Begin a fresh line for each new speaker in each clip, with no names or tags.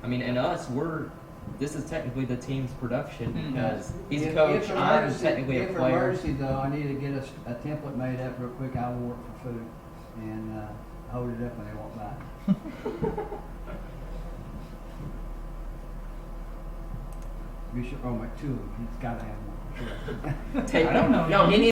I mean, and us, this is technically the team's production
Mhm.
because he's a
If
coach. I'm
emergency-
technically a
if
player.
emergency though, I need to get a template made up real quick. I will work for food and hold it up when they walk by. You should, oh, my two of them. He's got to have one. Sure.
Take
I don't know.
No, he needs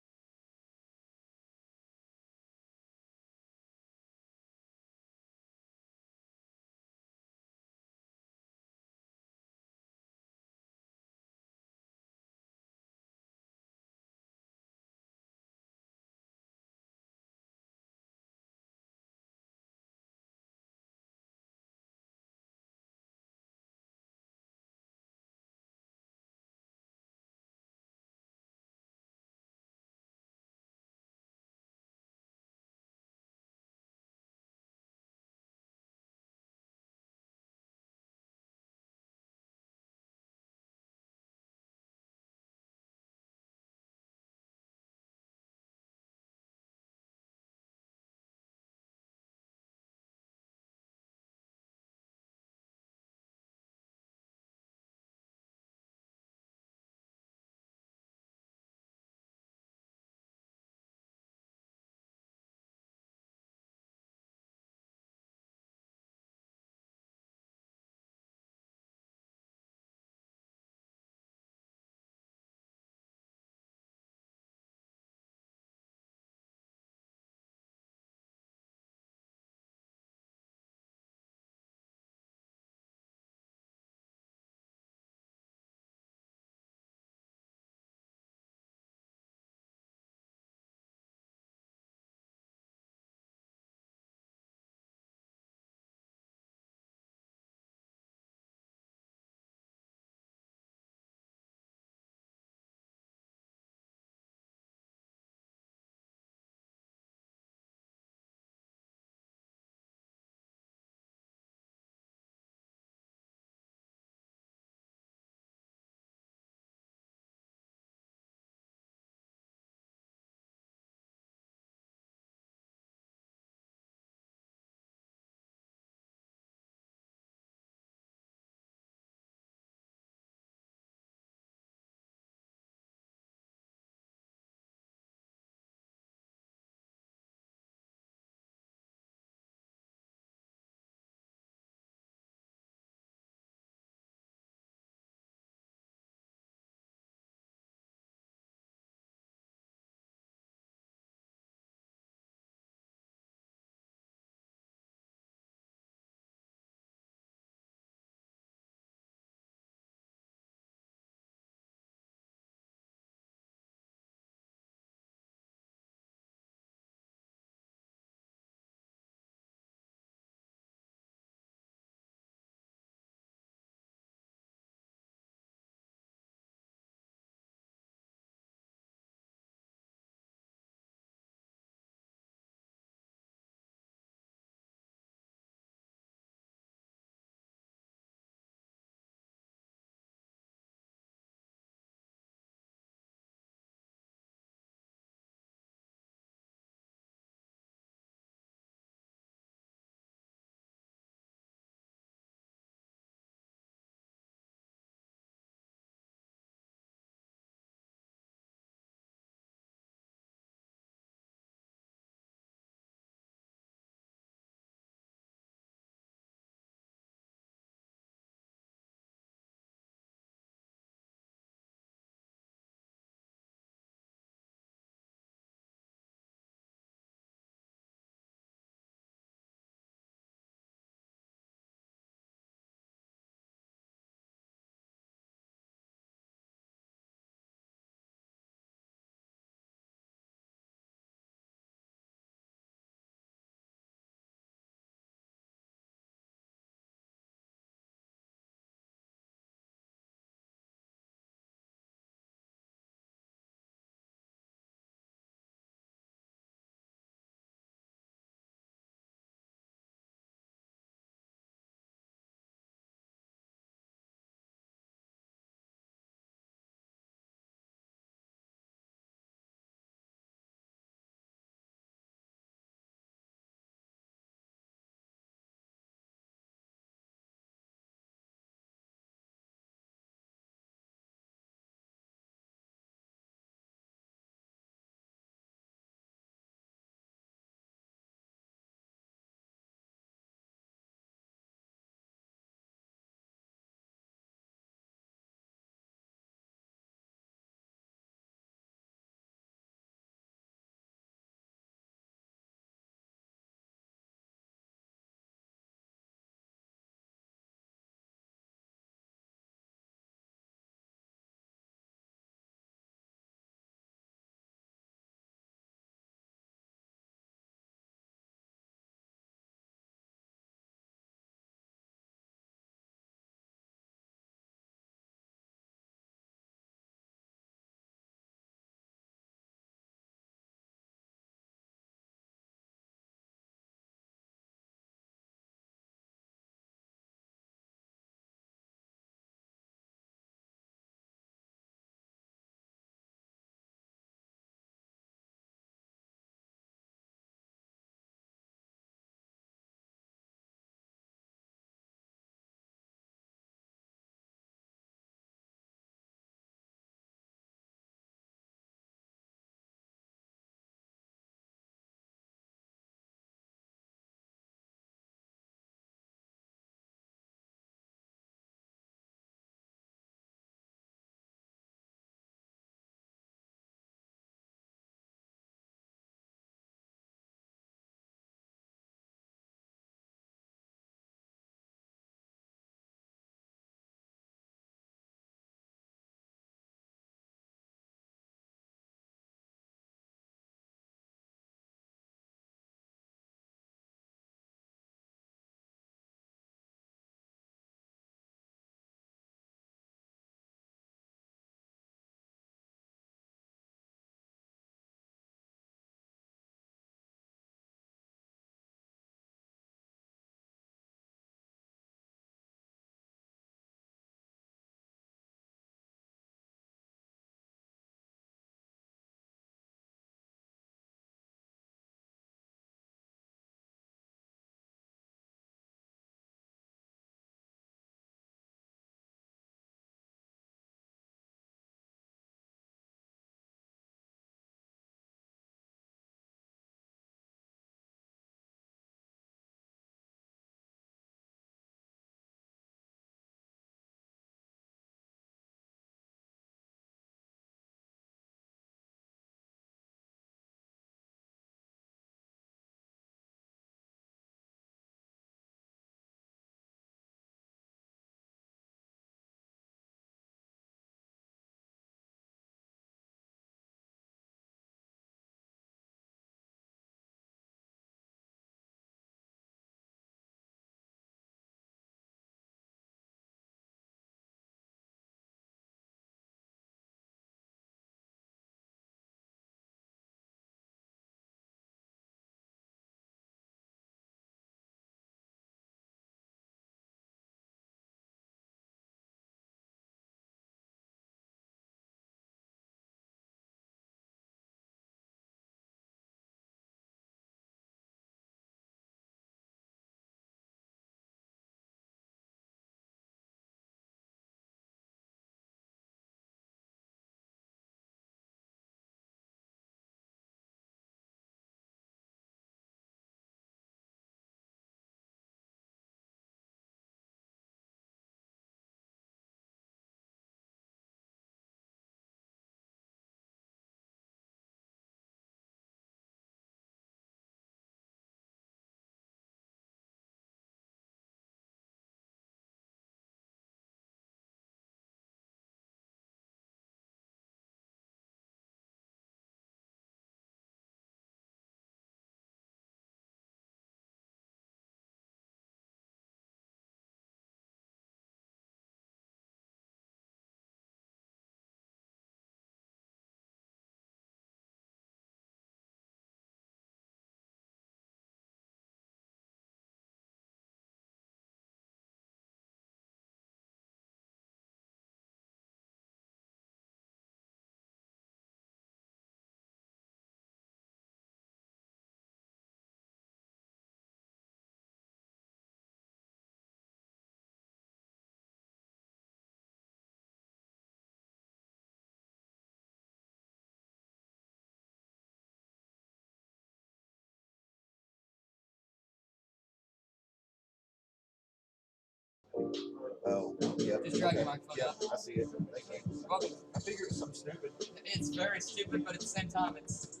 Oh, yeah.
Just drag your microphone
Yeah,
up.
I see it. Thank you.
Well,
I figured it was something stupid.
it's very stupid, but at the same time, it's.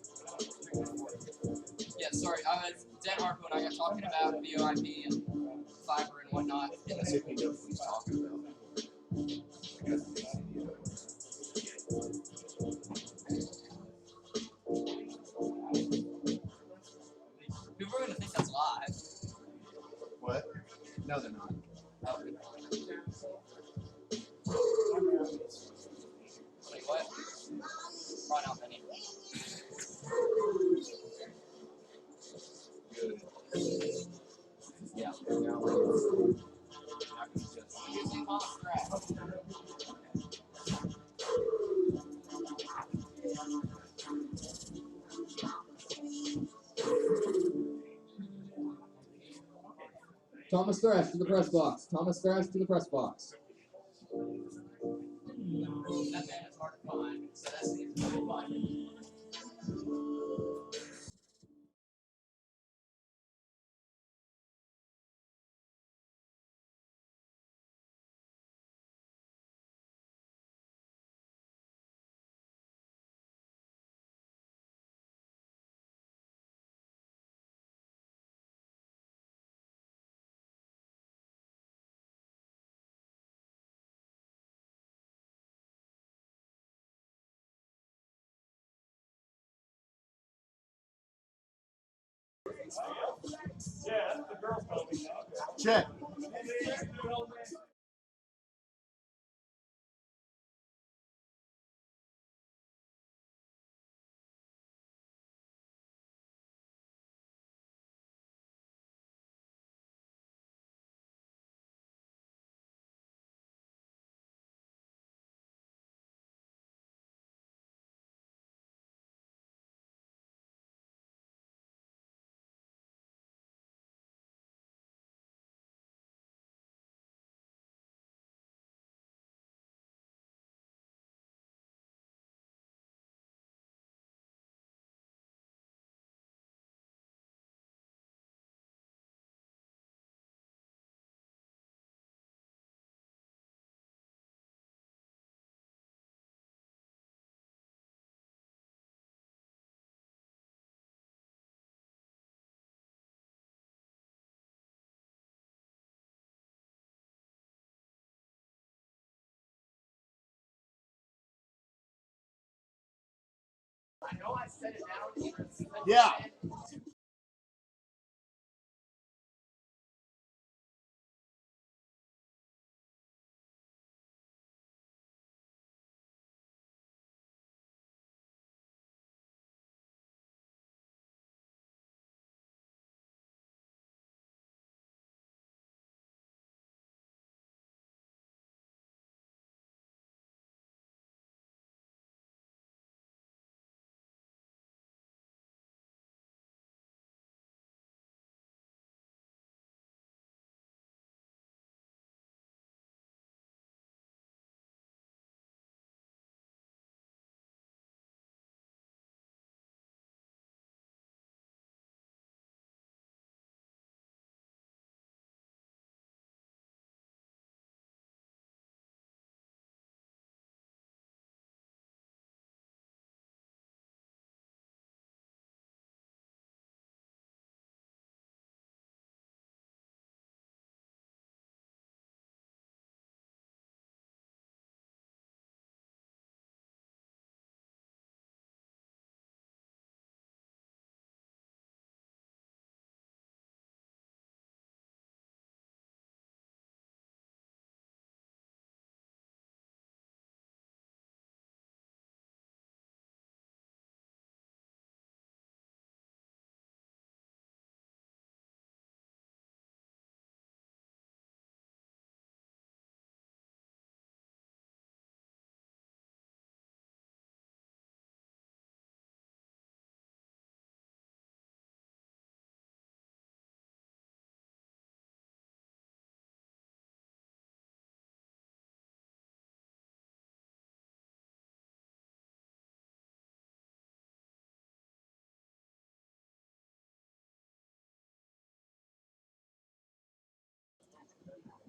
Yeah, sorry. Dan Harpo and I got talking about VoIP and fiber and whatnot.
Let's see if he knows what he's talking about.
People are going to think that's live.
What? No, they're not.
Wait, what? Probably not many.
Good.
Yeah. Using off track.
Thomas Thrash to the press box. Thomas Thrash to the press box.
That man is hard to find, so that's easy to find.
Check.
I know I said it now.
Yeah.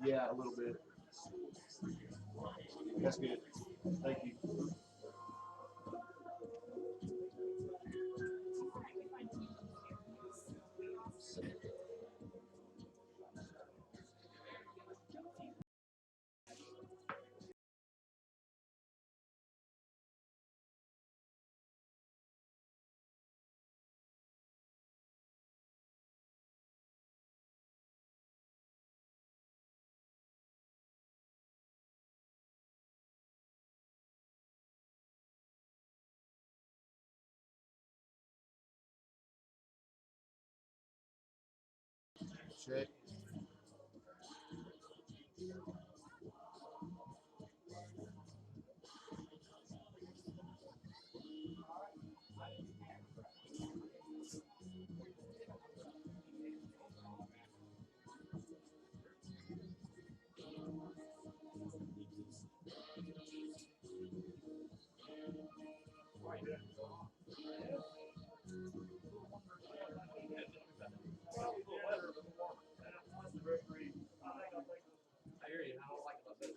Yeah, a little bit. That's good. Thank you. Check.
I hear you. I don't like it about this way.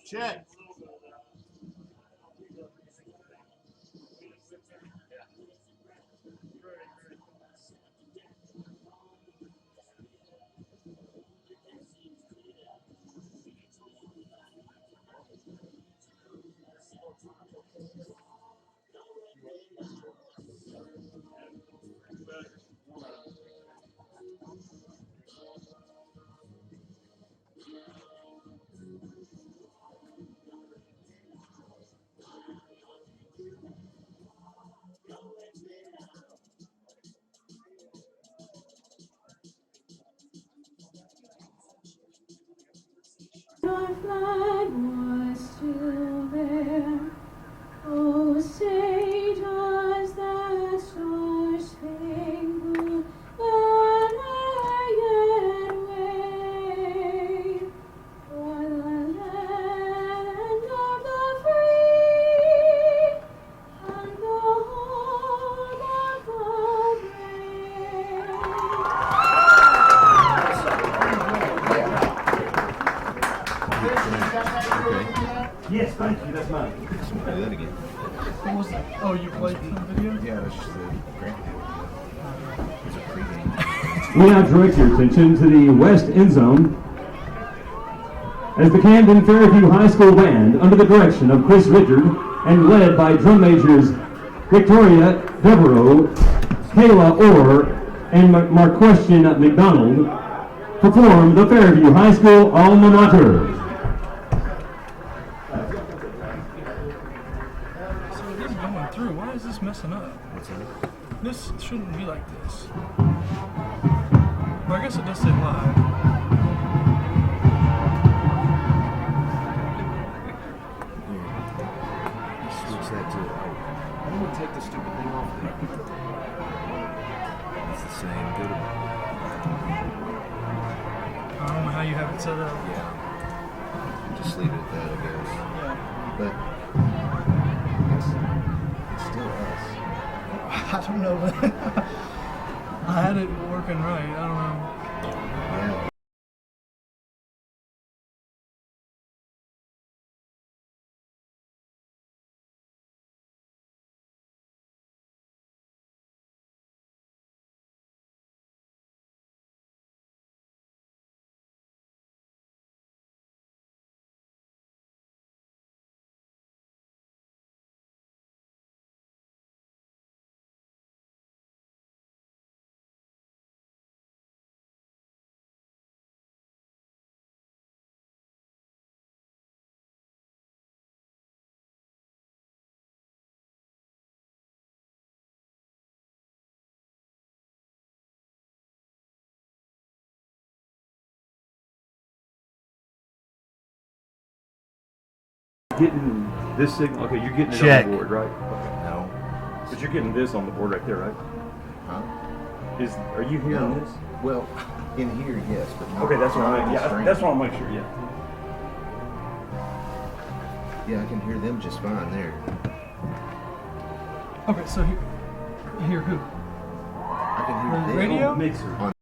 Check.
Our flag was still there. Oh, say does the star-spangled banner yet wave for the land of the free and the home of the brave?
Yes, thank you, that's mine.
Play that again.
What was that? Oh, you played the video?
Yeah, that's just the grant. It's a pregame.
We now direct your attention to the west end zone as the Camden Fairview High School Band, under the direction of Chris Richard and led by drum majors Victoria Devereaux, Kayla Orr, and Marquestion McDonald, perform the Fairview High School alma mater.
So this is going through. Why is this messing up?
What's that?
This shouldn't be like this. Well, I guess it does say live.
Switch that to. I'm gonna take the stupid thing off there. It's the same. Go to.
I don't know how you have it set up.
Yeah. Just leave it at that, I guess.
Yeah.
But it's still us.
I don't know. I had it working right. I don't know.
Yeah.
Getting this signal, okay, you're getting it
Check.
on the board, right?
No.
But you're getting this on the board right there, right?
Huh?
Are you hearing
No.
this?
Well, in here, yes, but not.
Okay, that's what
not
I'm.
on the
Yeah,
stream.
that's what I'll make sure. Yeah.
Yeah, I can hear them just fine there.
Okay, so here who?
I can hear
The
them.
radio?
Mixer.
On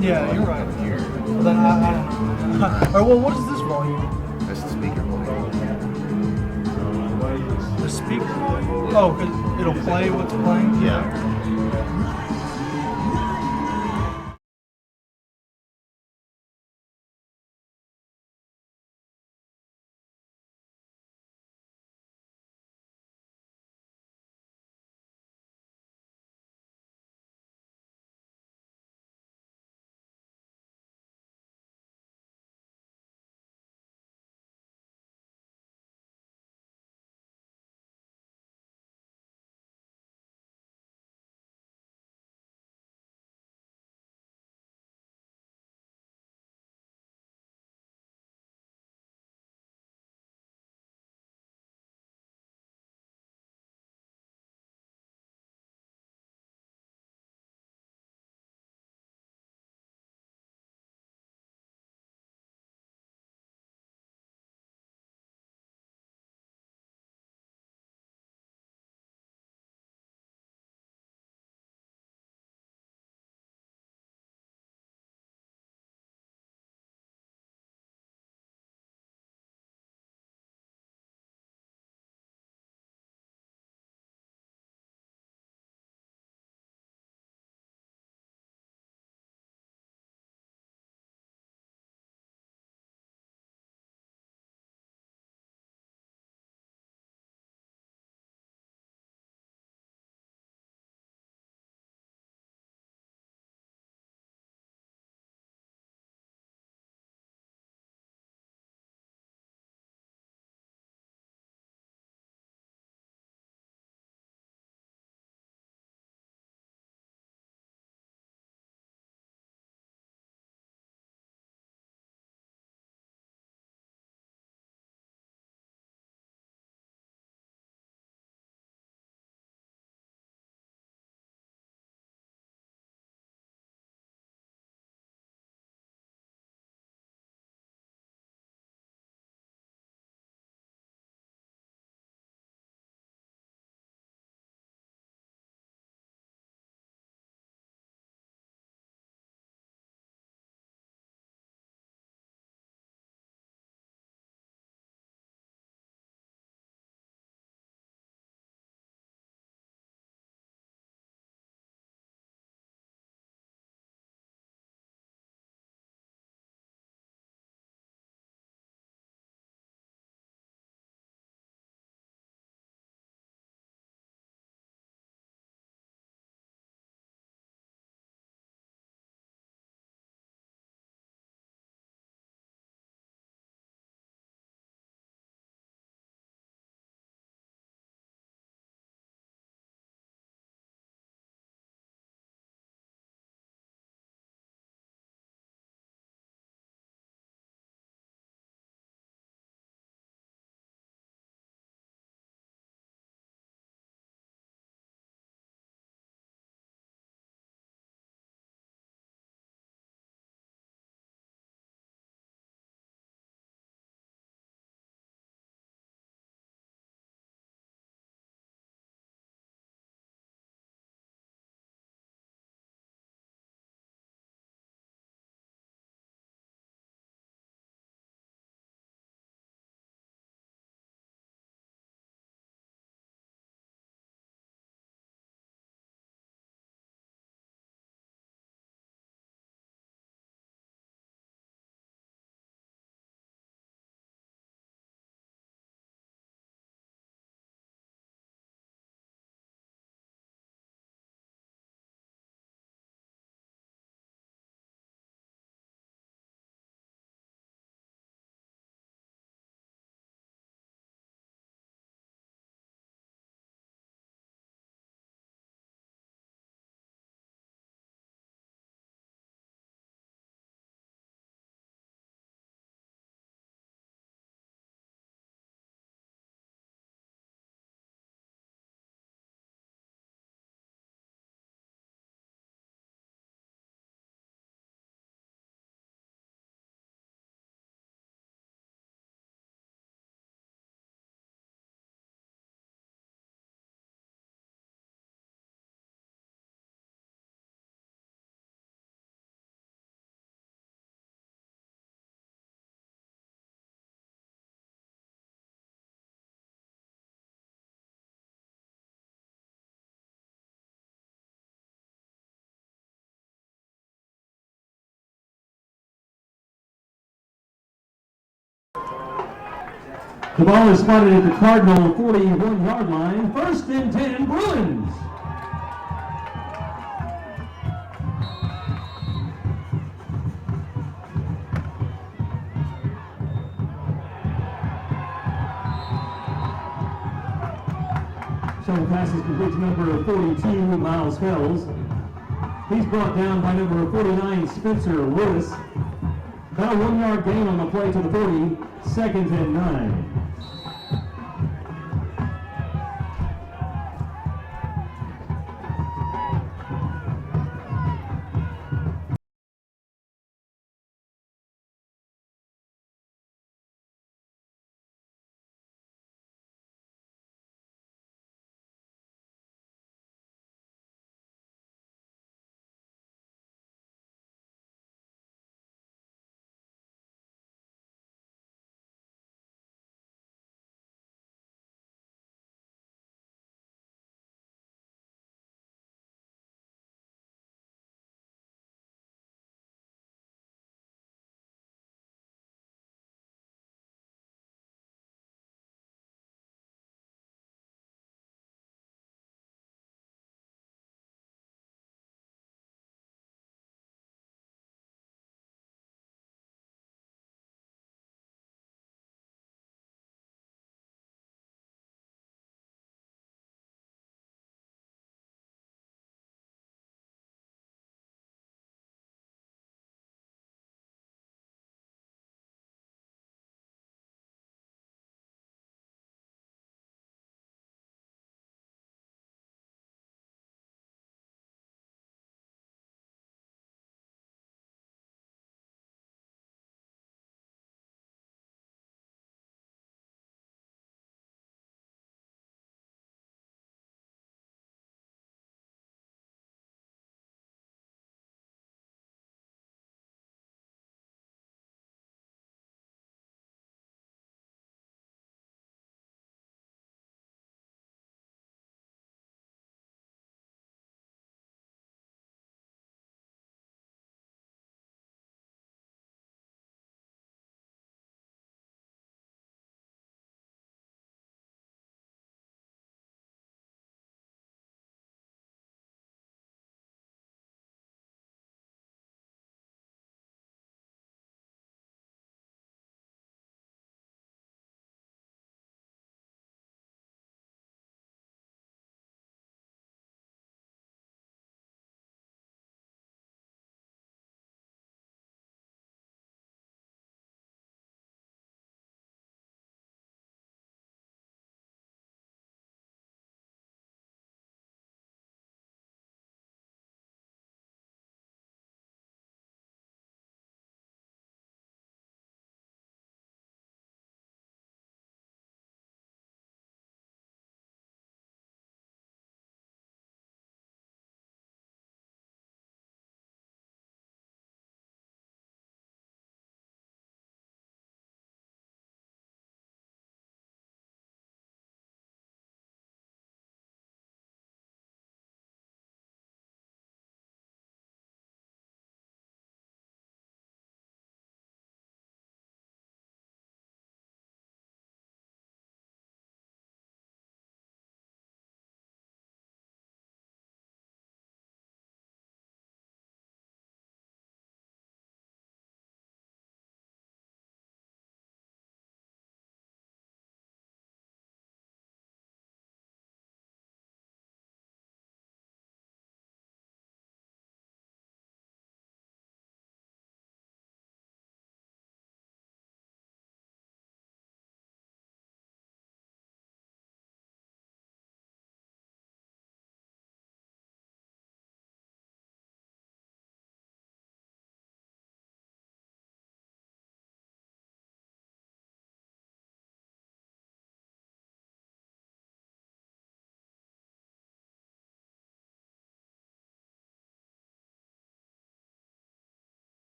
Yeah, you're right.
here.
Then I don't know. Or well, what is this volume?
That's the speaker volume.
The speaker volume? Oh, because it'll play what's playing?
Yeah.
The ball is spotted at the Cardinal 41-yard line. 1st and 10 Bruins. Shuttle pass is complete to number 42, Miles Fells. He's brought down by number 49, Spencer Lewis. About a 1-yard gain on the play to the 40, 2nd and 9.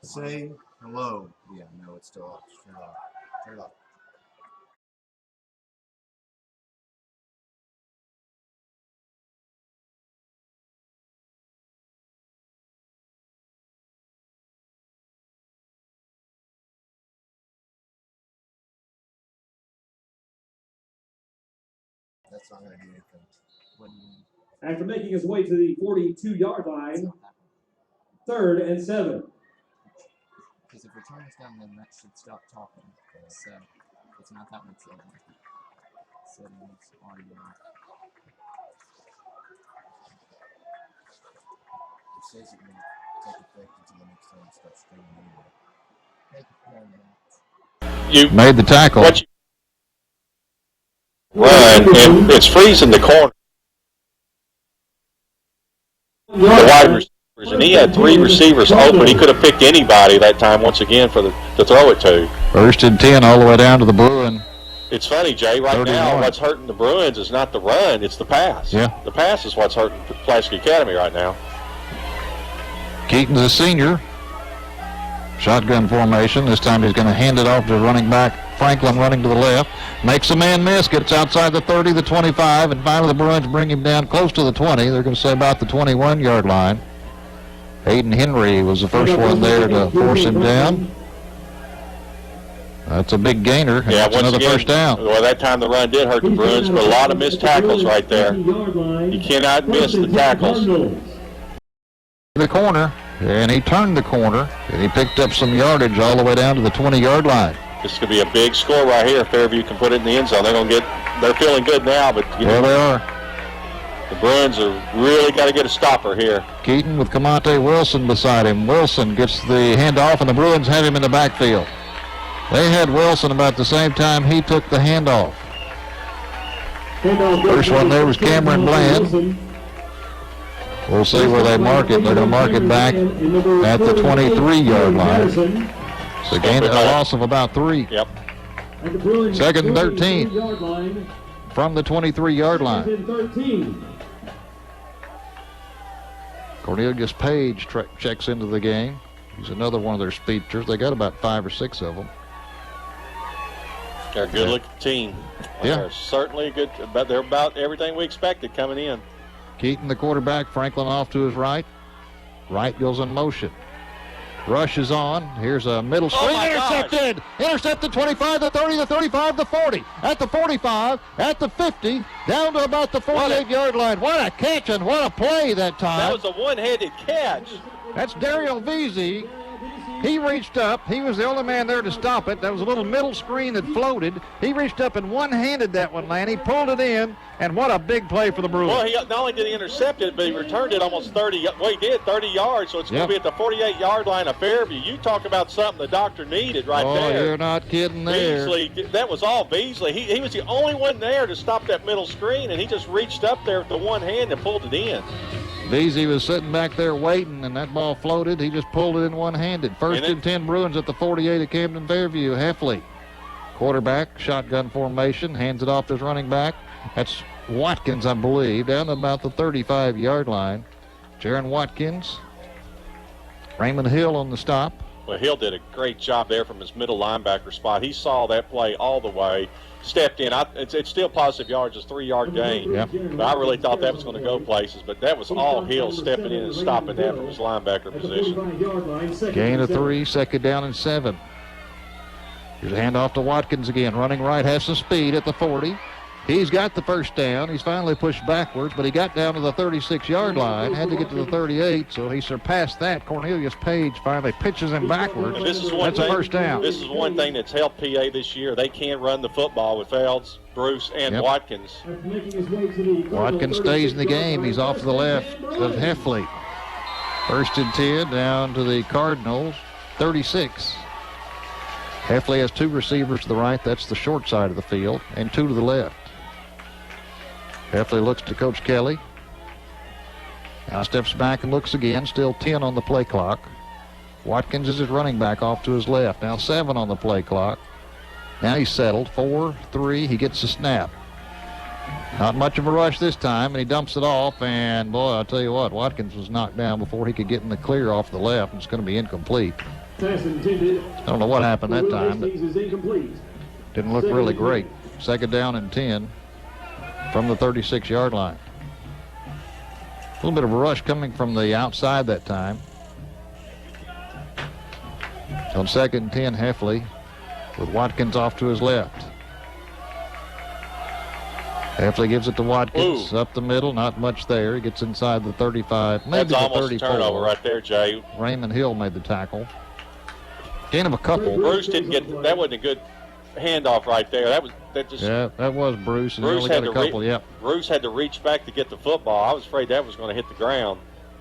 Say hello. Yeah, no, it's still off. Turn it off. Turn it off. That's not going to do anything. What do you mean?
After making his way to the 42-yard line, 3rd and 7.
Because if we turn this down, then that should stop talking. So it's not that much lower. Settings, audio.
It says it will take effect until the next time it starts streaming anyway.
You
made the tackle.
What you run, and it's freezing the corner. The wide receivers, and he had 3 receivers open. He could have picked anybody that time once again to throw it to.
1st and 10 all the way down to the Bruin.
It's funny, Jay, right
31.
now what's hurting the Bruins is not the run, it's the pass.
Yeah.
The pass is what's hurting Pulaski Academy right now.
Keaton's a senior. Shotgun formation. This time he's going to hand it off to running back Franklin, running to the left. Makes a man miss, gets outside the 30, the 25, and finally the Bruins bring him down close to the 20. They're going to say about the 21-yard line. Hayden Henry was the first one there to force him down. That's a big gainer.
Yeah,
that's
once
another
again,
first down.
Well, that time the run did hurt the Bruins, but a lot of missed tackles right there. You cannot miss the tackles.
The corner, and he turned the corner, and he picked up some yardage all the way down to the 20-yard line.
This could be a big score right here if Fairview can put it in the end zone. They're feeling good now, but
There they are.
the Bruins are really got to get a stopper here.
Keaton with Camonte Wilson beside him. Wilson gets the handoff, and the Bruins have him in the backfield. They had Wilson about the same time he took the handoff. First one there was Cameron Bland. We'll see where they mark it. They're going to mark it back at the 23-yard line. So gain a loss of about 3.
Yep.
2nd and 13 from the 23-yard line. Cornelius Page checks into the game. He's another one of their speedsters. They got about 5 or 6 of them.
They're a good-looking team.
Yeah.
They're certainly good, but they're about everything we expected coming in.
Keaton, the quarterback, Franklin off to his right. Right goes in motion. Rush is on. Here's a middle screen. Intercepted! Intercepted 25, the 30, the 35, the 40. At the 45, at the 50, down to about the 48-yard line. What a catch and what a play that time.
That was a one-handed catch.
That's Daryl Veazey. He reached up. He was the only man there to stop it. That was a little middle screen that floated. He reached up and one-handed that one, Lanny, pulled it in, and what a big play for the Bruins.
Well, he not only did he intercept it, but he returned it almost 30. Well, he did 30 yards, so it's going to be at the 48-yard line of Fairview. You talk about something the doctor needed right there.
Oh, you're not kidding there.
Beasley, that was all Beasley. He was the only one there to stop that middle screen, and he just reached up there with the one hand and pulled it in.
Veazey was sitting back there waiting, and that ball floated. He just pulled it in one-handed. 1st and 10 Bruins at the 48 of Camden Fairview. Heffley, quarterback, shotgun formation, hands it off to his running back. That's Watkins, I believe, down to about the 35-yard line. Jaron Watkins. Raymond Hill on the stop.
Well, Hill did a great job there from his middle linebacker spot. He saw that play all the way, stepped in. It's still positive yards, it's a 3-yard gain.
Yep.
But I really thought that was going to go places. But that was all Hill stepping in and stopping that from his linebacker position.
Gain of 3, 2nd down and 7. Here's a handoff to Watkins again. Running right, has some speed at the 40. He's got the first down. He's finally pushed backwards, but he got down to the 36-yard line, had to get to the 38, so he surpassed that. Cornelius Page finally pitches him backwards. That's a first down.
This is one thing that's helped PA this year. They can run the football with Felds, Bruce, and Watkins.
Watkins stays in the game. He's off to the left of Heffley. 1st and 10 down to the Cardinals, 36. Heffley has 2 receivers to the right. That's the short side of the field, and 2 to the left. Heffley looks to Coach Kelly. Now steps back and looks again. Still 10 on the play clock. Watkins is his running back off to his left. Now 7 on the play clock. Now he's settled. 4-3. He gets the snap. Not much of a rush this time, and he dumps it off. And, boy, I'll tell you what, Watkins was knocked down before he could get in the clear off the left. It's going to be incomplete.
Pass intended.
I don't know what happened that time. But
Hastings is incomplete.
didn't look really great. 2nd down and 10 from the 36-yard line. A little bit of a rush coming from the outside that time. On 2nd and 10, Heffley with Watkins off to his left. Heffley gives it to Watkins up the middle. Not much there. He gets inside the 35, maybe
That's
the
almost
34.
a turnover right there, Jay.
Raymond Hill made the tackle. Gain of a couple.
Bruce didn't get that. Wasn't a good handoff right there. That was
Bruce. And
Bruce
he only
had
got a couple. Yep.
Bruce had to reach back to get the football. I was afraid that was going to hit the ground.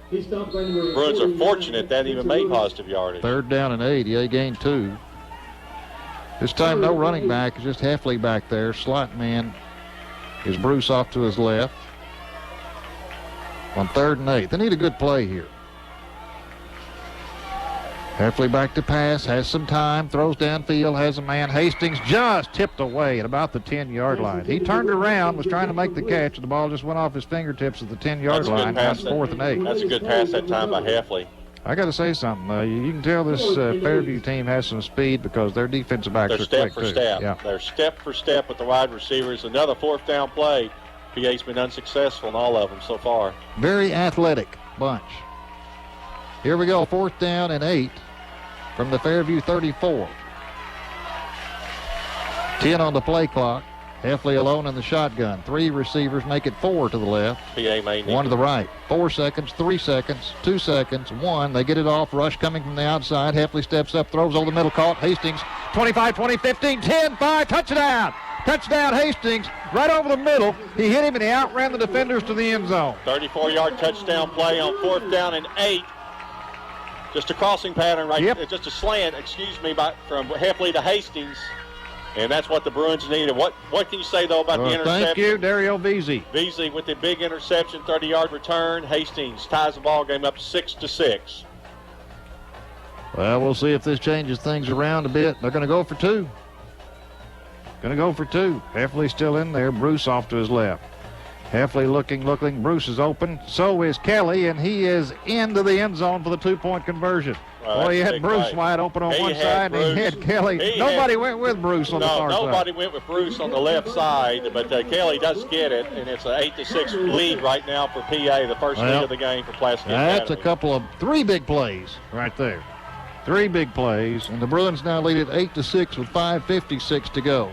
Bruins are fortunate that even made positive yardage.
3rd down and 8. Yeah, he gained 2. This time no running back. It's just Heffley back there. Slot man is Bruce off to his left. On 3rd and 8. They need a good play here. Heffley back to pass, has some time, throws downfield, has a man. Hastings just tipped away at about the 10-yard line. He turned around, was trying to make the catch, and the ball just went off his fingertips at the 10-yard line. That's 4th and 8.
That's a good pass that time by Heffley.
I got to say something. You can tell this Fairview team has some speed because their defensive backs are quick,
step for
too.
step.
Yeah.
They're step for step with the wide receivers. Another 4th down play. PA's been unsuccessful in all of them so far.
Very athletic bunch. Here we go, 4th down and 8 from the Fairview 34. 10 on the play clock. Heffley alone in the shotgun. 3 receivers make it 4 to the left.
PA may need
1 to the right. 4 seconds, 3 seconds, 2 seconds, 1. They get it off. Rush coming from the outside. Heffley steps up, throws over the middle, caught. Hastings, 25, 20, 15, 10, 5, touchdown. Touchdown Hastings, right over the middle. He hit him and he outran the defenders to the end zone.
34-yard touchdown play on 4th down and 8. Just a crossing pattern, right?
Yep.
Just a slant, from Heffley to Hastings. And that's what the Bruins needed. What can you say, though, about the interception?
Thank you, Dario Veazey.
Veazey with the big interception, 30-yard return. Hastings ties the ball game up 6-6.
Well, we'll see if this changes things around a bit. They're going to go for 2. Heffley still in there. Bruce off to his left. Heffley looking. Bruce is open. So is Kelly, and he is into the end zone for the 2-point conversion.
Well,
he had Bruce wide open on one side, and he had Kelly. Nobody went with Bruce on the far side.
Nobody went with Bruce on the left side, but Kelly does get it, and it's an 8-6 lead right now for PA, the first lead of the game for Pulaski.
That's a couple of 3 big plays right there. 3 big plays, and the Bruins now lead at 8-6 with 5:56 to go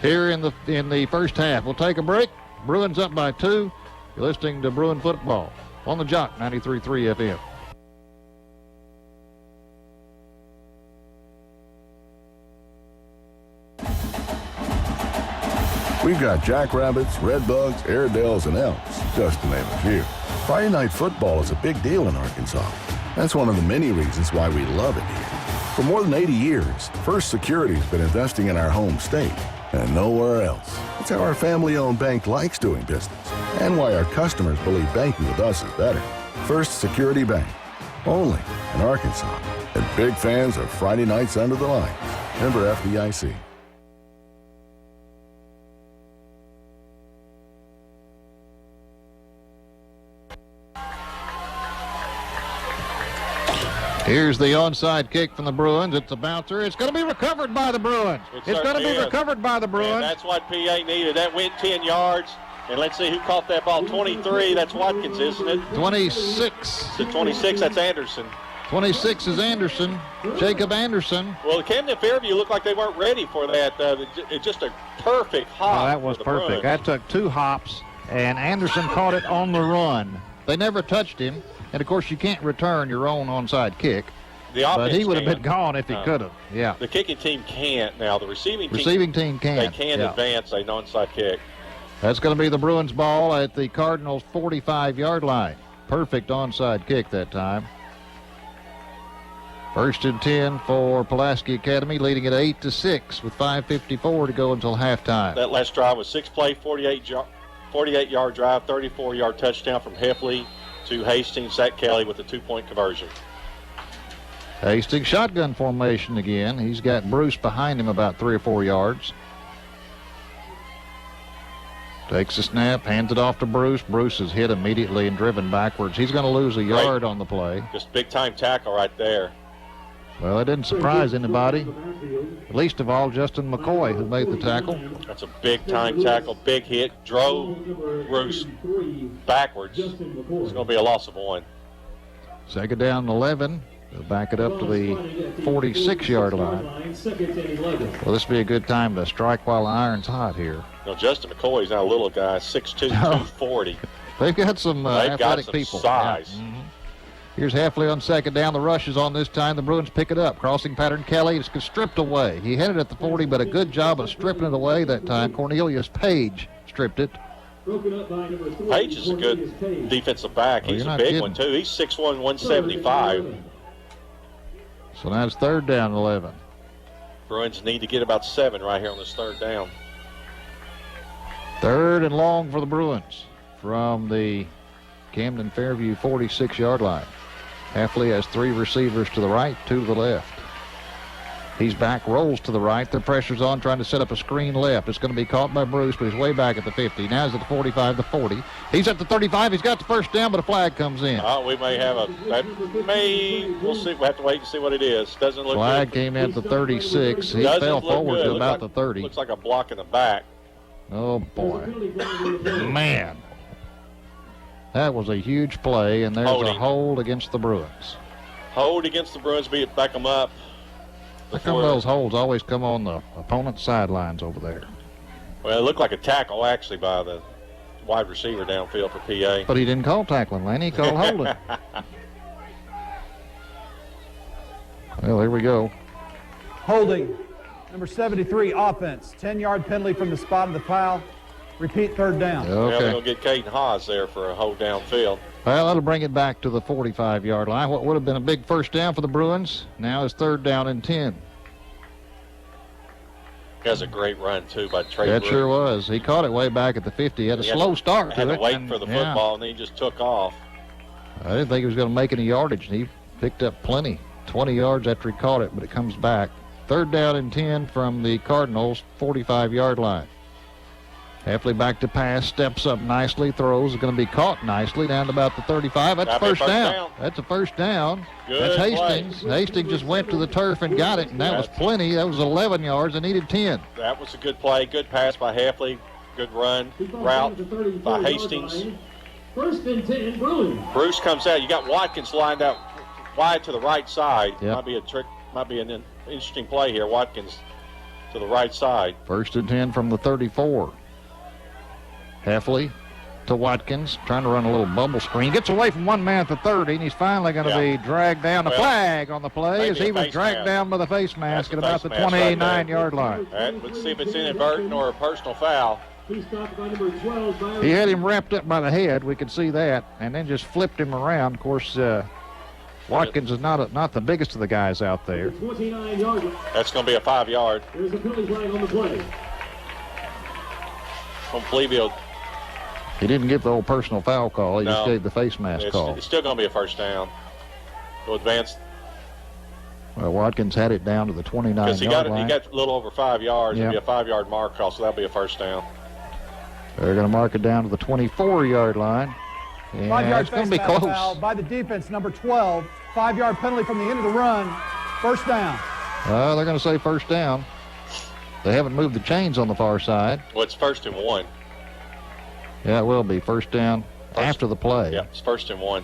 here in the first half. We'll take a break. Bruins up by 2. You're listening to Bruin football on the Jock 93.3 FM.
We've got jackrabbits, redbugs, airedales, and elks, just to name a few. Friday night football is a big deal in Arkansas. That's one of the many reasons why we love it here. For more than 80 years, First Security's been investing in our home state and nowhere else. It's how our family-owned bank likes doing business and why our customers believe banking with us is better. First Security Bank, only in Arkansas. And big fans of Friday nights under the lights. Member FDIC.
Here's the onside kick from the Bruins. It's a bouncer. It's going to be recovered by the Bruins. It's going to be recovered by the Bruins.
And that's what PA needed. That went 10 yards. And let's see who caught that ball. 23, that's Watkins, isn't it?
26.
To 26, that's Anderson.
26 is Anderson, Jacob Anderson.
Well, the Camden Fairview looked like they weren't ready for that. It's just a perfect hop.
Oh, that was perfect. That took 2 hops, and Anderson caught it on the run. They never touched him. And, of course, you can't return your own onside kick. But he would have been gone if he could have. Yeah.
The kicking team can't now. The receiving
team can.
They can advance an onside kick.
That's going to be the Bruins ball at the Cardinals' 45-yard line. Perfect onside kick that time. 1st and 10 for Pulaski Academy, leading at 8-6 with 5:54 to go until halftime.
That last drive was 6-play, 48-yard drive, 34-yard touchdown from Heffley to Hastings. Zach Kelly with a 2-point conversion.
Hastings shotgun formation again. He's got Bruce behind him about 3 or 4 yards. Takes the snap, hands it off to Bruce. Bruce is hit immediately and driven backwards. He's going to lose a yard on the play.
Just big-time tackle right there.
Well, it didn't surprise anybody, least of all Justin McCoy, who made the tackle.
That's a big-time tackle, big hit, drove Bruce backwards. It's going to be a loss of 1.
Second down and 11. They'll back it up to the 46-yard line. Well, this will be a good time to strike while the iron's hot here.
You know, Justin McCoy's not a little guy, 6'2", 240.
They've got some athletic
some
people.
Size.
Yeah. Here's Heffley on second down. The rush is on this time. The Bruins pick it up. Crossing pattern, Kelly is stripped away. He had it at the 40, but a good job of stripping it away that time. Cornelius Page stripped it.
Page is a good defensive back. He's a big one, too. He's 6'1", 175.
So now it's third down and 11.
Bruins need to get about 7 right here on this third down.
Third and long for the Bruins from the Camden Fairview 46-yard line. Heffley has 3 receivers to the right, 2 to the left. He's back, rolls to the right. The pressure's on, trying to set up a screen left. It's going to be caught by Bruce, but he's way back at the 50. Now he's at the 45, the 40. He's at the 35. He's got the first down, but a flag comes in.
We may have we'll see. We'll have to wait and see what it is. Doesn't look
flag
good.
Came in at the 36. He fell forward to about the 30.
Looks like a block in the back.
Oh, boy. Man. That was a huge play, and there's a hold against the Bruins.
Hold against the Bruins, back them up.
How come those holds always come on the opponent's sidelines over there?
Well, it looked like a tackle, actually, by the wide receiver downfield for PA.
But he didn't call tackling, Laney. He called holding. Well, here we go.
Holding. Number 73, offense. 10-yard penalty from the spot of the foul. Repeat, third down.
Okay.
Well, they're going to get Caden Haas there for a hold downfield.
Well, that'll bring it back to the 45-yard line. What would have been a big first down for the Bruins now is third down and 10.
He has a great run, too, by Trey
That
Bruce.
sure was. He caught it way back at the 50. He had a slow start to it.
Had to wait for the football, and then he just took off.
I didn't think he was going to make any yardage, and he picked up plenty. 20 yards after he caught it, but it comes back. Third down and 10 from the Cardinals' 45-yard line. Heffley back to pass, steps up nicely, throws, is going to be caught nicely down to about the 35. That's first down. That's a first down.
Good
That's Hastings.
play.
Hastings just went to the turf and got it, and that was plenty. That was 11 yards. They needed 10.
That was a good play. Good pass by Heffley. Good run. Route by Hastings.
First and 10, Bruins.
Bruce comes out. You got Watkins lined out wide to the right side.
Yep.
Might be a trick. Might be an interesting play here. Watkins to the right side.
First and 10 from the 34. Heffley to Watkins, trying to run a little bubble screen. Gets away from one man at the 30, and he's finally going to be dragged down. A flag on the play as he was dragged down by the face mask at about the 29-yard line.
Let's see if it's inadvertent or a personal foul.
He stopped by number 12.
He had him wrapped up by the head. We could see that, and then just flipped him around. Of course, Watkins is not the biggest of the guys out there.
29-yard line.
That's going to be a 5-yard.
There's a penalty flag on the play.
From Fleville.
He didn't get the old personal foul call. He just gave the face mask call.
It's still going to be a first down. Go advance.
Well, Watkins had it down to the 29-yard line.
He got a little over 5 yards.
Yep.
It'll be a 5-yard mark call, so that'll be a first down.
They're going to mark it down to the 24-yard line. And
5-yard
it's going to be
face
close.
mask foul by the defense, number 12. 5-yard penalty from the end of the run. First down.
They're going to say first down. They haven't moved the chains on the far side.
Well, it's first and 1.
Yeah, it will be first down after the play.
Yeah, it's first and 1.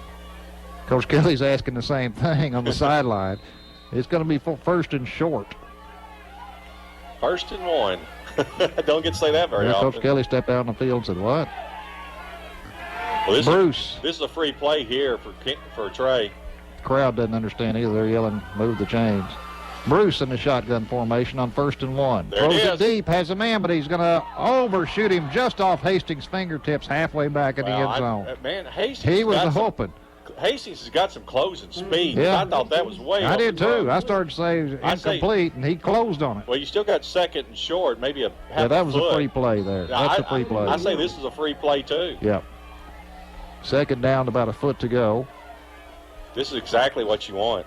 Coach Kelly's asking the same thing on the sideline. It's going to be first and short.
First and 1. Don't get to say that very often.
Coach Kelly stepped out on the field and said, what?
Well,
Bruce.
This is a free play here for Trey.
The crowd doesn't understand either. They're yelling, move the chains. Bruce in the shotgun formation on first and 1.
There
Throws
it
it
is.
deep, has a man, but he's going to overshoot him just off Hastings' fingertips halfway back in the end zone.
Man, Hastings
He was hoping.
Hastings has got some closing speed.
Yeah.
I thought that was way
I
over
did
the top.
too. I started to say incomplete, and he closed on it.
Well, you still got second and short, maybe a half
Yeah, that was
foot.
a free play there. That's a free play.
I say this is a free play too.
Yep. Second down, about a foot to go.
This is exactly what you want.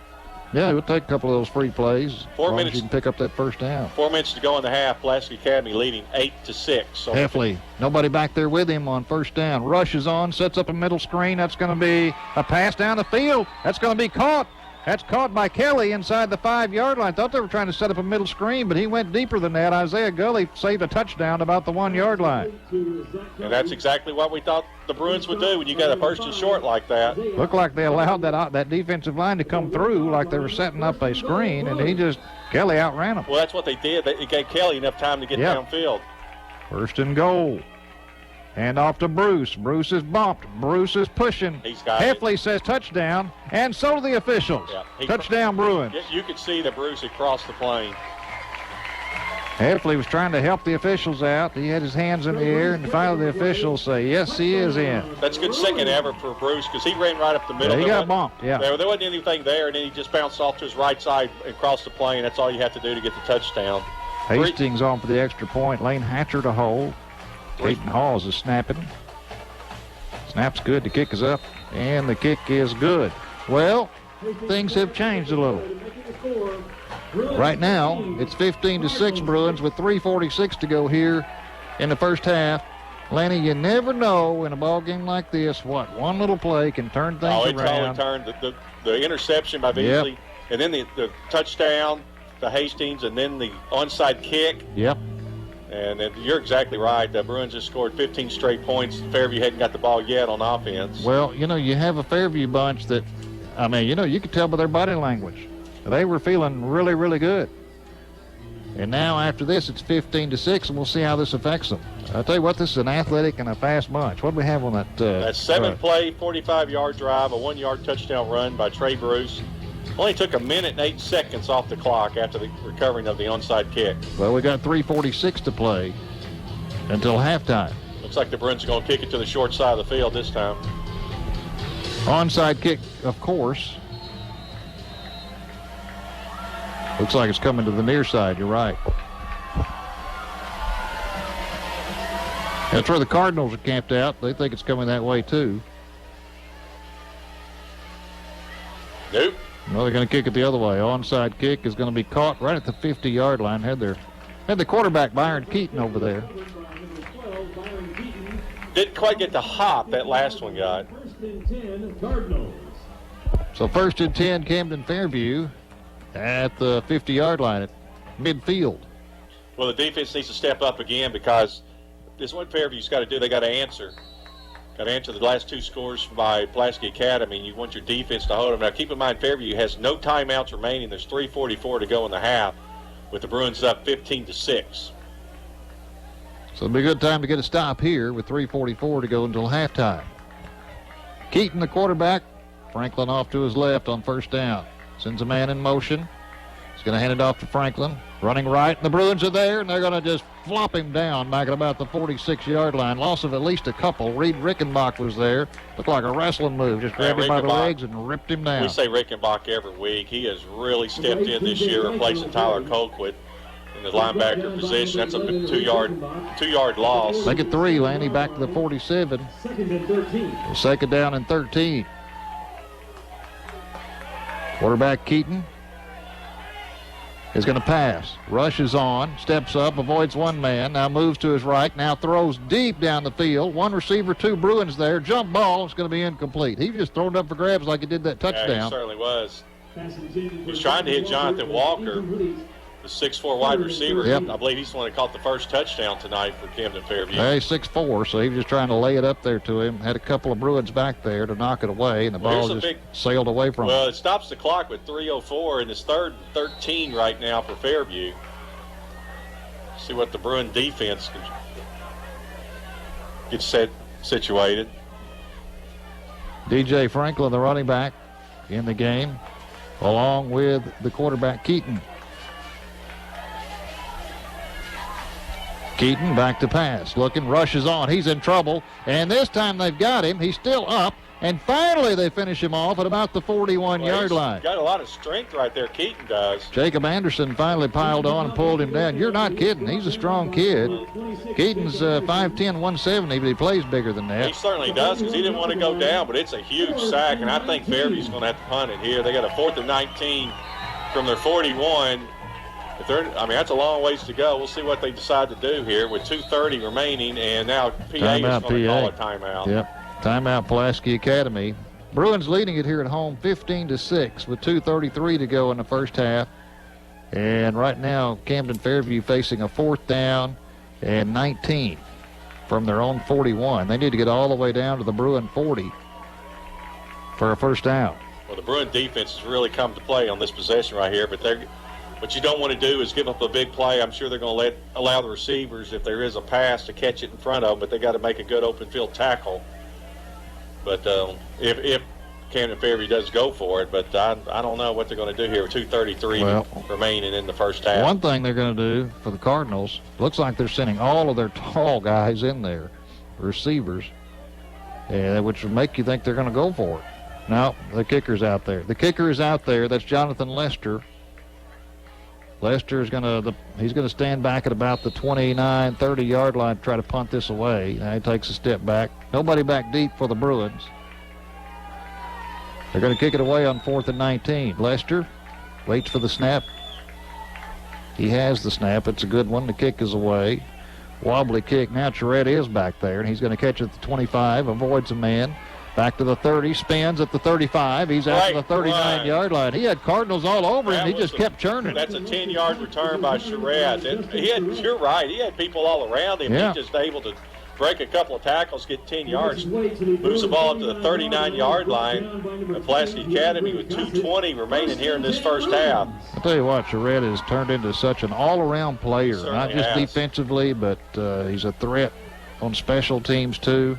Yeah, we'll take a couple of those free plays.
4
as long as
minutes.
you can pick up that first down.
4 minutes to go in the half. Pulaski Academy leading 8-6. So
Heffley, nobody back there with him on first down. Rushes on, sets up a middle screen. That's going to be a pass down the field. That's going to be caught. That's caught by Kelly inside the 5-yard line. Thought they were trying to set up a middle screen, but he went deeper than that. Isaiah Gully saved a touchdown about the 1-yard line.
And that's exactly what we thought the Bruins would do when you got a first and short like that.
Looked like they allowed that defensive line to come through like they were setting up a screen, and Kelly outran them.
Well, that's what they did. It gave Kelly enough time to get downfield.
First and goal. Hand off to Bruce. Bruce is bumped. Bruce is pushing.
He's got
Heffley says touchdown, and so do the officials. Touchdown Bruins.
You could see that Bruce had crossed the plane.
Heffley was trying to help the officials out. He had his hands in the air, and finally the officials say, yes, he is in.
That's a good second ever for Bruce because he ran right up the middle.
He got bumped,
There wasn't anything there, and then he just bounced off to his right side and crossed the plane. That's all you have to do to get the touchdown.
Hastings on for the extra point. Lane Hatcher to hold. Peyton Halls is snapping. Snap's good. The kick is up, and the kick is good. Well, things have changed a little. Right now, it's 15-6 Bruins with 3:46 to go here in the first half. Lanny, you never know in a ball game like this what one little play can turn things around.
Oh, it totally turned. The interception by Beasley, and then the touchdown to Hastings, and then the onside kick.
Yep.
And you're exactly right. The Bruins just scored 15 straight points. Fairview hadn't got the ball yet on offense.
Well, you have a Fairview bunch that, you could tell by their body language. They were feeling really, really good. And now after this, it's 15-6, and we'll see how this affects them. I'll tell you what, this is an athletic and a fast bunch. What do we have on that?
That's 7-play, 45-yard drive, a 1-yard touchdown run by Trey Bruce. Only took 1 minute and 8 seconds off the clock after the recovering of the onside kick.
Well, we got 3:46 to play until halftime.
Looks like the Bruins are going to kick it to the short side of the field this time.
Onside kick, of course. Looks like it's coming to the near side. You're right. That's where the Cardinals are camped out. They think it's coming that way, too.
Nope.
No, they're going to kick it the other way. Onside kick is going to be caught right at the 50-yard line. Had the quarterback, Byron Keaton, over there.
Didn't quite get the hop that last one got.
So 1st and 10, Camden Fairview at the 50-yard line at midfield.
Well, the defense needs to step up again because this is what Fairview's got to do. They got to answer. Got to answer the last 2 scores by Pulaski Academy, and you want your defense to hold them. Now, keep in mind, Fairview has no timeouts remaining. There's 3:44 to go in the half, with the Bruins up 15-6.
So it'll be a good time to get a stop here with 3:44 to go until halftime. Keaton, the quarterback. Franklin off to his left on first down. Sends a man in motion. He's going to hand it off to Franklin. Running right, and the Bruins are there, and they're going to just flop him down back at about the 46-yard line. Loss of at least a couple. Reed Rickenbach was there. Looked like a wrestling move. Just grabbed him by the legs and ripped him down.
We say Rickenbach every week. He has really stepped in this year, replacing Tyler Colquitt in the linebacker position. That's a two-yard loss.
Make it 3, Lanny, back to the 47. Second down and 13. Quarterback Keaton is going to pass. Rushes on, steps up, avoids one man, now moves to his right, now throws deep down the field. One receiver, 2 Bruins there. Jump ball is going to be incomplete. He just thrown it up for grabs like he did that touchdown.
Yeah, he certainly was. He was trying to hit Jonathan Walker, the 6'4" wide receiver.
Yep.
I believe he's the one that caught the first touchdown tonight for Camden Fairview.
Yeah, he's 6'4", so he was just trying to lay it up there to him. Had a couple of Bruins back there to knock it away, and the ball just sailed away from him.
Well, it stops the clock with 3:04, and it's 3rd and 13 right now for Fairview. See what the Bruin defense can get situated.
DJ Franklin, the running back, in the game, along with the quarterback Keaton. Keaton back to pass, looking, rushes on. He's in trouble, and this time they've got him. He's still up, and finally they finish him off at about the 41-yard line.
Got a lot of strength right there, Keaton does.
Jacob Anderson finally piled on and pulled him down. You're not kidding. He's a strong kid. Keaton's 5'10", 170, but he plays bigger than that.
He certainly does because he didn't want to go down, but it's a huge sack, and I think Fairview's going to have to punt it here. They got a 4th and 19 from their 41. That's a long ways to go. We'll see what they decide to do here with 2:30 remaining, and now PA is going to call a timeout.
Yep, timeout Pulaski Academy. Bruins leading it here at home 15-6 with 2:33 to go in the first half. And right now, Camden Fairview facing a 4th down and 19 from their own 41. They need to get all the way down to the Bruin 40 for a first down.
Well, the Bruin defense has really come to play on this possession right here, but what you don't want to do is give up a big play. I'm sure they're going to allow the receivers, if there is a pass, to catch it in front of them, but they got to make a good open field tackle. But if Camden Fairview does go for it, but I don't know what they're going to do here with 2:33 remaining in the first half.
One thing they're going to do for the Cardinals, looks like they're sending all of their tall guys in there, receivers, which would make you think they're going to go for it. No, the kicker's out there. The kicker is out there. That's Jonathan Lester. Lester is going to stand back at about the 29, 30-yard line to try to punt this away. Now he takes a step back. Nobody back deep for the Bruins. They're going to kick it away on 4th and 19. Lester waits for the snap. He has the snap. It's a good one. The kick is away. Wobbly kick. Now Charette is back there, and he's going to catch it at the 25, avoids a man. Back to the 30, spins at the 35. He's out to the 39-yard line. He had Cardinals all over him. He just kept churning.
That's a 10-yard return by Charette. You're right. He had people all around him.
Yeah.
He's just able to break a couple of tackles, get 10 yards, moves the ball up to the 39-yard line of Pulaski Academy with 2:20 remaining here in this first half.
I'll tell you what, Charette has turned into such an all-around player, not just defensively, but he's a threat on special teams too.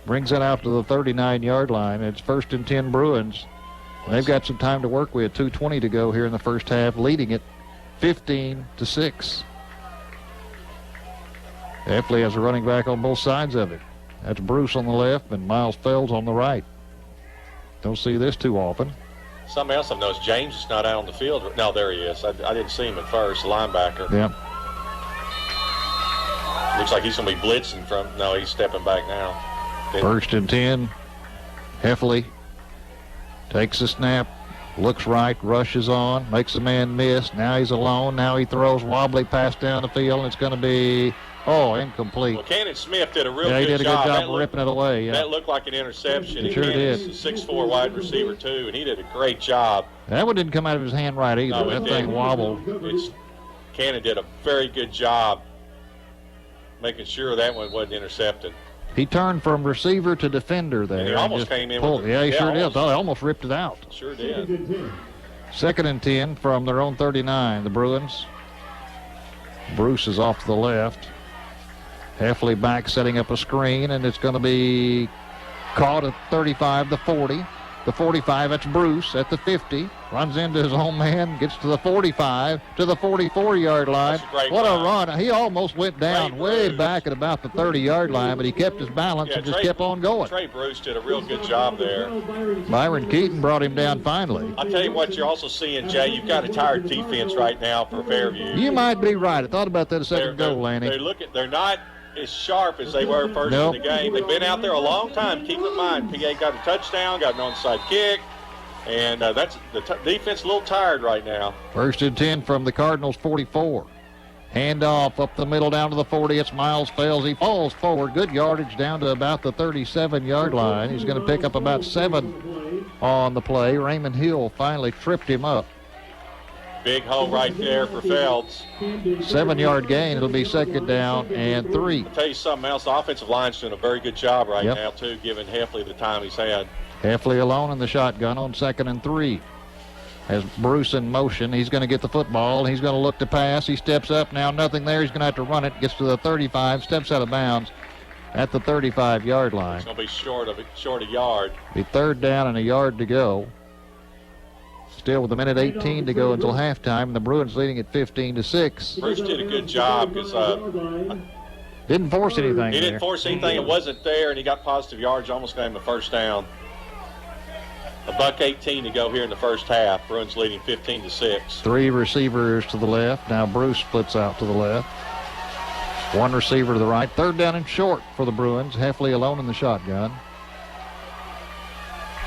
Brings it out to the 39-yard line. It's 1st and 10 Bruins. They've got some time to work with. 2:20 to go here in the first half, leading it 15-6. Heffley has a running back on both sides of it. That's Bruce on the left and Miles Fells on the right. Don't see this too often.
Something else I've noticed, James is not out on the field. No, there he is. I didn't see him at first, the linebacker.
Yep.
Looks like he's going to be blitzing from. No, he's stepping back now.
1st and 10. Heffley takes a snap, looks right, rushes on, makes a man miss. Now he's alone. Now he throws wobbly pass down the field, and it's going to be, incomplete.
Well, Cannon Smith did a real
he
good
did a
job.
good job ripping it away. Yeah.
That looked like an interception.
It sure did.
He's a 6'4" wide receiver, too, and he did a great job.
That one didn't come out of his hand right either.
No,
that thing wobbled.
Cannon did a very good job making sure that one wasn't intercepted.
He turned from receiver to defender there.
And he almost came in with
he sure did. They almost ripped it out.
Sure did.
2nd and 10 from their own 39, the Bruins. Bruce is off to the left. Heffley back setting up a screen, and it's going to be caught at 35, the 40. The 45, that's Bruce at the 50. Runs into his own man, gets to the 45, to the 44-yard line. What a run. He almost went down way back at about the 30-yard line, but he kept his balance and just kept on going.
Trey Bruce did a real good job there.
Byron Keaton brought him down finally.
I'll tell you what you're also seeing, Jay. You've got a tired defense right now for Fairview.
You might be right. I thought about that a second ago, Lanny.
They're not as sharp as they were first in the game. They've been out there a long time. Keep in mind, PA got a touchdown, got an onside kick, and that's the defense a little tired right now.
1st and 10 from the Cardinals 44. Handoff up the middle down to the 40. It's Miles Fells. He falls forward. Good yardage down to about the 37-yard line. He's going to pick up about 7 on the play. Raymond Hill finally tripped him up.
Big hole right there for Felds.
7-yard gain. It'll be 2nd down and 3.
I'll tell you something else. The offensive line's doing a very good job right now, too, giving Heffley the time he's had.
Heffley alone in the shotgun on 2nd and 3. Has Bruce in motion. He's going to get the football. He's going to look to pass. He steps up. Now nothing there. He's going to have to run it. Gets to the 35. Steps out of bounds at the 35-yard line.
It's going to be short a yard.
Be 3rd down and a yard to go. Still with 1:18 to go until halftime. The Bruins leading at 15-6.
Bruce did a good job because
didn't force anything.
He didn't force anything. It wasn't there, and he got positive yards. Almost got him a first down. $1:18 to go here in the first half. Bruins leading 15-6.
3 receivers to the left. Now Bruce splits out to the left. 1 receiver to the right. 3rd down and short for the Bruins. Heffley alone in the shotgun.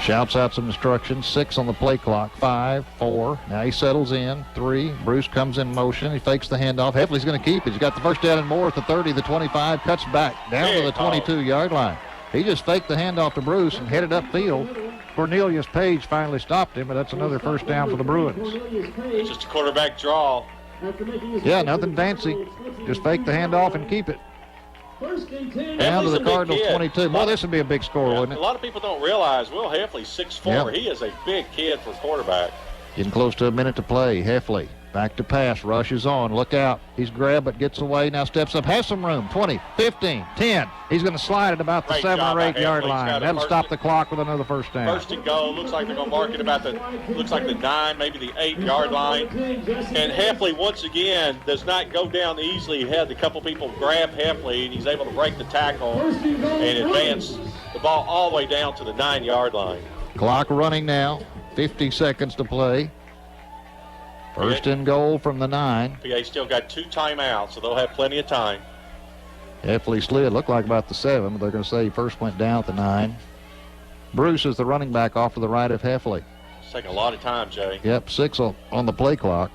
Shouts out some instructions. 6 on the play clock. 5, 4. Now he settles in. 3. Bruce comes in motion. He fakes the handoff. Heffley's going to keep it. He's got the first down and more at the 30, the 25. Cuts back down to the 22-yard line. He just faked the handoff to Bruce and headed upfield. Cornelius Page finally stopped him, but that's another first down for the Bruins.
It's just a quarterback draw.
Yeah, nothing fancy. Just fake the handoff and keep it. Down to the Cardinals 22. Boy, this would be a big score, wouldn't it?
A lot of people don't realize Will Heffley's 6'4".
Yep.
He is a big kid for quarterback.
Getting close to a minute to play. Heffley back to pass, rushes on. Look out. He's grabbed but gets away. Now steps up. Has some room. 20, 15, 10. He's going to slide at about the 7 or 8 yard line. That'll stop the clock with another first down.
First and goal. Looks like they're going to mark it about the 9, maybe the 8 yard line. And Heffley once again does not go down easily. He had a couple people grab Heffley, and he's able to break the tackle and advance the ball all the way down to the 9 yard line.
Clock running now. 50 seconds to play. First and goal from the 9.
PA still got 2 timeouts, so they'll have plenty of time.
Heffley slid, looked like about the 7, but they're going to say he first went down at the 9. Bruce is the running back off to the right of Heffley.
It's taking a lot of time, Jay.
Yep, 6 on the play clock.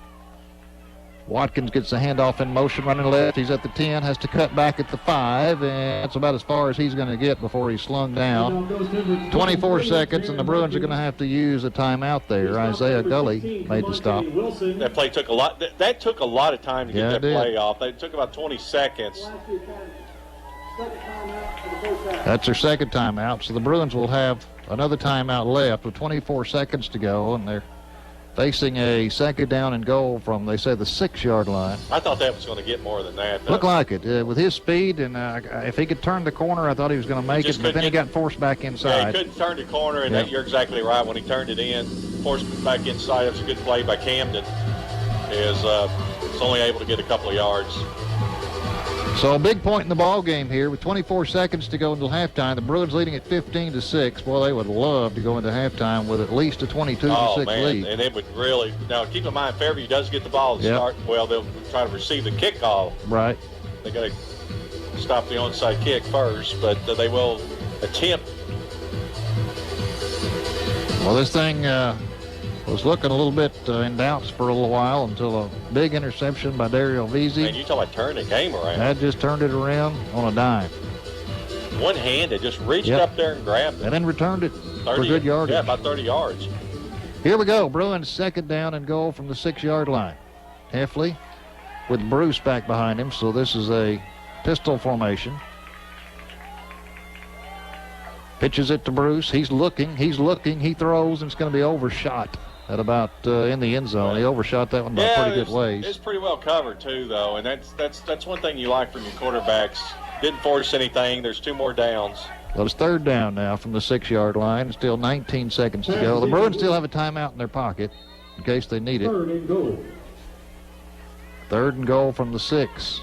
Watkins gets the handoff in motion, running left. He's at the 10, has to cut back at the 5, and that's about as far as he's going to get before he's slung down. 24 seconds, and the Bruins are going to have to use a timeout there. Isaiah Gully made the stop.
That play took a lot. That took a lot of time to get that play off. It took about 20 seconds.
That's their second timeout, so the Bruins will have another timeout left with 24 seconds to go, and they're facing a second down and goal from, they say, the 6 yard line.
I thought that was going to get more than that.
Looked like it. With his speed, and if he could turn the corner, I thought he was going to make it, but then he got forced back inside.
Yeah, he couldn't turn the corner, and you're exactly right. When he turned it in, forced it back inside, it was a good play by Camden. Is only able to get a couple of yards.
So a big point in the ball game here with 24 seconds to go until halftime. The Bruins leading at 15-6. Boy, they would love to go into halftime with at least a 22-6 lead.
And it would really. Now, keep in mind, Fairview does get the ball to start. Well, they'll try to receive the kickoff.
Right.
They got to stop the onside kick first, but they will attempt.
Well, this thing was looking a little bit in doubts for a little while until a big interception by Daryl Veazey.
Man, you talk about turning the game around.
That just turned it around on a dime.
One-handed, just reached up there and grabbed it.
And then returned it
30,
for good yardage.
Yeah, about 30 yards.
Here we go. Bruins second down and goal from the 6 yard line. Heffley with Bruce back behind him, so this is a pistol formation. Pitches it to Bruce. He's looking, he throws, and it's going to be overshot at about in the end zone. He overshot that one by pretty good ways.
It's pretty well covered too, though, and that's one thing you like from your quarterbacks. Didn't force anything. There's 2 more downs.
Well, it's third down now from the 6 yard line. Still 19 seconds to go. The Bruins still have a timeout in their pocket in case they need it.
Third and goal.
Third and goal from the 6.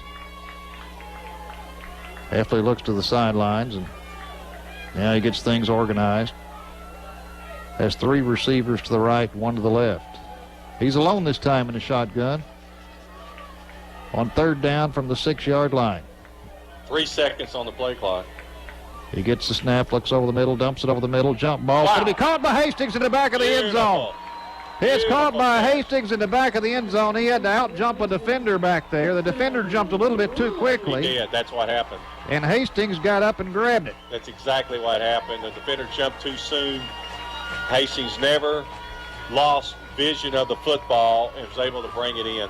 Heffley looks to the sidelines, and now he gets things organized. Has 3 receivers to the right, 1 to the left. He's alone this time in the shotgun. On third down from the 6 yard line.
3 seconds on the play clock.
He gets the snap, looks over the middle, dumps it over the middle, jump ball. It's going to be caught by Hastings in the back of the end zone. It's caught by Hastings in the back of the end zone. He had to out-jump a defender back there. The defender jumped a little bit too quickly.
He did. That's what happened.
And Hastings got up and grabbed it.
That's exactly what happened. The defender jumped too soon. Hastings never lost vision of the football and was able to bring it in.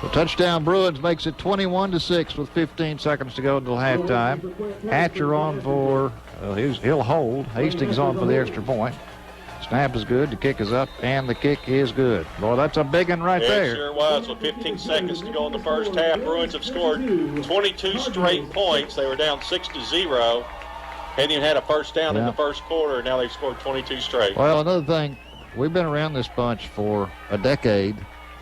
The touchdown Bruins makes it 21-6 with 15 seconds to go until halftime. Hatcher on for, he'll hold. Hastings on for the extra point. Snap is good, the kick is up, and the kick is good. Boy, that's a big one right there.
It sure was. With 15 seconds to go in the first half, Bruins have scored 22 straight points. They were down 6-0. Hadn't even had a first down in the first quarter. Now they've scored 22 straight.
Well, another thing, we've been around this bunch for a decade,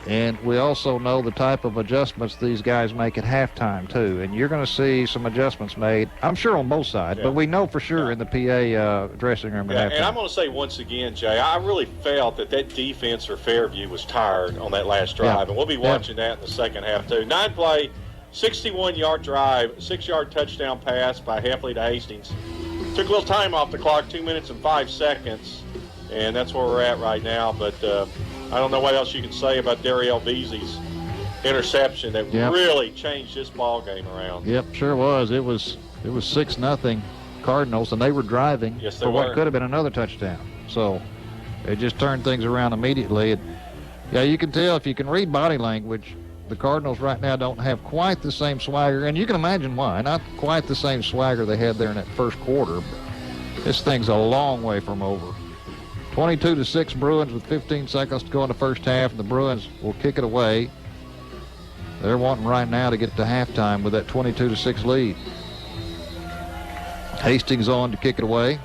and we also know the type of adjustments these guys make at halftime, too. And you're going to see some adjustments made, I'm sure, on both sides, but we know for sure in the PA dressing room at halftime.
And I'm going to say once again, Jay, I really felt that defense for Fairview was tired on that last drive, and we'll be watching that in the second half, too. 9-play, 61-yard drive, 6-yard touchdown pass by Heffley to Hastings. Took a little time off the clock, 2 minutes and 5 seconds, and that's where we're at right now. But I don't know what else you can say about Daryl Veazey's interception that really changed this ball game around.
Yep, sure was. It was 6-0 Cardinals, and they were driving for what could have been another touchdown. So it just turned things around immediately. And, yeah, you can tell if you can read body language, the Cardinals right now don't have quite the same swagger, and you can imagine why. Not quite the same swagger they had there in that first quarter, but this thing's a long way from over. 22-6 Bruins with 15 seconds to go in the first half, and the Bruins will kick it away. They're wanting right now to get to halftime with that 22-6 lead. Hastings on to kick it away.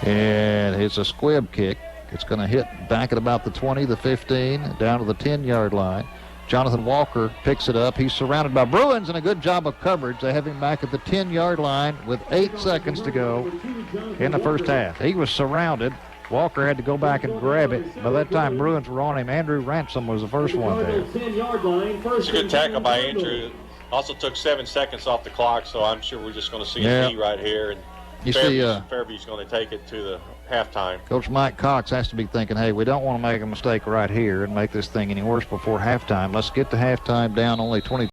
And it's a squib kick. It's going to hit back at about the 20, the 15, down to the 10-yard line. Jonathan Walker picks it up. He's surrounded by Bruins, and a good job of coverage. They have him back at the 10-yard line with 8 seconds to go in the first half. He was surrounded. Walker had to go back and grab it. By that time, Bruins were on him. Andrew Ransom was the first one there.
It's a good tackle by Andrew. Also took 7 seconds off the clock, so I'm sure we're just going to see a knee right here. And
you
Fairview's going to take it to the halftime.
Coach Mike Cox has to be thinking, hey, we don't want to make a mistake right here and make this thing any worse before halftime. Let's get to halftime down only 20.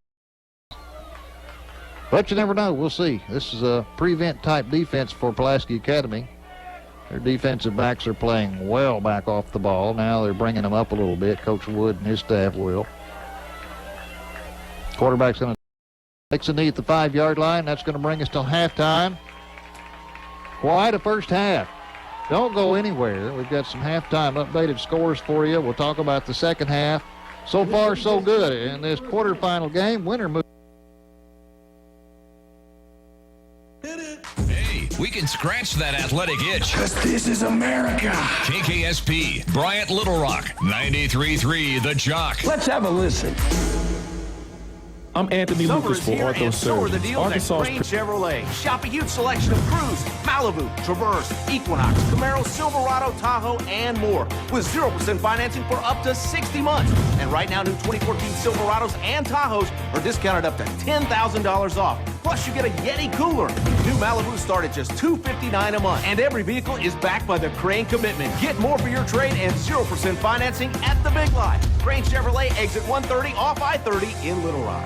But you never know. We'll see. This is a prevent type defense for Pulaski Academy. Their defensive backs are playing well back off the ball. Now they're bringing them up a little bit. Coach Wood and his staff will. Quarterback's going to take a knee at the 5-yard line. That's going to bring us till halftime. Quite a first half. Don't go anywhere. We've got some halftime updated scores for you. We'll talk about the second half. So far, so good in this quarterfinal game. Winner moves.
Hey, we can scratch that athletic itch.
'Cause this is America.
KKSP, Bryant Little Rock, 93.3 The Jock.
Let's have a listen.
I'm Anthony Lucas for Ortho Surgeons.
Arkansas Range Chevrolet. Shop a huge selection of Cruze, Malibu, Traverse, Equinox, Camaro, Silverado, Tahoe, and more. With 0% financing for up to 60 months. And right now, new 2014 Silverados and Tahoes are discounted up to $10,000 off. Plus, you get a Yeti cooler. New Malibus start at just $259 a month. And every vehicle is backed by the Crane Commitment. Get more for your trade and 0% financing at the Big Line. Crane Chevrolet, exit 130 off I-30 in Little Rock.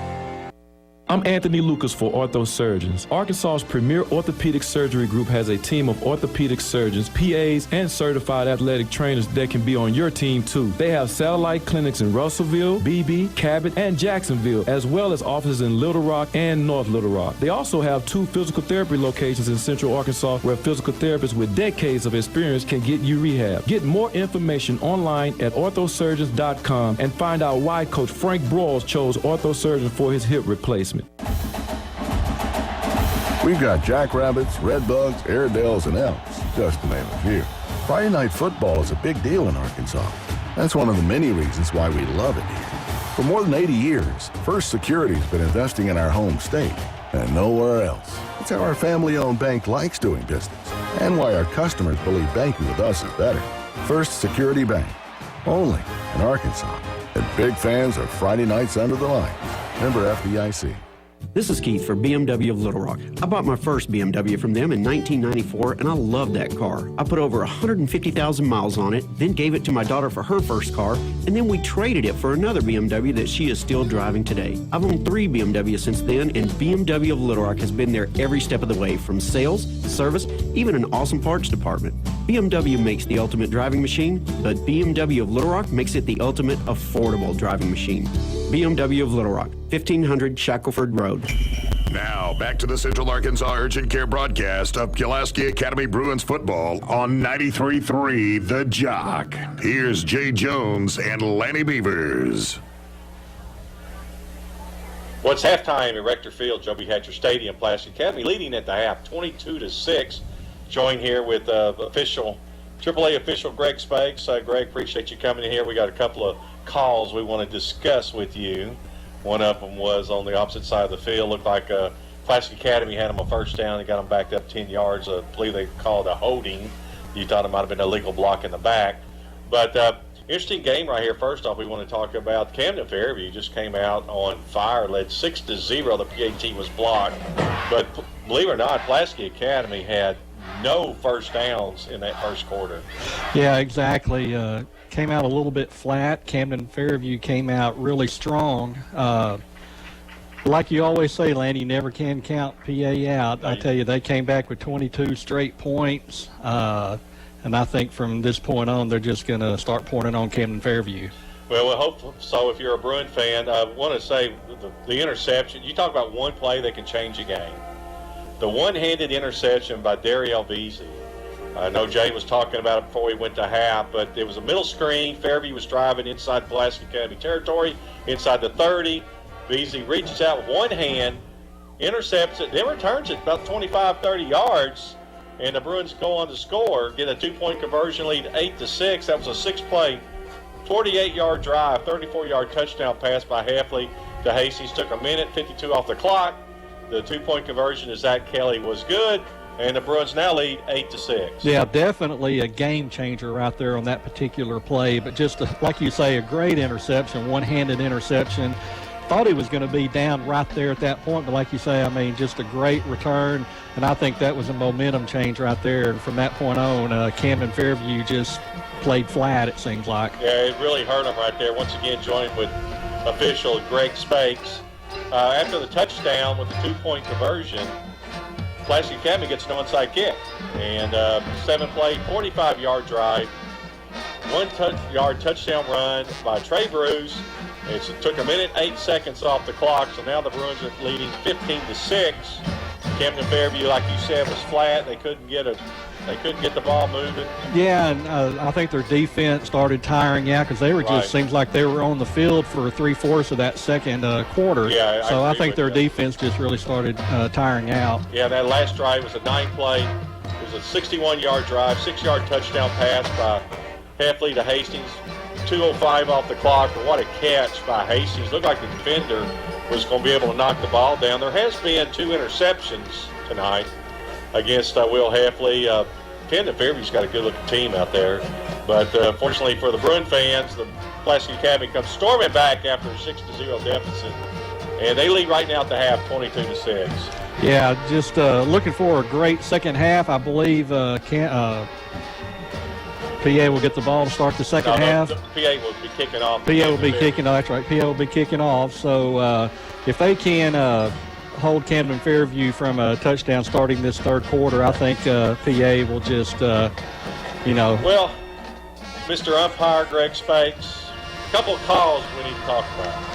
I'm Anthony Lucas for Ortho Surgeons. Arkansas's premier orthopedic surgery group has a team of orthopedic surgeons, PAs, and certified athletic trainers that can be on your team too. They have satellite clinics in Russellville, Beebe, Cabot, and Jacksonville, as well as offices in Little Rock and North Little Rock. They also have 2 physical therapy locations in Central Arkansas where physical therapists with decades of experience can get you rehab. Get more information online at orthosurgeons.com and find out why Coach Frank Broyles chose Orthosurgeons for his hip replacement.
We've got jackrabbits, redbugs, airedales, and elks, just to name a few. Friday night football is a big deal in Arkansas. That's one of the many reasons why we love it here. For more than 80 years, First Security's been investing in our home state and nowhere else. It's how our family-owned bank likes doing business and why our customers believe banking with us is better. First Security Bank, only in Arkansas. And big fans of Friday nights under the lights. Member FDIC.
This is Keith for BMW of Little Rock. I bought my first BMW from them in 1994, and I loved that car. I put over 150,000 miles on it, then gave it to my daughter for her first car, and then we traded it for another BMW that she is still driving today. I've owned 3 BMWs since then, and BMW of Little Rock has been there every step of the way, from sales, service, even an awesome parts department. BMW makes the ultimate driving machine, but BMW of Little Rock makes it the ultimate affordable driving machine. BMW of Little Rock, 1500 Shackelford Road.
Now, back to the Central Arkansas Urgent Care broadcast of Pulaski Academy Bruins football on 93.3 The Jock. Here's Jay Jones and Lanny Beavers.
Well, it's halftime at Rector Field, Joby Hatcher Stadium. Pulaski Academy leading at the half, 22-6. Joined here with AAA official Greg Spakes. Greg, appreciate you coming in here. We got a couple of calls we want to discuss with you. One of them was on the opposite side of the field. Looked like Pulaski Academy had them a first down. They got them backed up 10 yards. I believe they called a holding. You thought it might have been a legal block in the back. But interesting game right here. First off, we want to talk about Camden Fairview. Just came out on fire, led 6-0. The PAT was blocked. But believe it or not, Pulaski Academy had no first downs in that first quarter.
Yeah, exactly. Came out a little bit flat. Camden Fairview came out really strong. like you always say, Lanny, you never can count PA out. I tell you, they came back with 22 straight points, and I think from this point on, they're just going to start pouring it on Camden Fairview.
Well, we hope so. If you're a Bruin fan, I want to say the interception. You talk about one play that can change a game. The one-handed interception by Dariel Beasley. I know Jay was talking about it before we went to half, but it was a middle screen. Fairview was driving inside Pulaski Academy territory, inside the 30. Beasley reaches out with one hand, intercepts it, then returns it about 25, 30 yards, and the Bruins go on to score, get a 2-point conversion lead, 8-6. That was a 6-play, 48-yard drive, 34-yard touchdown pass by Halfley to Hastings. Took a minute, 52 off the clock. The 2-point conversion to Zach Kelly was good, and the Bruins now lead 8-6.
Yeah, definitely a game changer right there on that particular play. But just like you say, a great interception, one-handed interception. Thought he was going to be down right there at that point, but like you say, I mean, just a great return, and I think that was a momentum change right there. And from that point on, Camden Fairview just played flat, it seems like.
Yeah, it really hurt him right there. Once again, joined with official Greg Spakes. After the touchdown with the 2-point conversion, Pulaski Academy gets an onside kick. And 7-play, 45-yard drive, 1-yard touchdown run by Trey Bruce. It took a minute, 8 seconds off the clock, so now the Bruins are leading 15-6. Camden Fairview, like you said, was flat. They couldn't get the ball moving.
Yeah, and I think their defense started tiring out because they were just seems like they were on the field for 3/4 of that second quarter.
Yeah,
so I think their defense just really started tiring out.
Yeah, that last drive was a 9-play. It was a 61-yard drive, 6-yard touchdown pass by Halfley to Hastings. 2:05 off the clock, but what a catch by Hastings. Looked like the defender was going to be able to knock the ball down. There has been 2 interceptions tonight against Will Halfley. Camden Fairview's got a good-looking team out there. But fortunately for the Bruin fans, the Pulaski Academy comes storming back after a 6-0 deficit. And they lead right now at the half, 22-6.
Yeah, just looking for a great second half. I believe PA will get the ball to start the second half.
The PA will be kicking off.
PA will be kicking off. That's right. PA will be kicking off. So if they can hold Camden Fairview from a touchdown starting this third quarter, I think PA will just,
Well, Mr. Umpire Greg Spakes, a couple of calls we need to talk about.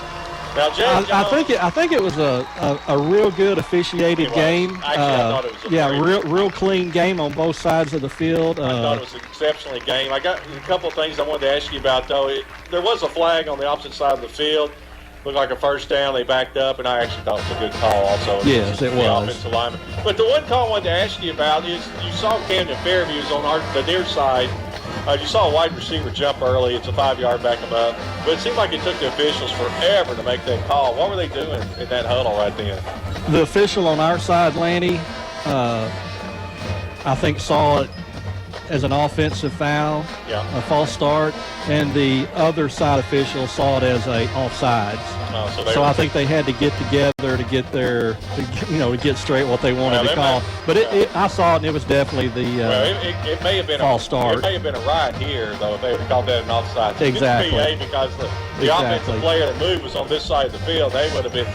Now,
I think it was a real good officiated game.
Actually, I thought it was a
real clean game on both sides of the field.
I thought it was an exceptionally game. I got a couple of things I wanted to ask you about, though. There was a flag on the opposite side of the field. Looked like a first down. They backed up, and I actually thought it was a good call also.
Yes, it was.
Offensive lineman. But the one call I wanted to ask you about is you saw Camden Fairview on the near side. You saw a wide receiver jump early. It's a 5-yard back him up. But it seemed like it took the officials forever to make that call. What were they doing in that huddle right then?
The official on our side, Lanny, I think saw it as an offensive foul, a false start, and the other side official saw it as a offsides. So I think they had to get together to get to get straight what they wanted to call. But I saw it, and it was definitely the
it may have been
false start.
It may have been a right here, though, if they would have called that an offside.
Exactly.
PA, because the offensive player that moved was on this side of the field, they would have been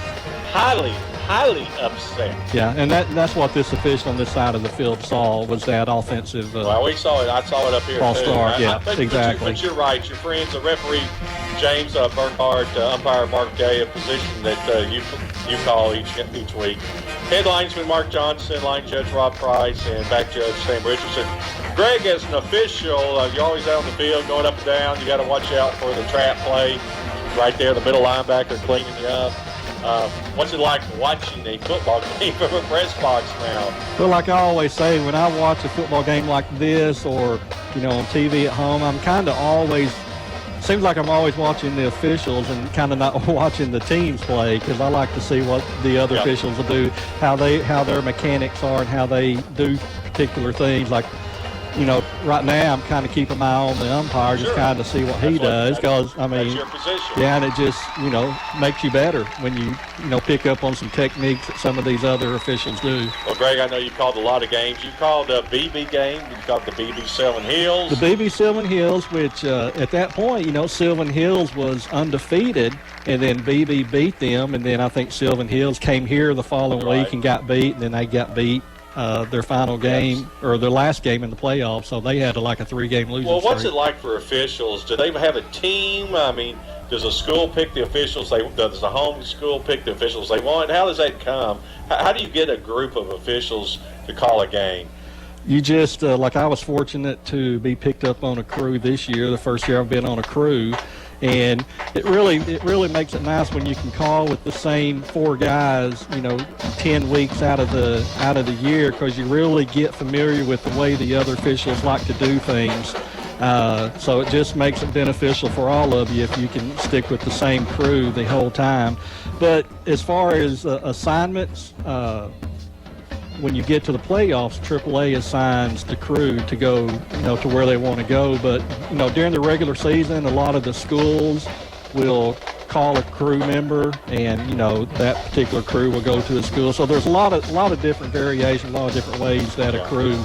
highly upset.
Yeah, and that's what this official on this side of the field saw was that offensive.
Well, we saw it. I saw it up here
false
too.
Start. Exactly.
But you're right. Your friends, the referee James Burkhardt, umpire Mark Day, a position that you call each week. Head linesman Mark Johnson, line judge Rob Price, and back judge Sam Richardson. Greg, as an official, you're always out on the field, going up and down. You got to watch out for the trap play. Right there, the middle linebacker cleaning you up. What's it like watching a football game from a press box now?
Well, like I always say, when I watch a football game like this or, on TV at home, I'm kind of always, seems like I'm always watching the officials and kind of not watching the teams play because I like to see what the other officials will do, how their mechanics are and how they do particular things. Like right now I'm kind of keeping my eye on the umpire, just kind of see what he does, because I mean,
that's your position.
yeah, and it just makes you better when you pick up on some techniques that some of these other officials do.
Well, Greg, I know you called a lot of games. You called a BB game. You called the BB Sylvan Hills.
The BB Sylvan Hills, which at that point, Sylvan Hills was undefeated, and then BB beat them, and then I think Sylvan Hills came here the following week and got beat, and then they got beat their final game, or their last game in the playoffs, so they had like a 3-game losing streak.
Well, what's it like for officials? Do they have a team? I mean, does a school pick the officials? Does the home school pick the officials they want? How does that come? How do you get a group of officials to call a game?
You just, like I was fortunate to be picked up on a crew this year, the first year I've been on a crew, and it really makes it nice when you can call with the same 4 guys, 10 weeks out of the year, because you really get familiar with the way the other officials like to do things. So it just makes it beneficial for all of you if you can stick with the same crew the whole time. But as far as assignments, when you get to the playoffs, AAA assigns the crew to go, to where they want to go. But, during the regular season, a lot of the schools will call a crew member, and, that particular crew will go to the school. So there's a lot of different variations, a lot of different ways that a crew,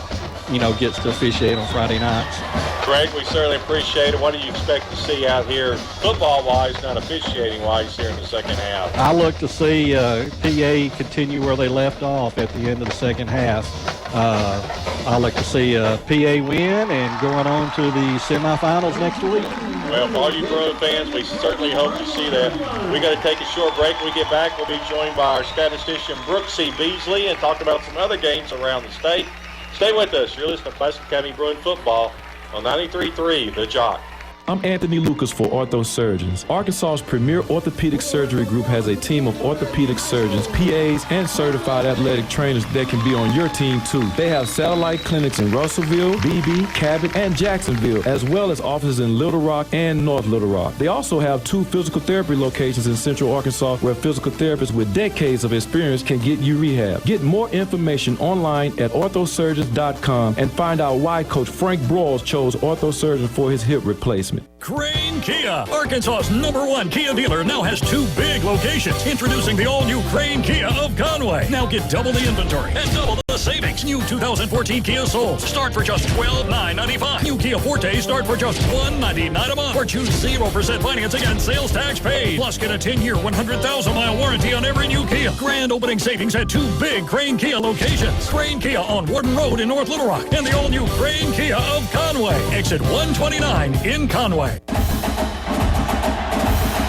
gets to officiate on Friday nights.
Greg, we certainly appreciate it. What do you expect to see out here, football-wise, not officiating-wise, here in the second half?
I look to see PA continue where they left off at the end of the second half. I look to see PA win and going on to the semifinals next week.
Well, for all you Bruin fans, we certainly hope to see that. We got to take a short break. When we get back, we'll be joined by our statistician, Brooksy Beasley, and talk about some other games around the state. Stay with us. You're listening to Pulaski County Bruin football on 93.3 The Jock.
I'm Anthony Lucas for Ortho Surgeons. Arkansas's premier orthopedic surgery group has a team of orthopedic surgeons, PAs, and certified athletic trainers that can be on your team too. They have satellite clinics in Russellville, Beebe, Cabot, and Jacksonville, as well as offices in Little Rock and North Little Rock. They also have 2 physical therapy locations in Central Arkansas where physical therapists with decades of experience can get you rehab. Get more information online at orthosurgeons.com and find out why Coach Frank Broyles chose Orthosurgeons for his hip replacement.
Crane Kia, Arkansas's #1 Kia dealer, now has 2 big locations. Introducing the all-new Crane Kia of Conway. Now get double the inventory and double the savings. New 2014 Kia Souls start for just $12,995. New Kia Fortes start for just $199 a month. Or choose 0% financing and sales tax paid. Plus get a 10-year, 100,000-mile warranty on every new Kia. Grand opening savings at 2 big Crane Kia locations. Crane Kia on Warden Road in North Little Rock and the all-new Crane Kia of Conway. Exit 129 in Conway.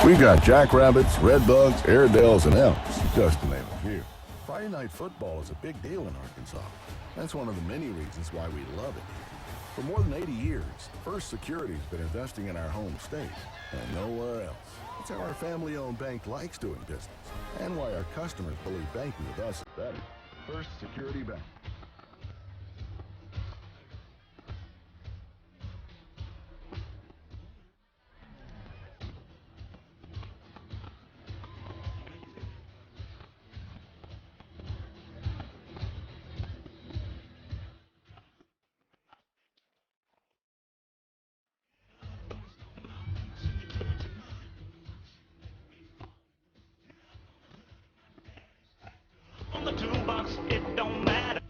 We got jackrabbits, redbugs, airedales, and elks, just to name a few. Friday night football is a big deal in Arkansas. That's one of the many reasons why we love it here. For more than 80 years, First Security's been investing in our home state and nowhere else. It's how our family-owned bank likes doing business and why our customers believe banking with us is better. First Security Bank.
On the toolbox, it don't matter.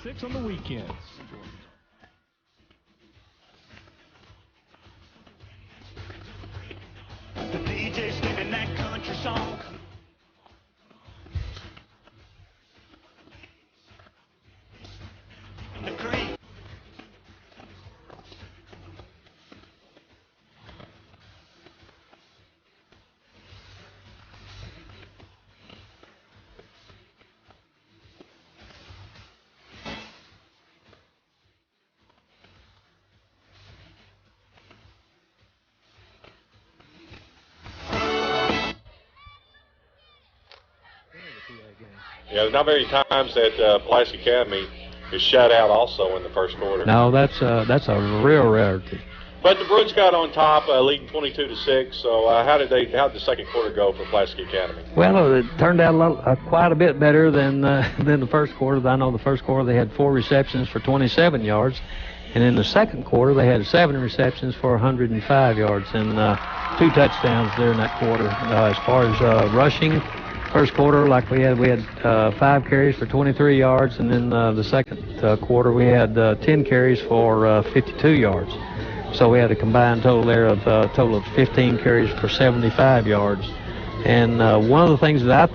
6 on the weekends.
The DJ's singing that country song. The cream.
Yeah, there's not many times that Pulaski Academy is shut out also in the first quarter.
No, that's a real rarity.
But the Bruins got on top, leading 22-6. So how did the second quarter go for Pulaski Academy?
Well, it turned out quite a bit better than the first quarter. I know the first quarter they had 4 receptions for 27 yards. And in the second quarter, they had 7 receptions for 105 yards and 2 touchdowns there in that quarter. As far as rushing, first quarter, like we had 5 carries for 23 yards, and then the second quarter we had 10 carries for 52 yards. So we had a combined total there of a total of 15 carries for 75 yards. And one of the things that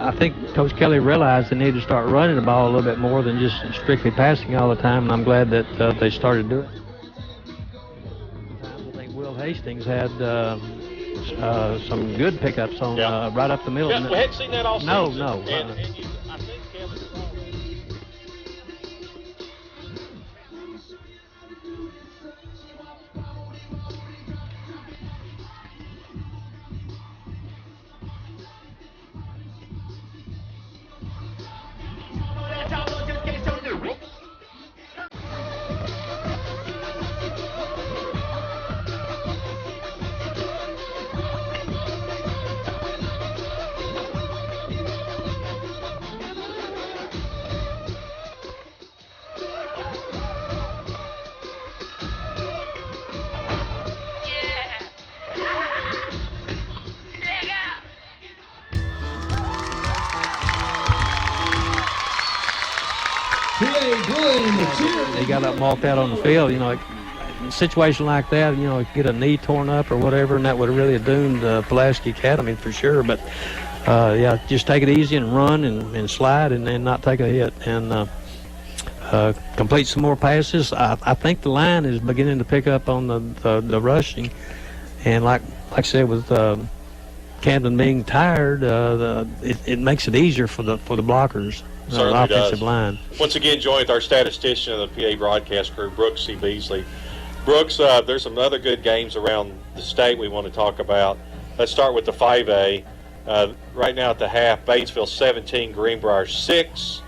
I think Coach Kelly realized they needed to start running the ball a little bit more than just strictly passing all the time, and I'm glad that they started doing it. I think Will Hastings had some good pickups on right up the middle.
Yeah, we hadn't seen that all season.
No.
I think Kevin...
They got up and walked out on the field. You know, in a situation like that, you know, get a knee torn up or whatever, and that would have really doomed Pulaski Academy for sure. But, just take it easy and run and slide and not take a hit. And complete some more passes. I think the line is beginning to pick up on the rushing. And like I said, with Camden being tired, it makes it easier for the blockers.
Certainly
offensive
does.
Line.
Once again, joined with our statistician of the PA broadcast crew, Brooks C. Beasley. Brooks, there's some other good games around the state we want to talk about. Let's start with the 5A. Right now at the half, Batesville 17, Greenbrier 6.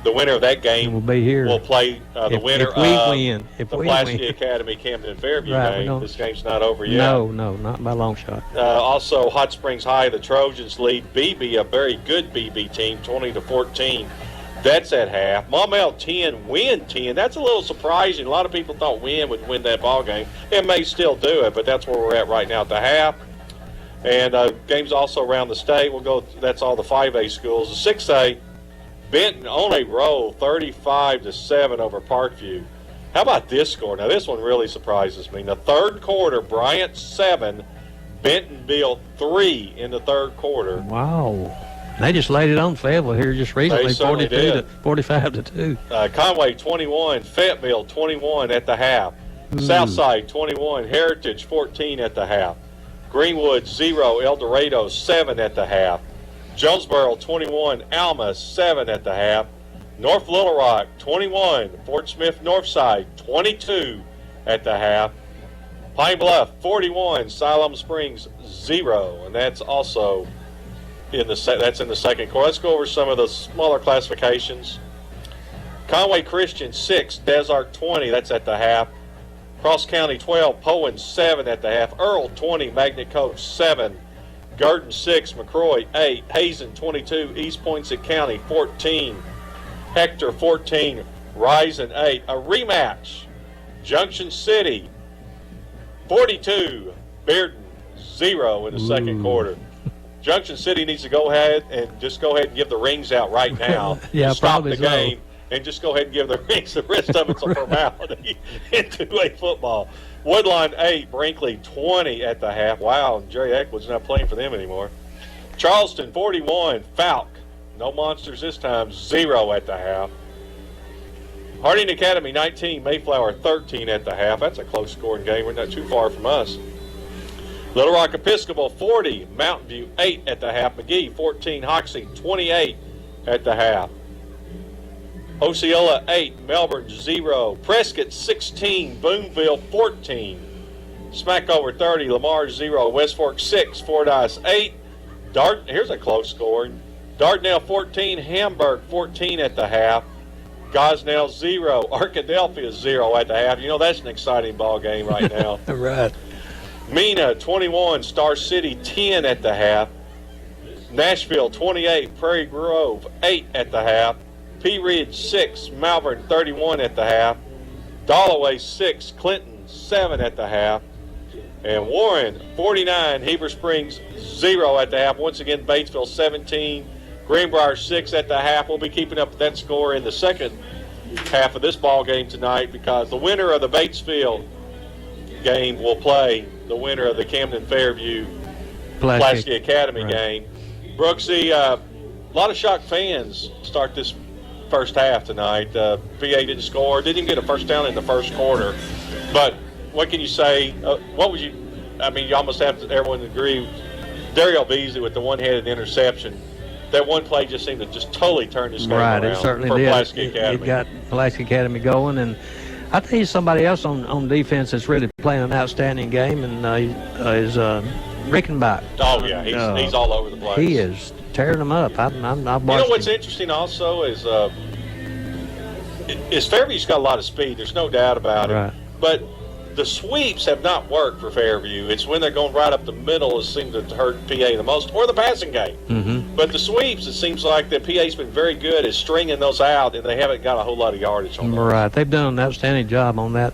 The winner of that game
will be here.
Will play the winner
if we
of
win. If
the
we
Pulaski
win.
Academy Camden Fairview
Right,
game. This game's not over yet.
No, not by a long shot.
Also, Hot Springs High, the Trojans lead BB, a very good BB team, 20-14. That's at half. Maumelle 10, Wynn 10. That's a little surprising. A lot of people thought Wynn would win that ball game. It may still do it, but that's where we're at right now at the half. And games also around the state. We'll go. That's all the 5A schools. The 6A, Benton on a roll, 35-7 over Parkview. How about this score? Now this one really surprises me. In the third quarter, Bryant 7, Bentonville 3 in the third quarter.
Wow. They just laid it on Fayetteville here just recently, 45-2.
Conway 21, Fayetteville 21 at the half. Southside 21, Heritage 14 at the half. Greenwood 0, El Dorado 7 at the half. Jonesboro 21, Alma 7 at the half. North Little Rock 21, Fort Smith Northside 22 at the half. Pine Bluff 41, Siloam Springs 0, and that's also in the second quarter. Let's go over some of the smaller classifications. Conway Christian 6, Desart 20, that's at the half. Cross County 12, Poen 7 at the half. Earl 20, Magnet Coach 7. Girton 6, McCroy 8. Hazen 22, East Poinsett County 14. Hector 14, Risen 8. A rematch. Junction City 42, Bearden 0 in the second quarter. Junction City needs to go ahead and give the rings out right now. Stop the game and just go ahead and give the rings. The rest of it's a formality in 2A football. Woodlawn 8, Brinkley 20 at the half. Wow, and Jerry Eckwood's not playing for them anymore. Charleston 41, Falk. No monsters this time, 0 at the half. Harding Academy 19, Mayflower 13 at the half. That's a close scoring game. We're not too far from us. Little Rock Episcopal 40, Mountain View 8 at the half. McGee 14, Hoxie 28 at the half. Osceola 8, Melbourne 0. Prescott 16, Boonville 14. Smackover 30, Lamar 0. West Fork 6, Fordyce 8. Here's a close scoring. Dardanelle 14, Hamburg 14 at the half. Gosnell 0, Arkadelphia 0 at the half. You know, that's an exciting ball game right now.
Right.
Mena 21, Star City 10 at the half. Nashville 28, Prairie Grove 8 at the half. Pea Ridge 6, Malvern 31 at the half. Dollaway 6, Clinton 7 at the half. And Warren 49, Heber Springs 0 at the half. Once again, Batesville 17, Greenbrier 6 at the half. We'll be keeping up with that score in the second half of this ball game tonight, because the winner of the Batesville game will play the winner of the Camden Fairview Pulaski Academy game. Brooksy, a lot of shocked fans start this first half tonight. PA didn't score, didn't even get a first down in the first quarter. But what can you say? What would you? I mean, you almost have to. Everyone agree. Daryl Beasley with the one-handed interception. That one play just seemed to just totally turn this game around.
It certainly
for
did.
Pulaski Academy.
It got Pulaski Academy going, and I tell you, somebody else on defense that's really playing an outstanding game, and is Rickenbach.
Oh yeah, he's all over the place.
He is tearing them up. I've watched.
You know what's interesting also is Fairview's got a lot of speed. There's no doubt about it. But the sweeps have not worked for Fairview. It's when they're going right up the middle that seems to hurt PA the most, or the passing game.
Mm-hmm.
But the sweeps, it seems like that PA's been very good at stringing those out, and they haven't got a whole lot of yardage on them.
Right. They've done an outstanding job on that.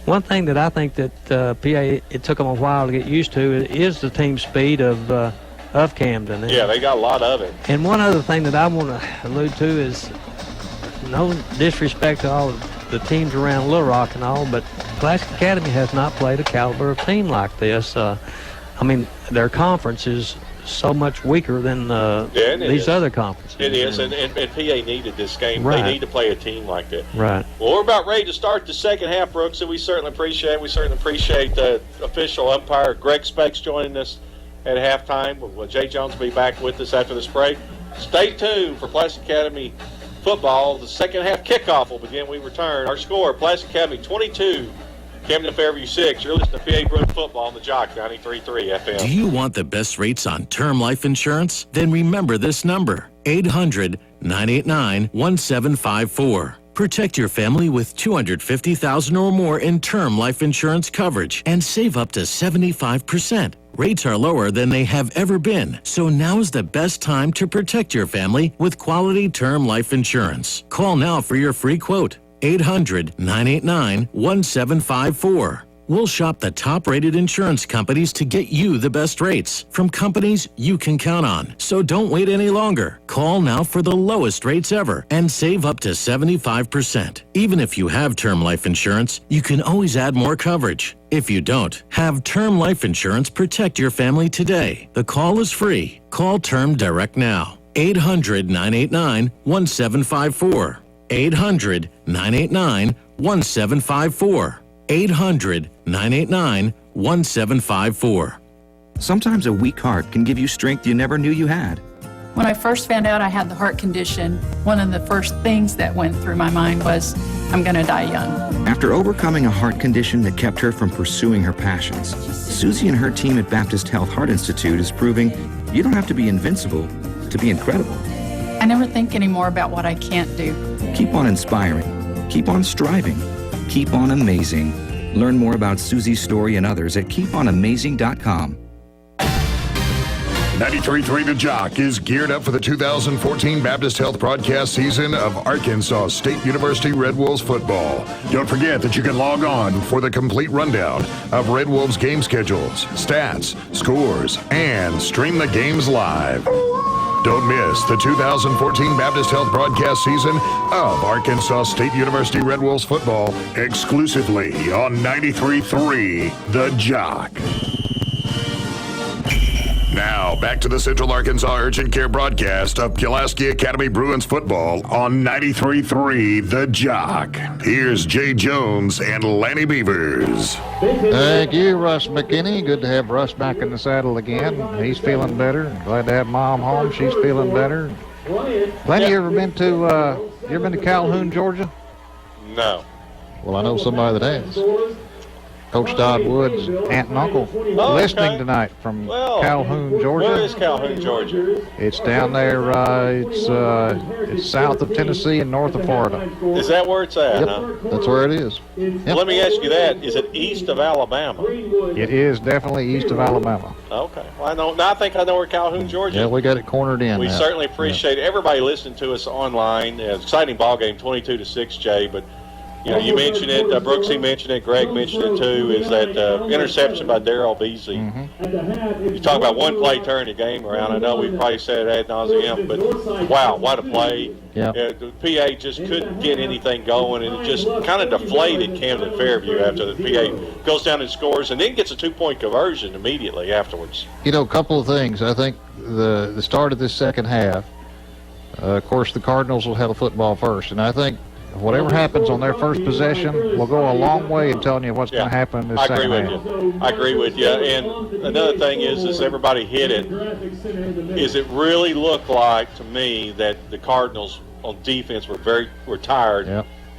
One thing that I think that PA, it took them a while to get used to is the team speed of Camden.
Yeah, they got a lot of it.
And one other thing that I want to allude to is, no disrespect to all the teams around Little Rock and all, but Pulaski Academy has not played a caliber of team like this. I mean, their conference is so much weaker than these other conferences.
It is, and PA needed this game.
Right.
They need to play a team like that.
Right.
Well, we're about ready to start the second half, Brooks, and we certainly appreciate the official umpire, Greg Specs, joining us at halftime. Well, Jay Jones will be back with us after this break. Stay tuned for Pulaski Academy football. The second half kickoff will begin. We return. Our score, Pulaski Academy 22, Camden Fairview 6. You're listening to PA Bruins football on the Jock 93.3 FM.
Do you want the best rates on term life insurance? Then remember this number, 800-989-1754. Protect your family with $250,000 or more in term life insurance coverage and save up to 75%. Rates are lower than they have ever been, so now's the best time to protect your family with quality term life insurance. Call now for your free quote, 800-989-1754. We'll shop the top-rated insurance companies to get you the best rates from companies you can count on. So don't wait any longer. Call now for the lowest rates ever and save up to 75%. Even if you have term life insurance, you can always add more coverage. If you don't, have term life insurance protect your family today. The call is free. Call Term Direct now. 800-989-1754. 800-989-1754. 800-989-1754.
Sometimes a weak heart can give you strength you never knew you had.
When I first found out I had the heart condition, one of the first things that went through my mind was, I'm going to die young.
After overcoming a heart condition that kept her from pursuing her passions, Susie and her team at Baptist Health Heart Institute is proving you don't have to be invincible to be incredible.
I never think anymore about what I can't do.
Keep on inspiring. Keep on striving. Keep on amazing. Learn more about Susie's story and others at keeponamazing.com.
93.3 The Jock is geared up for the 2014 Baptist Health broadcast season of Arkansas State University Red Wolves football. Don't forget that you can log on for the complete rundown of Red Wolves game schedules, stats, scores, and stream the games live. Don't miss the 2014 Baptist Health broadcast season of Arkansas State University Red Wolves football exclusively on 93.3 The Jock. Now, back to the Central Arkansas Urgent Care broadcast of Pulaski Academy Bruins football on 93.3 The Jock. Here's Jay Jones and Lanny Beavers.
Thank you, Russ McKinney. Good to have Russ back in the saddle again. He's feeling better. Glad to have Mom home. She's feeling better. Lanny, you ever been to Calhoun, Georgia?
No.
Well, I know somebody that has. Coach Todd Wood's aunt and uncle listening tonight from Calhoun, Georgia.
Where is Calhoun, Georgia?
It's down there. It's south of Tennessee and north of Florida.
Is that where it's at?
Yep,
Huh?
that's where it is. Yep.
Let me ask you that: is it east of Alabama?
It is definitely east of Alabama.
Okay. Well, I know. Now I think I know where Calhoun, Georgia.
Yeah, we got it cornered in.
We
now.
certainly appreciate everybody listening to us online. Exciting ball game, 22-6, Jay. But you mentioned it. Brooksy mentioned it. Greg mentioned it too. Is that interception by Darrell Beasley? You talk about one play turning the game around. I know we probably said it ad nauseum, but wow, what a play!
Yeah.
The PA just couldn't get anything going, and it just kind of deflated Camden Fairview after the PA goes down and scores, and then gets a 2-point conversion immediately afterwards.
A couple of things. I think the start of this second half, of course, the Cardinals will have the football first, and I think whatever happens on their first possession will go a long way in telling you what's going to happen in this second half.
I agree with you. And another thing is everybody hit it. Is it really looked like to me that the Cardinals on defense were tired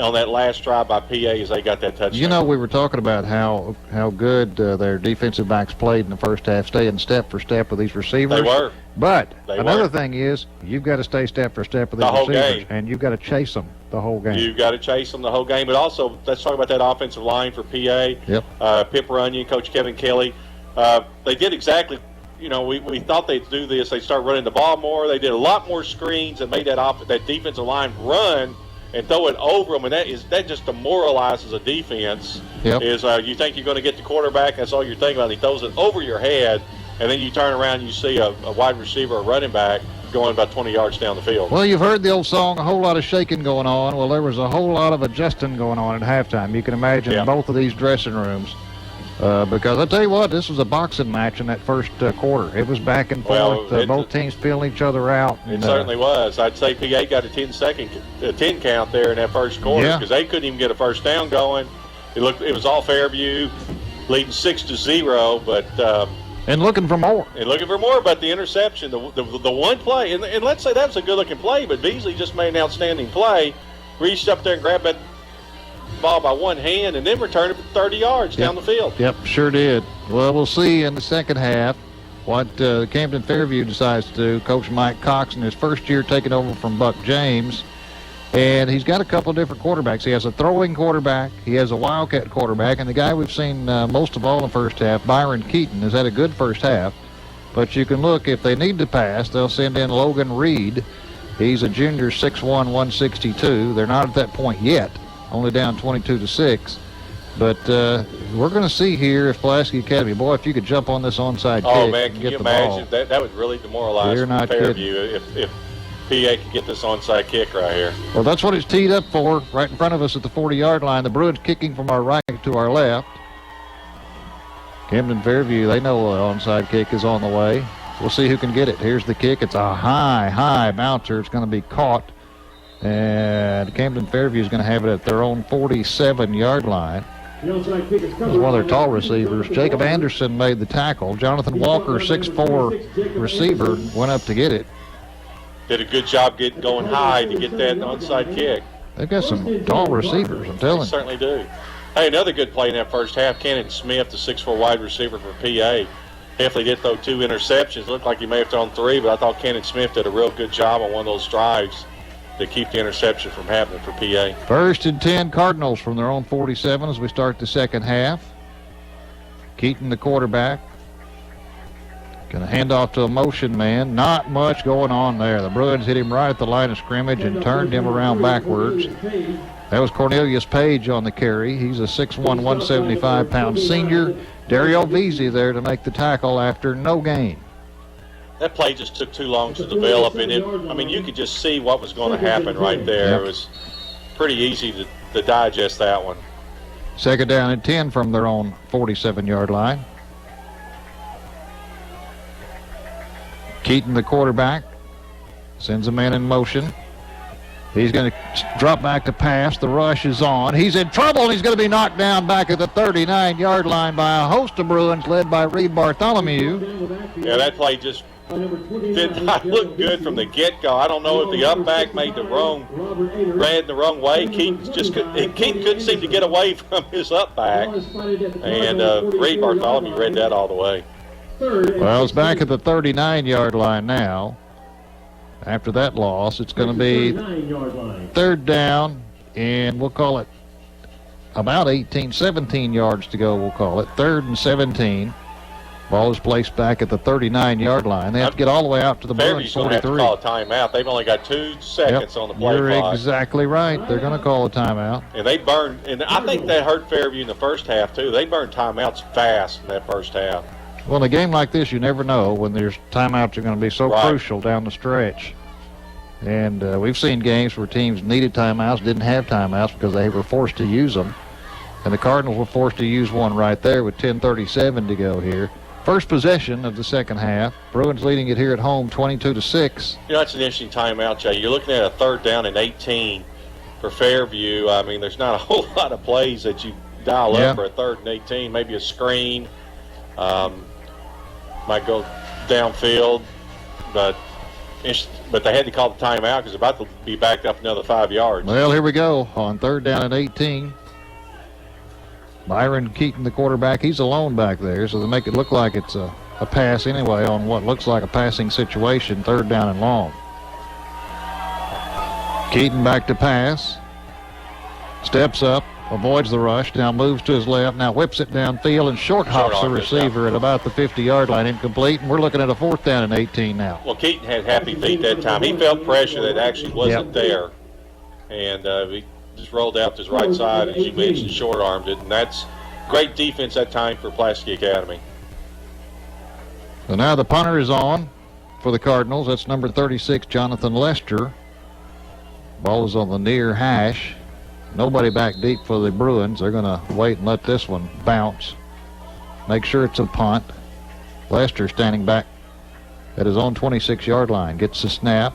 on that last drive by PA as they got that touchdown.
We were talking about how good their defensive backs played in the first half, staying step for step with these receivers.
They were.
But another thing is you've got to stay step for step with these receivers.
Game.
And you've got to chase them the whole game.
You've got to chase them the whole game. But also, let's talk about that offensive line for PA.
Yep.
Pip Runyon, Coach Kevin Kelly. They did exactly, we thought they'd do this. They'd start running the ball more. They did a lot more screens and made that defensive line run and throw it over them, and that just demoralizes a defense.
Yep.
You think you're going to get the quarterback, that's all you're thinking about. He throws it over your head, and then you turn around and you see a wide receiver, a running back, going about 20 yards down the field.
Well, you've heard the old song, a whole lot of shaking going on. Well, there was a whole lot of adjusting going on at halftime. You can imagine both of these dressing rooms. Because I tell you what, this was a boxing match in that first quarter. It was back and forth, both teams feeling each other out.
It certainly was. I'd say PA got a 10 count there in that first quarter because they couldn't even get a first down going. It was all Fairview, leading 6-0, but
and looking for more.
But the interception, the one play, and let's say that was a good-looking play, but Beasley just made an outstanding play, reached up there and grabbed that ball by one hand and then returned it 30 yards down the field.
Yep, sure did. Well, we'll see in the second half what Camden Fairview decides to do. Coach Mike Cox in his first year taking over from Buck James. And he's got a couple of different quarterbacks. He has a throwing quarterback. He has a wildcat quarterback. And the guy we've seen most of all in the first half, Byron Keaton, has had a good first half. But you can look, if they need to pass, they'll send in Logan Reed. He's a junior, 6'1", 162. They're not at that point yet. Only down 22-6. But we're going to see here if Pulaski Academy, boy, if you could jump on this onside kick
man,
and
can
get
you
the
imagine?
ball.
That would really demoralize Fairview if PA could get this onside kick right here.
Well, that's what it's teed up for, right in front of us at the 40-yard line. The Bruins kicking from our right to our left. Camden Fairview, they know the onside kick is on the way. We'll see who can get it. Here's the kick. It's a high bouncer. It's going to be caught. And Camden Fairview is going to have it at their own 47-yard line. This is one of their tall receivers. Jacob Anderson made the tackle. Jonathan Walker, 6'4" receiver, went up to get it.
Did a good job going high to get that onside kick.
They've got some tall receivers, I'm telling you.
They certainly do. Hey, another good play in that first half. Cannon Smith, the 6'4" wide receiver for PA. Definitely did throw 2 interceptions. Looked like he may have thrown 3, but I thought Cannon Smith did a real good job on one of those drives to keep the interception from happening for PA.
1st and 10 Cardinals from their own 47 as we start the second half. Keaton, the quarterback. Going to hand off to a motion man. Not much going on there. The Bruins hit him right at the line of scrimmage and turned him around backwards. That was Cornelius Page on the carry. He's a 6'1", 175-pound senior. Dario Veazey there to make the tackle after no gain.
That play just took too long to develop, and you could just see what was going to happen right there. Yep. It was pretty easy to digest that one.
2nd down and 10 from their own 47-yard line. Keaton, the quarterback, sends a man in motion. He's going to drop back to pass. The rush is on. He's in trouble, and he's going to be knocked down back at the 39-yard line by a host of Bruins led by Reed Bartholomew.
Yeah, that play just did not look good from the get-go. I don't know if the up back made the wrong read the wrong way. Keaton couldn't seem to get away from his up back, and Reed Bartholomew read that all the way.
Well, it's back at the 39-yard line now. After that loss, it's going to be third down, and we'll call it about 17 yards to go, we'll call it. 3rd and 17. Ball is placed back at the 39-yard line. They have to get all the way out to the Bruins 43.
Fairview's going to have to call a timeout. They've only got 2 seconds on the play
You're
clock.
exactly right. They're going to call a timeout.
And they burned, and I think that hurt Fairview in the first half, too. They burned timeouts fast in that first half.
Well, in a game like this, you never know when there's timeouts are going to be so crucial down the stretch. And we've seen games where teams needed timeouts, didn't have timeouts because they were forced to use them. And the Cardinals were forced to use one right there with 10:37 to go here. First possession of the second half. Bruins leading it here at home 22-6.
You know, that's an interesting timeout, Jay. You're looking at a 3rd down and 18 for Fairview. I mean, there's not a whole lot of plays that you dial up for a 3rd and 18. Maybe a screen. Might go downfield. But they had to call the timeout because they're about to be backed up another 5 yards.
Well, here we go on 3rd down and 18. Byron Keaton, the quarterback, he's alone back there, so they make it look like it's a pass anyway on what looks like a passing situation, 3rd down and long. Keaton back to pass. Steps up, avoids the rush, now moves to his left, now whips it downfield and short hops the receiver at about the 50-yard line, incomplete, and we're looking at a 4th down and 18 now.
Well, Keaton had happy feet that time. He felt pressure that actually wasn't there, and he just rolled out to his right side, as you mentioned, short-armed it, and that's great defense that time for Pulaski Academy.
So now the punter is on for the Cardinals. That's number 36, Jonathan Lester. Ball is on the near hash. Nobody back deep for the Bruins. They're going to wait and let this one bounce. Make sure it's a punt. Lester standing back at his own 26-yard line. Gets the snap.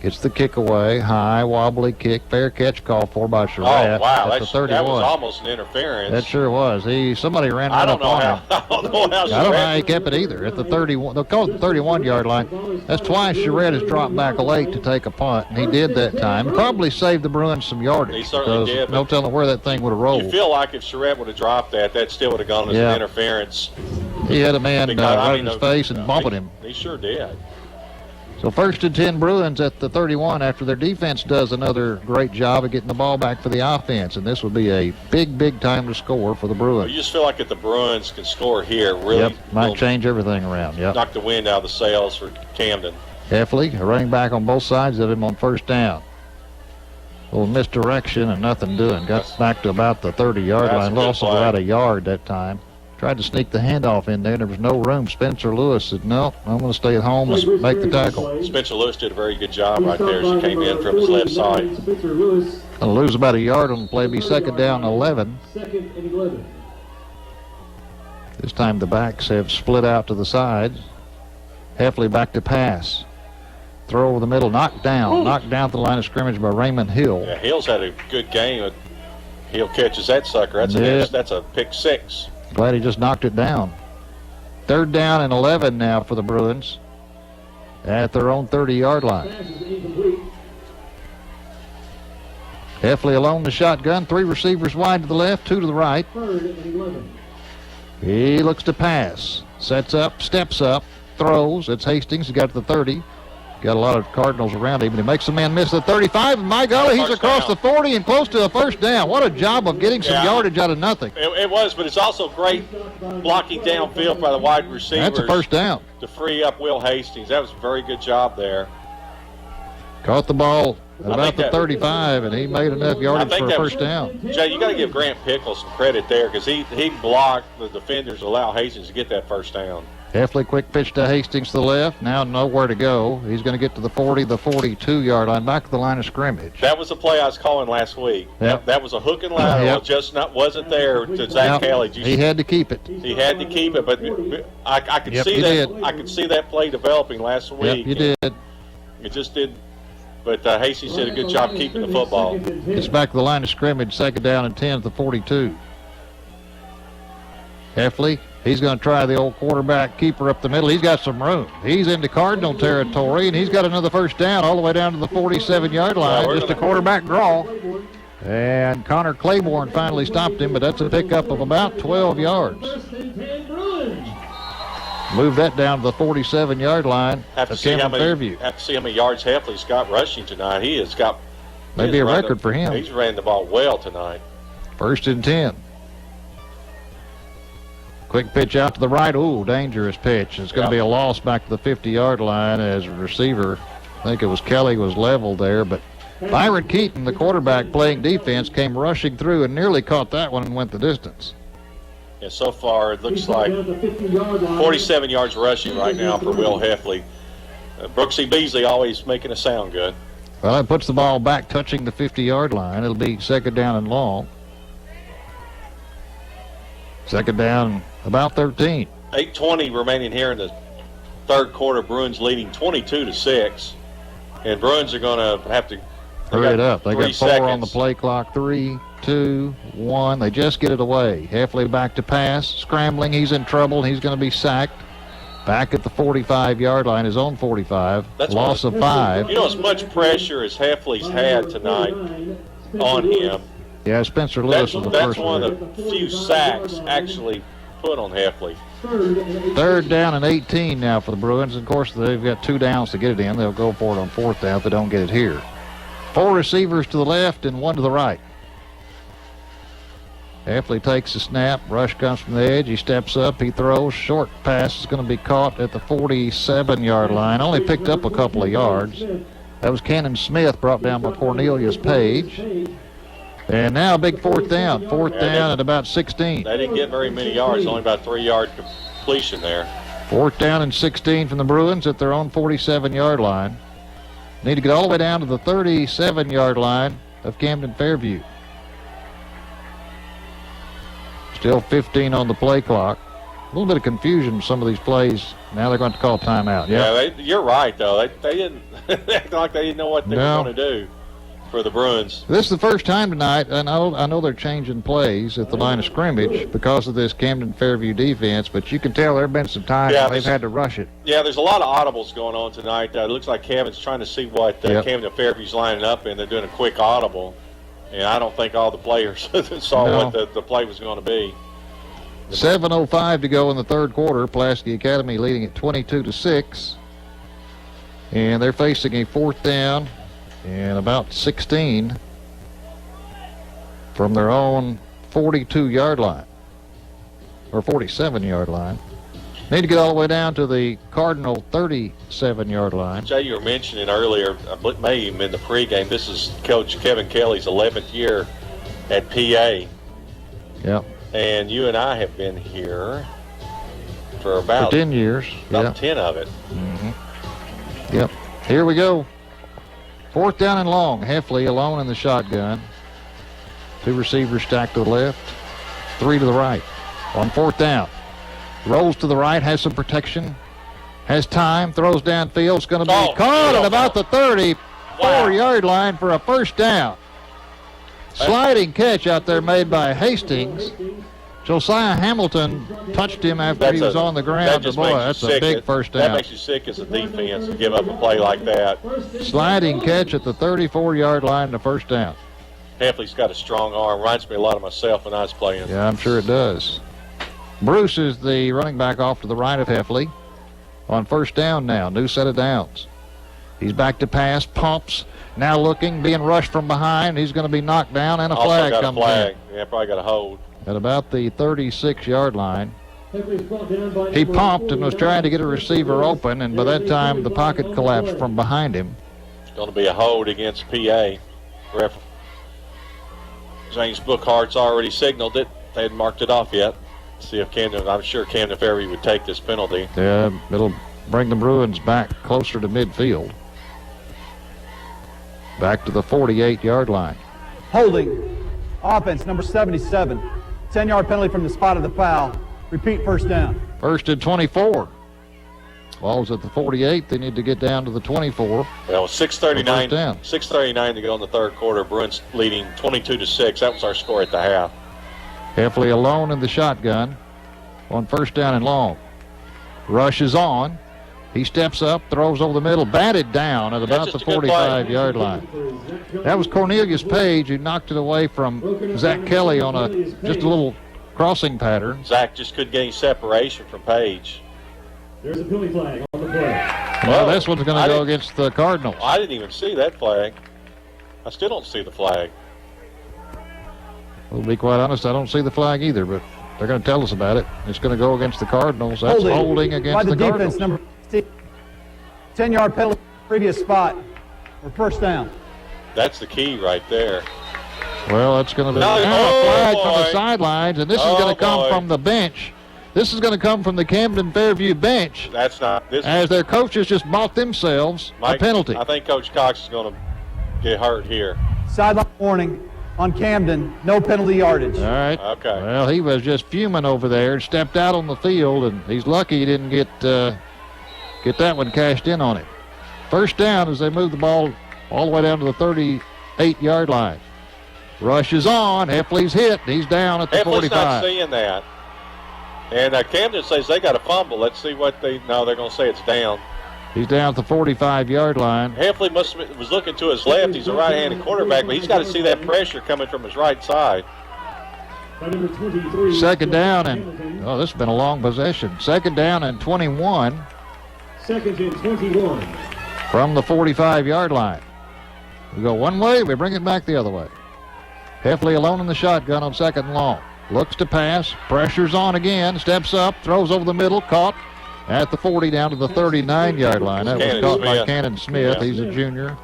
Gets the kick away. High, wobbly kick. Fair catch called for by Charette.
Oh, wow.
At the 31.
That was almost an interference.
That sure was. Somebody ran right up on him.
I don't know how
I don't know how he kept it either. At the 31, they'll call it the 31-yard line. That's twice Charette has dropped back late to take a punt, and he did that time. Probably saved the Bruins some yardage.
He certainly did.
No telling where that thing would have rolled.
You feel like if Charette would have dropped that still would have gone as an interference.
He had a man right in his face and bumping him.
He sure did.
So 1st and 10 Bruins at the 31 after their defense does another great job of getting the ball back for the offense. And this would be a big time to score for the Bruins.
You just feel like if the Bruins can score here, really
might change everything around.
Knock the wind out of the sails for Camden.
Heffley, a running back on both sides of him on 1st down. A little misdirection and nothing doing. Got back to about the 30-yard line. Lost about a yard that time. Tried to sneak the handoff in there. There was no room. Spencer Lewis said, no, I'm going to stay at home and make the tackle.
Spencer Lewis did a very good job right there as he came in from his left side.
Going to lose about a yard on the play. Be 2nd down 11. This time the backs have split out to the sides. Heffley back to pass. Throw over the middle. Knocked down at the line of scrimmage by Raymond Hill.
Yeah, Hill's had a good game. Hill catches that sucker. That's a pick 6.
Glad he just knocked it down. 3rd down and 11 now for the Bruins at their own 30-yard line. Heffley alone in the shotgun. 3 receivers wide to the left, 2 to the right. He looks to pass. Sets up, steps up, throws. It's Hastings. He got to the 30. Got a lot of Cardinals around him, and he makes the man miss the 35. And my golly, he's across the 40 and close to a 1st down. What a job of getting some yardage out of nothing.
It was, but it's also great blocking downfield by the wide receivers.
That's a 1st down.
To free up Will Hastings. That was a very good job there.
Caught the ball at about the 35, and he made enough yardage for a 1st down.
Jay, you got to give Grant Pickles some credit there because he blocked the defenders, allow Hastings to get that 1st down.
Heffley, quick pitch to Hastings to the left. Now nowhere to go. He's going to get to the 40, the 42-yard line, back to the line of scrimmage.
That was the play I was calling last week.
Yep.
That was a hook and lateral. Just wasn't there to Zach Kelly.
He had to keep it.
He had to keep it, but I could see that. I could see that play developing last week.
Yep, you did.
It just did. But Hastings did a good job keeping the football.
It's back to the line of scrimmage, 2nd down and 10 at the 42. Heffley He's going to try the old quarterback keeper up the middle. He's got some room. He's into Cardinal territory, and he's got another first down all the way down to the 47-yard line. Just a quarterback draw. And Connor Claiborne finally stopped him, but that's a pickup of about 12 yards. Move that down to the 47-yard line of Camden Fairview.
Have to see how many yards Heffley's got rushing tonight. He has got
maybe a record for him.
He's ran the ball well tonight.
1st and 10. Quick pitch out to the right. Ooh, dangerous pitch. It's going to be a loss back to the 50-yard line as a receiver. I think it was Kelly was leveled there, but Byron Keaton, the quarterback playing defense, came rushing through and nearly caught that one and went the distance.
Yeah, so far it looks like 47 yards rushing right now for Will Heffley. Brooksy Beasley always making a sound good.
Well, it puts the ball back touching the 50-yard line. It'll be 2nd down and long. 2nd down, about 13.
8:20 remaining here in the 3rd quarter. Bruins leading 22-6. And Bruins are going to have to
hurry it up. They got 4
seconds
on the play clock. 3, 2, 1. They just get it away. Heffley back to pass. Scrambling. He's in trouble. He's going to be sacked. Back at the 45-yard line, his own 45. Loss of 5.
You know, as much pressure as Heffley's had tonight on him.
Yeah, Spencer Lewis was the first one.
That's one of the few sacks actually put on Heffley.
3rd down and 18 now for the Bruins. And of course, they've got 2 downs to get it in. They'll go for it on 4th down if they don't get it here. 4 receivers to the left and 1 to the right. Heffley takes the snap. Rush comes from the edge. He steps up. He throws. Short pass is going to be caught at the 47-yard line. Only picked up a couple of yards. That was Cannon Smith brought down by Cornelius Page. And now a big 4th down. 4th down at about 16.
They didn't get very many yards, only about 3-yard completion there.
4th down and 16 from the Bruins at their own 47-yard line. Need to get all the way down to the 37-yard line of Camden Fairview. Still 15 on the play clock. A little bit of confusion in some of these plays. Now they're going to call timeout.
Yeah, you're right, though. They didn't act like they didn't know what they were going to do for the Bruins.
This is the first time tonight. I know they're changing plays at the line of scrimmage because of this Camden Fairview defense, but you can tell there have been some times they've had to rush it.
Yeah, there's a lot of audibles going on tonight. It looks like Kevin's trying to see what Camden Fairview's lining up, and they're doing a quick audible. And I don't think all the players saw what the play was going to be.
7:05 to go in the 3rd quarter. Pulaski Academy leading at 22-6. And they're facing a 4th down and about 16 from their own 42-yard line, or 47-yard line. Need to get all the way down to the Cardinal 37-yard line.
Jay, you were mentioning earlier, it may even been the pregame, this is Coach Kevin Kelly's 11th year at PA.
Yep.
And you and I have been here for about
10 years.
About 10 of it.
Mm-hmm. Yep. Here we go. 4th down and long. Heffley alone in the shotgun. 2 receivers stacked to the left, 3 to the right. On 4th down. Rolls to the right, has some protection, has time, throws downfield. It's going to be caught at about the 34-yard line for a first down. Sliding catch out there made by Hastings. Josiah Hamilton touched him after he was on the ground. Boy, that's a big first down.
That makes you sick as a defense to give up a play like that.
Sliding catch at the 34-yard line, the first down.
Heffley's got a strong arm. Reminds me a lot of myself when I was playing.
Yeah, I'm sure it does. Bruce is the running back off to the right of Heffley. On 1st down now, new set of downs. He's back to pass, pumps, now looking, being rushed from behind. He's going to be knocked down, and a flag comes in.
Yeah, probably got a hold.
At about the 36-yard line. He pumped and was trying to get a receiver open, and by that time the pocket collapsed from behind him.
It's going to be a hold against PA. James Bookhart's already signaled it. They hadn't marked it off yet. See if I'm sure Camden Fairview would take this penalty.
Yeah, it'll bring the Bruins back closer to midfield. Back to the 48-yard line.
Holding. Offense, number 77. 10-yard penalty from the spot of the foul. Repeat, 1st down.
1st and 24. Ball's at the 48. They need to get down to the 24.
Well, 6:39 to go in the 3rd quarter. Bruins leading 22-6. That was our score at the half.
Heffley alone in the shotgun. on first down and long. Rushes on. He steps up, throws over the middle, batted down at about the 45-yard line. That was Cornelius Page who knocked it away from Zach Kelly on just a little crossing pattern.
Zach just couldn't get any separation from Page.
There's a penalty flag on the play.
Well, this one's going to go against the Cardinals.
I didn't even see that flag. I still don't see the flag.
Well, to be quite honest, I don't see the flag either, but they're going to tell us about it. It's going to go against the Cardinals. That's holding against the Cardinals.
Defense, number 10-yard penalty, previous spot, or first down.
That's the key right there.
Well, it's going to be a flag from the sidelines, and this is going to come from the bench. This is going to come from the Camden Fairview bench.
That's not this.
As their coaches just bought themselves a penalty.
I think Coach Cox is going to get hurt here.
Sideline warning on Camden, no penalty yardage.
All right.
Okay.
Well, he was just fuming over there and stepped out on the field, and he's lucky he didn't get that one cashed in on him. First down as they move the ball all the way down to the 38-yard line. Rushes on. Heffley's hit. He's down at the
Heffley's
45.
not seeing that. And Camden says they got a fumble. Let's see what they're going to say it's down.
He's down at the 45-yard line.
Heffley was looking to his left. He's a right-handed quarterback, but he's got to see that pressure coming from his right side.
Second down, and this has been a long possession. Second down and 21.
Second and 21.
From the 45-yard line. We go one way, we bring it back the other way. Heffley alone in the shotgun on second and long. Looks to pass, pressures on again, steps up, throws over the middle, caught at the 40 down to the 39-yard line. That was caught by Cannon Smith. He's a junior.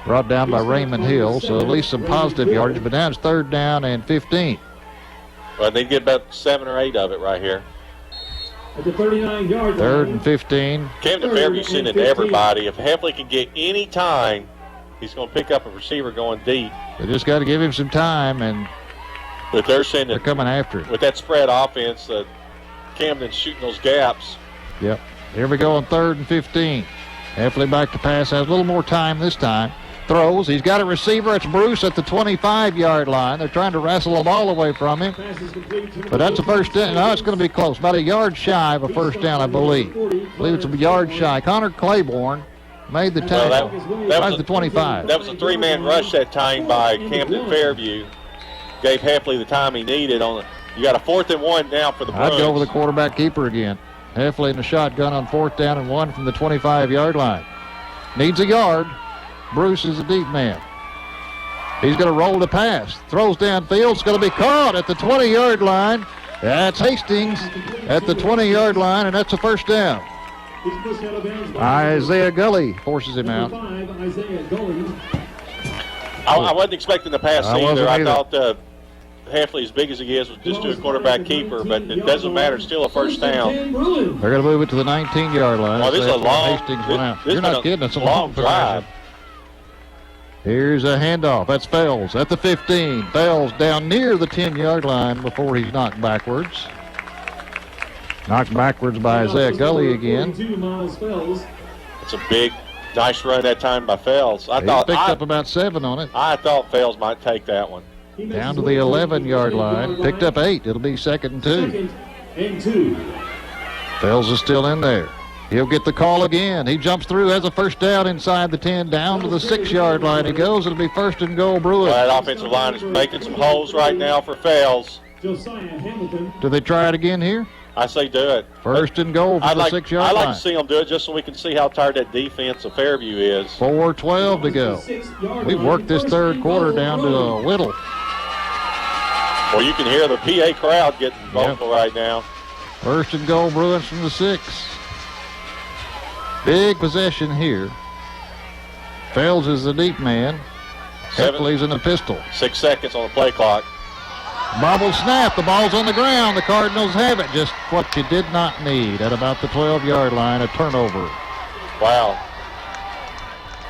Brought down by Raymond Hill, so at least some positive yardage, but now it's third down and 15.
Well, they get about 7 or 8 of it right here.
At the 39-yard line.
Third and 15.
Camden Fairview sending everybody. If Heffley can get any time, he's going to pick up a receiver going deep.
They just got to give him some time, and
but they're
coming after him.
With that spread offense, Camden's shooting those gaps.
Yep. Here we go on third and 15. Heffley back to pass. Has a little more time this time. Throws. He's got a receiver. It's Bruce at the 25-yard line. They're trying to wrestle the ball away from him. But that's a first down. No, it's going to be close. About a yard shy of a first down, I believe. I believe it's a yard shy. Connor Claiborne made the tackle. That was the 25.
That was a 3-man rush that time by Camden Fairview. Gave Heffley the time he needed. You got a 4th and 1 now for the Bruins.
I'd go with the quarterback keeper again. Heffley in the shotgun on 4th down and 1 from the 25-yard line. Needs a yard. Bruce is a deep man. He's going to roll the pass. Throws downfield. It's going to be caught at the 20-yard line. That's Hastings at the 20-yard line, and that's a first down. Isaiah Gully forces him out.
I wasn't expecting the pass either. I thought Heffley, as big as he is, was just do a quarterback keeper, but it doesn't matter. It's still a first down.
They're going to move it to the 19-yard line.
Oh, this is a long.
Hastings went out. You're not kidding. It's a
long drive.
Here's a handoff. That's Fells at the 15. Fells down near the 10-yard line before he's knocked backwards. Knocked backwards by Isaiah Gully again.
It's a big, nice run that time by Fells.
He picked up about 7 on it.
I thought Fells might take that one.
Down to the 11-yard line. Picked up 8. It'll be 2nd and 2.
2nd and 2.
Fells is still in there. He'll get the call again. He jumps through, has a first down inside the 10, down to the 6-yard line. He goes. It'll be 1st and goal, Bruins.
Well, that offensive line is making some holes right now for Fells.
Do they try it again here?
I say do it.
1st and goal from the 6-yard line.
I'd like to see them do it just so we can see how tired that defense of Fairview is.
4:12 to go. We've worked this third quarter down to a whittle.
Well, you can hear the PA crowd getting vocal right now.
1st and goal, Bruins from the 6. Big possession here. Fells is the deep man. Heffley's in the pistol.
6 seconds on the play clock.
Bobble snap. The ball's on the ground. The Cardinals have it. Just what you did not need at about the 12-yard line. A turnover.
Wow.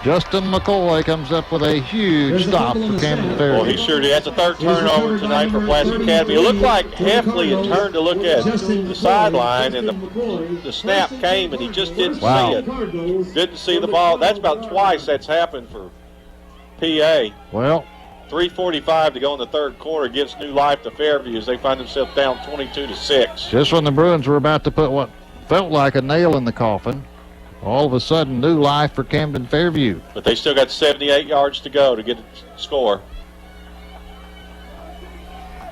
Justin McCoy comes up with a huge stop for Camden Fairview.
Well, he sure did. That's a 3rd turnover tonight for Pulaski Academy. It looked like Heffley had turned to look at the sideline, and the snap came, and he just didn't see it. Didn't see the ball. That's about twice that's happened for PA.
Well,
3:45 to go in the third quarter gives new life to Fairview as they find themselves down 22-6.
Just when the Bruins were about to put what felt like a nail in the coffin, all of a sudden new life for Camden Fairview.
But they still got 78 yards to go to get a score.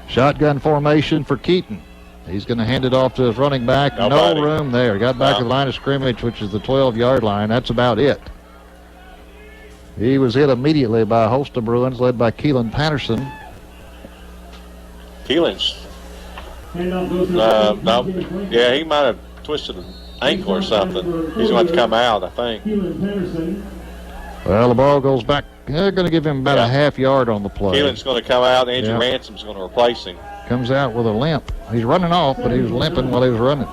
Shotgun formation for Keaton. He's going to hand it off to his running back.
Nobody.
No room there. Got back to the line of scrimmage, which is the 12-yard line. That's about it. He was hit immediately by a host of Bruins led by Keelan Patterson.
Keelan's. No. Yeah, he might have twisted an ankle or something. He's going to have to come out, I think.
Well, the ball goes back. They're going to give him about a half yard on the play.
Keelan's going to come out. Andrew Ransom's going to replace him.
Comes out with a limp. He's running off, but he was limping while he was running.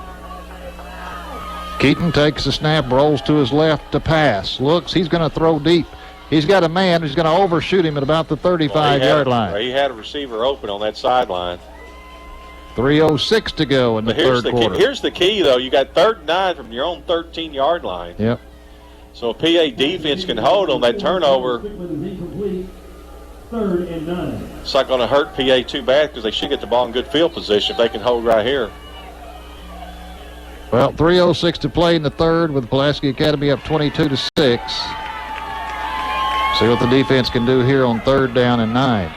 Keaton takes the snap, rolls to his left to pass. Looks, he's going to throw deep. He's got a man who's going to overshoot him at about the 35-yard line.
He had a receiver open on that sideline.
3:06 to go in the third quarter.
Here's the key, though. You got 3rd and 9 from your own 13-yard line.
Yep.
So a PA defense can hold on that turnover.
3rd and 9.
It's not going to hurt PA too bad because they should get the ball in good field position if they can hold right here.
Well, 3:06 to play in the third with Pulaski Academy up 22-6. See what the defense can do here on 3rd down and 9.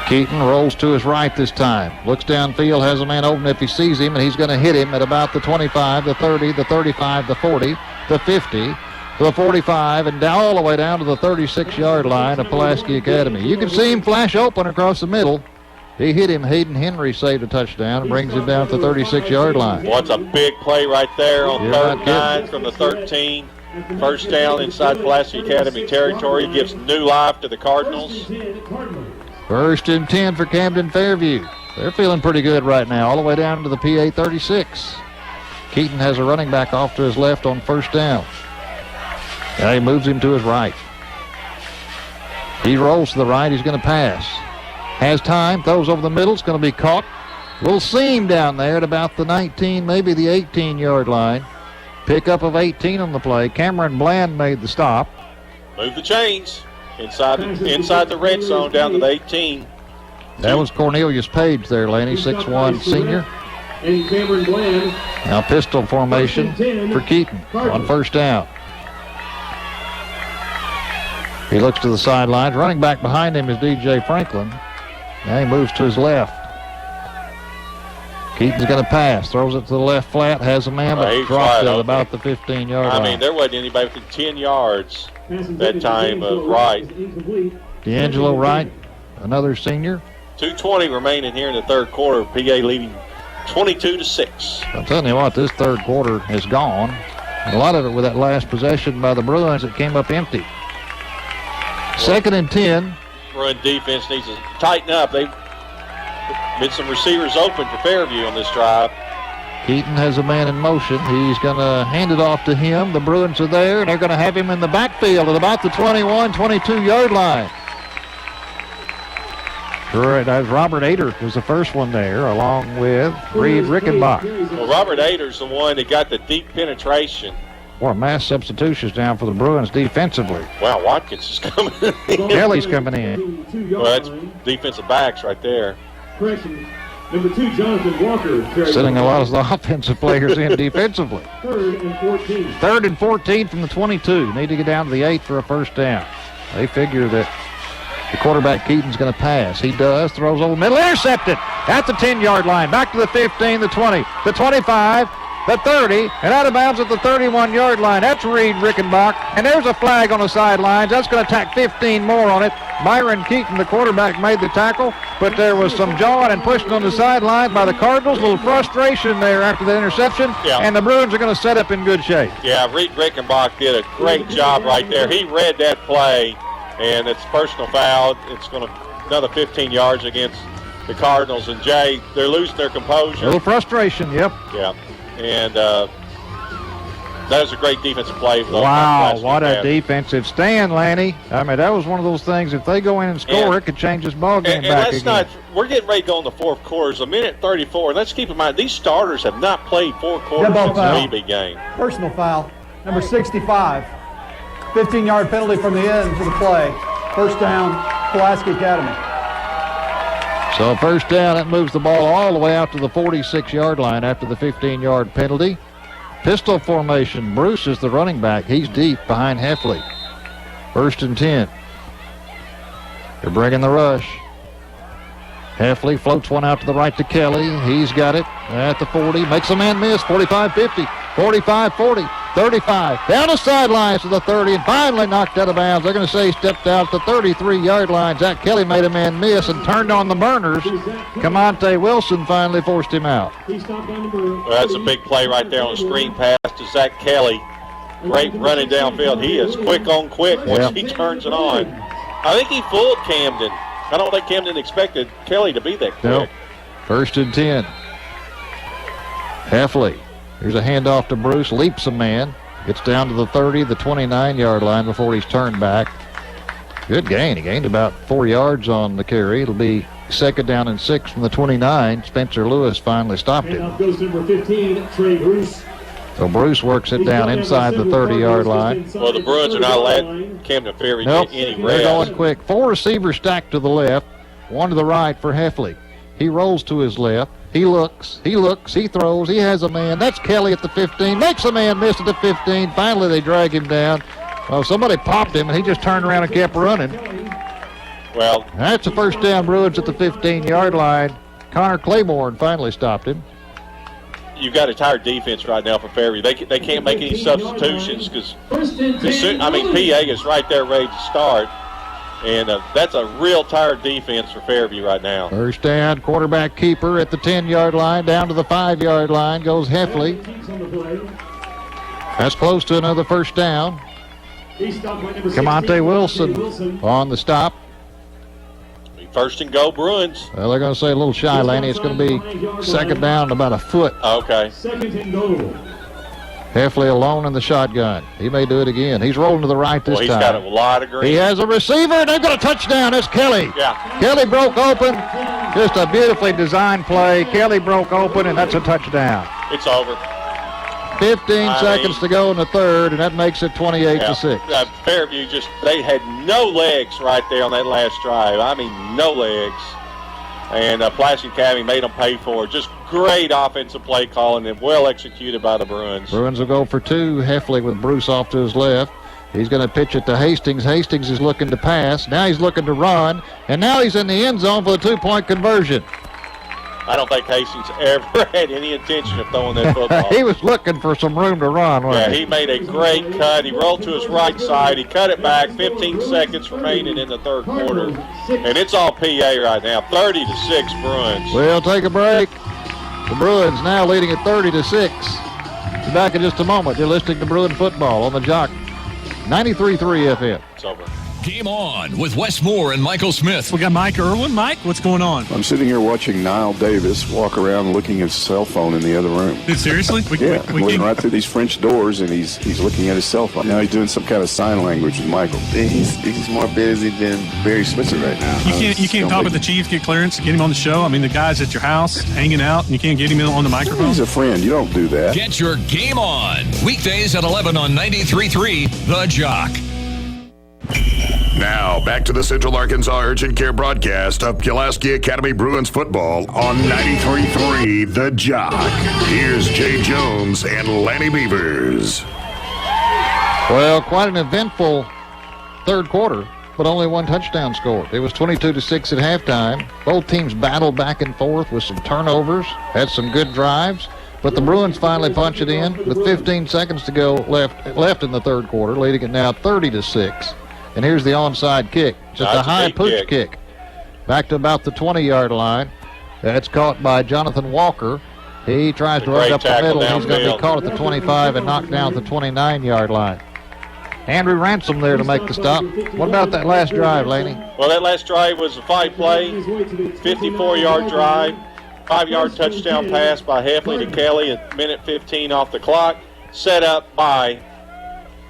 Keaton rolls to his right this time. Looks downfield, has a man open if he sees him, and he's going to hit him at about the 25, the 30, the 35, the 40, the 50, the 45, and down all the way down to the 36-yard line of Pulaski Academy. You can see him flash open across the middle. He hit him. Hayden Henry saved a touchdown and brings him down to the 36-yard line.
What's a big play right there on 3rd and 9 from the 13. First down inside Pulaski Academy territory. Gives new life to the Cardinals.
1st and 10 for Camden Fairview. They're feeling pretty good right now, all the way down to the PA 36. Keaton has a running back off to his left on 1st down. Now he moves him to his right. He rolls to the right. He's going to pass. Has time, throws over the middle. It's going to be caught. We'll see him down there at about the 19, maybe the 18-yard line. Pickup of 18 on the play. Cameron Bland made the stop.
Move the chains. Inside the red zone down to the 18.
That was Cornelius Page there, Laney, 6'1", senior.
And Cameron Bland.
Now pistol formation for Keaton on 1st down. He looks to the sidelines. Running back behind him is DJ Franklin. Now he moves to his left. Keaton's going to pass. Throws it to the left flat. Has a man, but drops it at about the 15-yard line.
I mean, there wasn't anybody within 10 yards that time of Wright.
D'Angelo Wright, another senior.
2:20 remaining here in the third quarter. PA leading 22-6.
I'm telling you what, this third quarter is gone. A lot of it with that last possession by the Bruins that came up empty. 2nd and 10.
Run defense needs to tighten up. They've been some receivers open for Fairview on this drive.
Keaton has a man in motion. He's going to hand it off to him. The Bruins are there, and they're going to have him in the backfield at about the 21, 22-yard line. Right, as Robert Ader was the first one there, along with Reed Rickenbach.
Well, Robert Ader's the one that got the deep penetration.
Boy, mass substitutions down for the Bruins defensively.
Wow, Watkins is coming in.
Kelly's coming in.
Well, that's defensive backs right there.
Correction. Number 2, Jonathan Walker.
Sending a lot of the offensive players in defensively.
3rd and 14.
3rd and 14 from the 22. Need to get down to the 8 for a first down. They figure that the quarterback Keaton's going to pass. He does. Throws over the middle. Intercepted at the 10-yard line. Back to the 15, the 20, the 25, the 30, and out of bounds at the 31-yard line. That's Reed Rickenbach. And there's a flag on the sidelines. That's going to tack 15 more on it. Byron Keaton, the quarterback, made the tackle, but there was some jawing and pushing on the sidelines by the Cardinals. A little frustration there after the interception, and the Bruins are going to set up in good shape.
Yeah, Reed Rickenbach did a great job right there. He read that play, and it's personal foul. It's going to another 15 yards against the Cardinals. And, Jay, they're losing their composure.
A little frustration, yep.
Yeah, and that was a great defensive play.
Wow, what a defensive stand, Lanny. I mean, that was one of those things, if they go in and score, it could change this ball game back again.
We're getting ready to go in the fourth quarter. It's a minute 34. And let's keep in mind, these starters have not played 4 quarters since the BB game.
Personal foul, number 65. 15-yard penalty from the end for the play. First down, Pulaski Academy.
So first down, that moves the ball all the way out to the 46-yard line after the 15-yard penalty. Pistol formation. Bruce is the running back. He's deep behind Heffley. First and 10. They're bringing the rush. Heffley floats one out to the right to Kelly. He's got it at the 40. Makes a man miss. 45-50, 45-40, 35. Down the sidelines to the 30 and finally knocked out of bounds. They're going to say he stepped out the 33-yard line. Zach Kelly made a man miss and turned on the burners. Camonte Wilson finally forced him out.
Well, that's a big play right there on the screen pass to Zach Kelly. Great running downfield. He is quick on quick once he turns it on. I think he fooled Camden. I don't think Camden expected Kelly to be that quick.
Nope. First and 10. Heffley. Here's a handoff to Bruce. Leaps a man. Gets down to the 30, the 29-yard line before he's turned back. Good gain. He gained about 4 yards on the carry. It'll be second down and 6 from the 29. Spencer Lewis finally stopped him.
Handoff goes number 15, Trey Bruce.
So Bruce works it down inside the 30-yard line.
Well, the Bruins are not letting Camden Fairview get any
They're
rest.
going quick. 4 receivers stacked to the left, 1 to the right for Heffley. He rolls to his left. He looks, he throws, he has a man. That's Kelly at the 15. Makes a man miss at the 15. Finally, they drag him down. Well, somebody popped him, and he just turned around and kept running.
Well,
that's a first down, Bruins at the 15-yard line. Connor Claiborne finally stopped him.
You've got a tired defense right now for Fairview. They can't make any substitutions because, PA is right there ready to start. And that's a real tired defense for Fairview right now.
First down, quarterback keeper at the 10-yard line. Down to the 5-yard line goes Heffley. That's close to another first down. Camonte Wilson on the stop.
First and go, Bruins.
Well, they're going to say a little shy, Lanny. It's going to be second down about a foot.
Okay.
Second and goal.
Heffley alone in the shotgun. He may do it again. He's rolling to the right this
He's
time.
got a lot of green.
He has a receiver, and they've got a touchdown. That's Kelly.
Yeah.
Kelly broke open. Just a beautifully designed play. Kelly broke open, and that's a touchdown.
It's over.
15 seconds to go in the third, and that makes it 28-6.
Fairview they had no legs right there on that last drive. I mean, no legs. And Pulaski Academy made them pay for it. Just great offensive play calling and well executed by the Bruins.
Bruins will go for 2. Heffley with Bruce off to his left. He's going to pitch it to Hastings. Hastings is looking to pass. Now he's looking to run. And now he's in the end zone for the 2-point conversion.
I don't think Hastings ever had any intention of throwing that football.
He was looking for some room to run, wasn't
he made a great cut. He rolled to his right side. He cut it back. 15 seconds remaining in the third quarter. And it's all PA right now. 30-6 Bruins.
We'll take a break. The Bruins now leading at 30-6. Be back in just a moment. You're listening to Bruin Football on the Jock 93.3 FM.
It's over.
Game on with Wes Moore and Michael Smith. We got Mike Irwin. Mike, what's going on?
I'm sitting here watching Niall Davis walk around looking at his cell phone in the other room.
Seriously?
Looking right through these French doors, and he's looking at his cell phone. Now he's doing some kind of sign language with Michael. He's more busy than Barry Switzer right now.
You can't talk with the chief, get clearance, get him on the show. I mean, the guy's at your house hanging out, and you can't get him on the microphone.
He's a friend. You don't do that.
Get your game on. Weekdays at 11 on 93.3 The Jock.
Now, back to the Central Arkansas Urgent Care broadcast of Pulaski Academy Bruins football on 93.3 The Jock. Here's Jay Jones and Lanny Beavers.
Well, quite an eventful third quarter, but only 1 touchdown scored. It was 22-6 at halftime. Both teams battled back and forth with some turnovers, had some good drives, but the Bruins finally punch it in with 15 seconds to go left in the third quarter, leading it now 30-6. And here's the onside kick. Just a high pooch kick. Back to about the 20-yard line. That's caught by Jonathan Walker. He tries to run up the middle. He's going to be caught at the 25 and knocked down at the 29-yard line. Andrew Ransom there to make the stop. What about that last drive, Laney?
Well, that last drive was a 5-play, 54-yard drive, 5-yard touchdown pass by Heffley to Kelly at minute 15 off the clock, set up by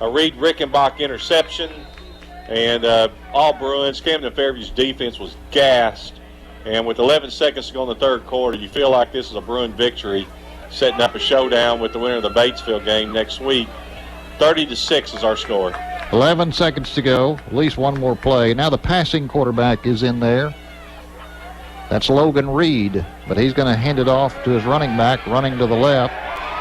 a Reed Rickenbach interception. And all Bruins, Camden Fairview's defense was gassed. And with 11 seconds to go in the third quarter, you feel like this is a Bruin victory, setting up a showdown with the winner of the Batesville game next week. 30-6 is our score.
11 seconds to go. At least one more play. Now the passing quarterback is in there. That's Logan Reed, but he's going to hand it off to his running back, running to the left,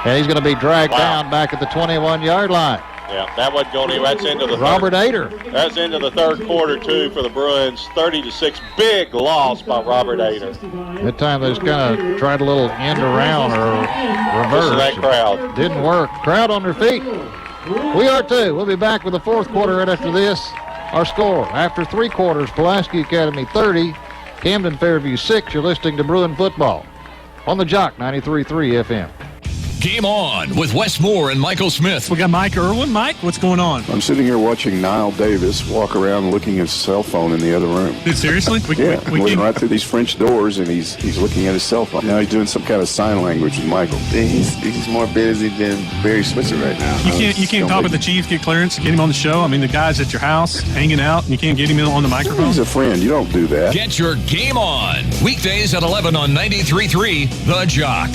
and he's going to be dragged down back at the 21-yard line.
Yeah, that wasn't going anywhere. That's into the
Robert Ader.
That's into the third quarter, too, for the Bruins. 30-6. Big loss by Robert Ader.
That time they just kind of tried a little end around or reverse.
Listen to that crowd.
Didn't work. Crowd on their feet. We are too. We'll be back with the fourth quarter right after this. Our score, after 3 quarters, Pulaski Academy 30, Camden Fairview 6. You're listening to Bruin Football on the Jock 93.3 FM.
Game on with Wes Moore and Michael Smith.
We got Mike Irwin. Mike, what's going on?
I'm sitting here watching Niall Davis walk around looking at his cell phone in the other room.
Dude, seriously?
Looking right through these French doors, and he's looking at his cell phone. Now he's doing some kind of sign language with Michael.
He's more busy than Barry Switzer right now.
You can't talk with the chief, get clearance, get him on the show. I mean, the guy's at your house hanging out, and you can't get him on the microphone.
He's a friend. You don't do that.
Get your game on. Weekdays at 11 on 93.3 The Jock.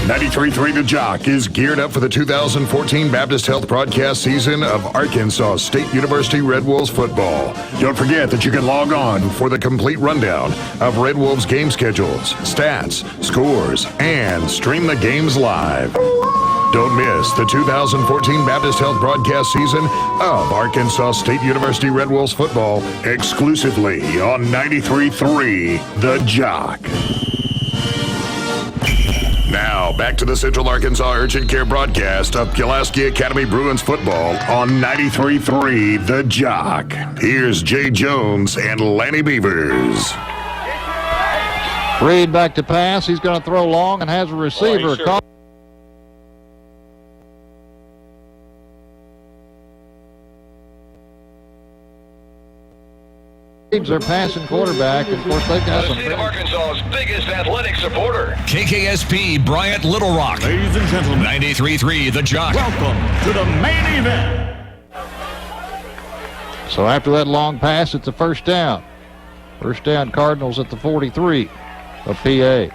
93.3 The Jock is geared up for the 2014 Baptist Health broadcast season of Arkansas State University Red Wolves football. Don't forget that you can log on for the complete rundown of Red Wolves game schedules, stats, scores, and stream the games live. Don't miss the 2014 Baptist Health broadcast season of Arkansas State University Red Wolves football exclusively on 93.3 The Jock. Now, back to the Central Arkansas Urgent Care broadcast of Pulaski Academy Bruins football on 93.3 The Jock. Here's Jay Jones and Lanny Beavers.
Reed back to pass. He's going to throw long and has a receiver caught. Their passing quarterback, and of course they've got some.
Arkansas's biggest athletic supporter, KKSP Bryant Little Rock.
Ladies and gentlemen,
93.3 The Jock.
Welcome to the main event.
So after that long pass, it's a first down. First down, Cardinals at the 43 of PA.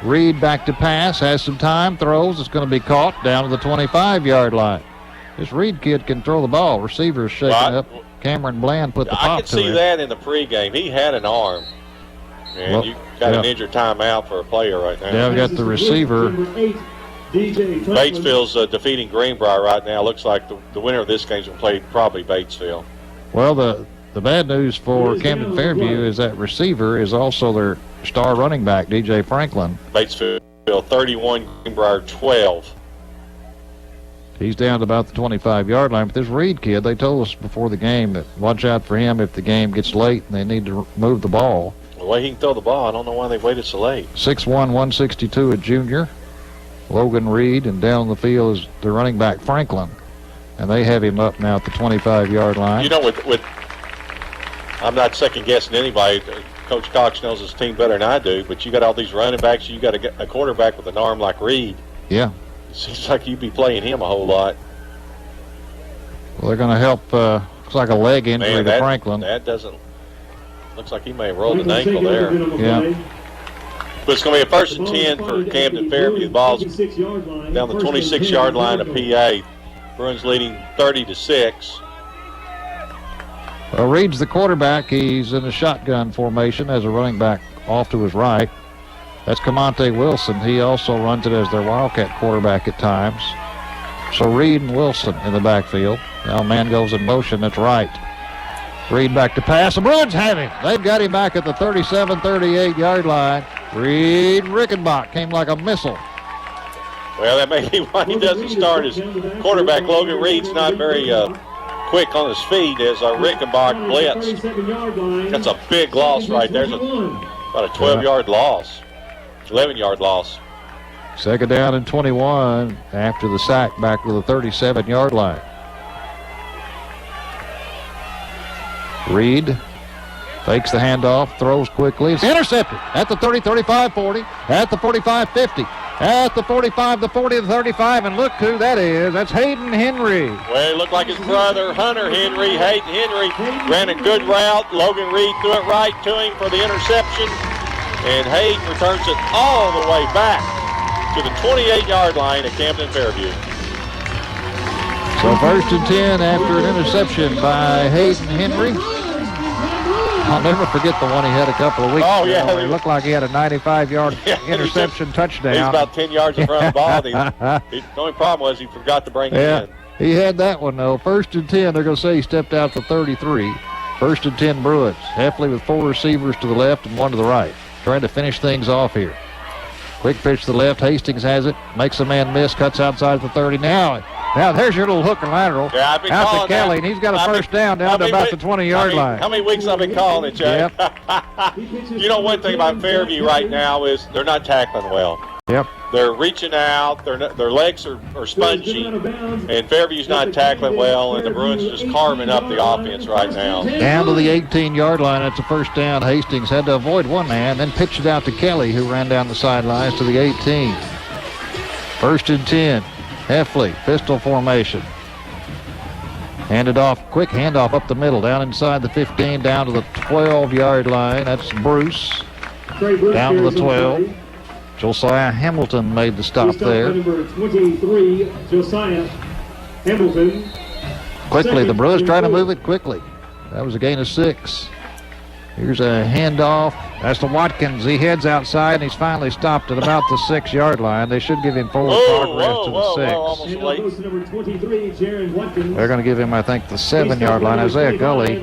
Reed back to pass, has some time, throws. It's going to be caught down to the 25-yard line. This Reed kid can throw the ball. Receiver's shaking up. Cameron Bland put the pop to him.
I could see that in the pregame. He had an arm. And you got an injured timeout for a player right now.
Yeah, we got the receiver.
Batesville's defeating Greenbrier right now. Looks like the winner of this game is going to play probably Batesville.
Well, the bad news for Camden Fairview is that receiver is also their star running back, DJ Franklin.
Batesville 31, Greenbrier 12.
He's down to about the 25-yard line. But this Reed kid, they told us before the game that watch out for him if the game gets late and they need to move the ball.
The way he can throw the ball, I don't know why they waited so late.
6'1", 162, a junior. Logan Reed, and down the field is the running back Franklin. And they have him up now at the 25-yard line.
You know, with I'm not second-guessing anybody. Coach Cox knows his team better than I do, but you got all these running backs. You got a quarterback with an arm like Reed.
Yeah.
It seems like you'd be playing him a whole lot.
Well, they're going to help. Looks like a leg injury to Franklin.
That doesn't. Looks like he may have rolled an ankle there.
Yeah.
But it's going to be a 1st and 10 for Camden Fairview. The ball's down the 26-yard line of PA. Bruins leading 30-6.
Well, Reed's the quarterback. He's in a shotgun formation as a running back off to his right. That's Camonte Wilson. He also runs it as their Wildcat quarterback at times. So Reed and Wilson in the backfield. Now man goes in motion. That's right. Reed back to pass. The Bruins have him. They've got him back at the 37, 38-yard line. Reed Rickenbach came like a missile.
Well, that may be why he doesn't start. His quarterback, Logan Reed's not very quick on his feet as Rickenbach blitz. That's a big loss right there. About a 12-yard loss. 11-yard loss.
Second down and 21 after the sack back to the 37-yard line. Reed fakes the handoff, throws quickly. It's intercepted at the 30, 35, 40, at the 45, 50, at the 45, the 40, the 35, and look who that is. That's Hayden Henry.
Well, it looked like his brother, Hunter Henry. Hayden Henry ran a good route. Logan Reed threw it right to him for the interception. And Hayden returns it all the way back to the 28-yard line at Camden Fairview.
So 1st and 10 after an interception by Hayden Henry. I'll never forget the one he had a couple of weeks ago. It looked like he had a 95-yard interception touchdown.
He's about 10 yards in front of the ball. The only problem was he forgot to bring it in.
He had that one, though. 1st and 10, they're going to say he stepped out for 33. 1st and 10 Bruins. Heffley with 4 receivers to the left and 1 to the right. Trying to finish things off here. Quick pitch to the left. Hastings has it. Makes a man miss. Cuts outside the 30. Now there's your little hook and lateral.
Yeah, I've been
out
calling
to Kelly, and he's got a first down to about the 20-yard line.
How many weeks I've been calling it, Jack? You know, one thing about Fairview right now is they're not tackling well.
Yep.
They're reaching out. Their legs are spongy, and Fairview's not tackling well, and the Bruins are just carving up the offense right now.
Down to the 18-yard line. That's a first down. Hastings had to avoid one man, then pitched it out to Kelly, who ran down the sidelines to the 18. 1st and 10. Heffley, pistol formation. Handed off, quick handoff up the middle, down inside the 15, down to the 12-yard line. That's Bruce. Down to the 12. Josiah Hamilton made the stop there.
Number 23, Josiah Hamilton.
Quickly, the Bruins trying to move it quickly. That was a gain of 6. Here's a handoff. That's to Watkins. He heads outside, and he's finally stopped at about the 6-yard line. They should give him forward progress to the 6.
Number 23, Jaron Watkins.
They're going to give him, I think, the 7-yard line. Isaiah Gully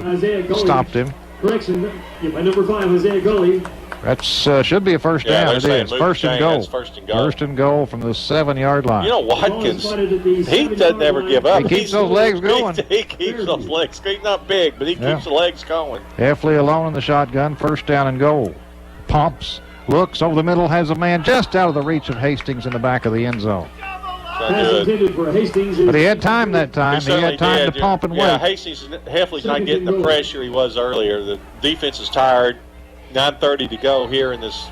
stopped him.
Correction, by number 5, Isaiah Gully.
That should be a first down. It is. First and goal. First and goal from the 7-yard line.
You know, Watkins, he doesn't ever give up.
He keeps those legs going.
He keeps those legs. He's not big, but he keeps the legs going.
Heffley alone in the shotgun. First down and goal. Pumps. Looks over the middle. Has a man just out of the reach of Hastings in the back of the end zone. But he had time that time. He had time to pump and wait.
Yeah, Heffley's not getting the pressure he was earlier. The defense is tired. 9:30 to go here in this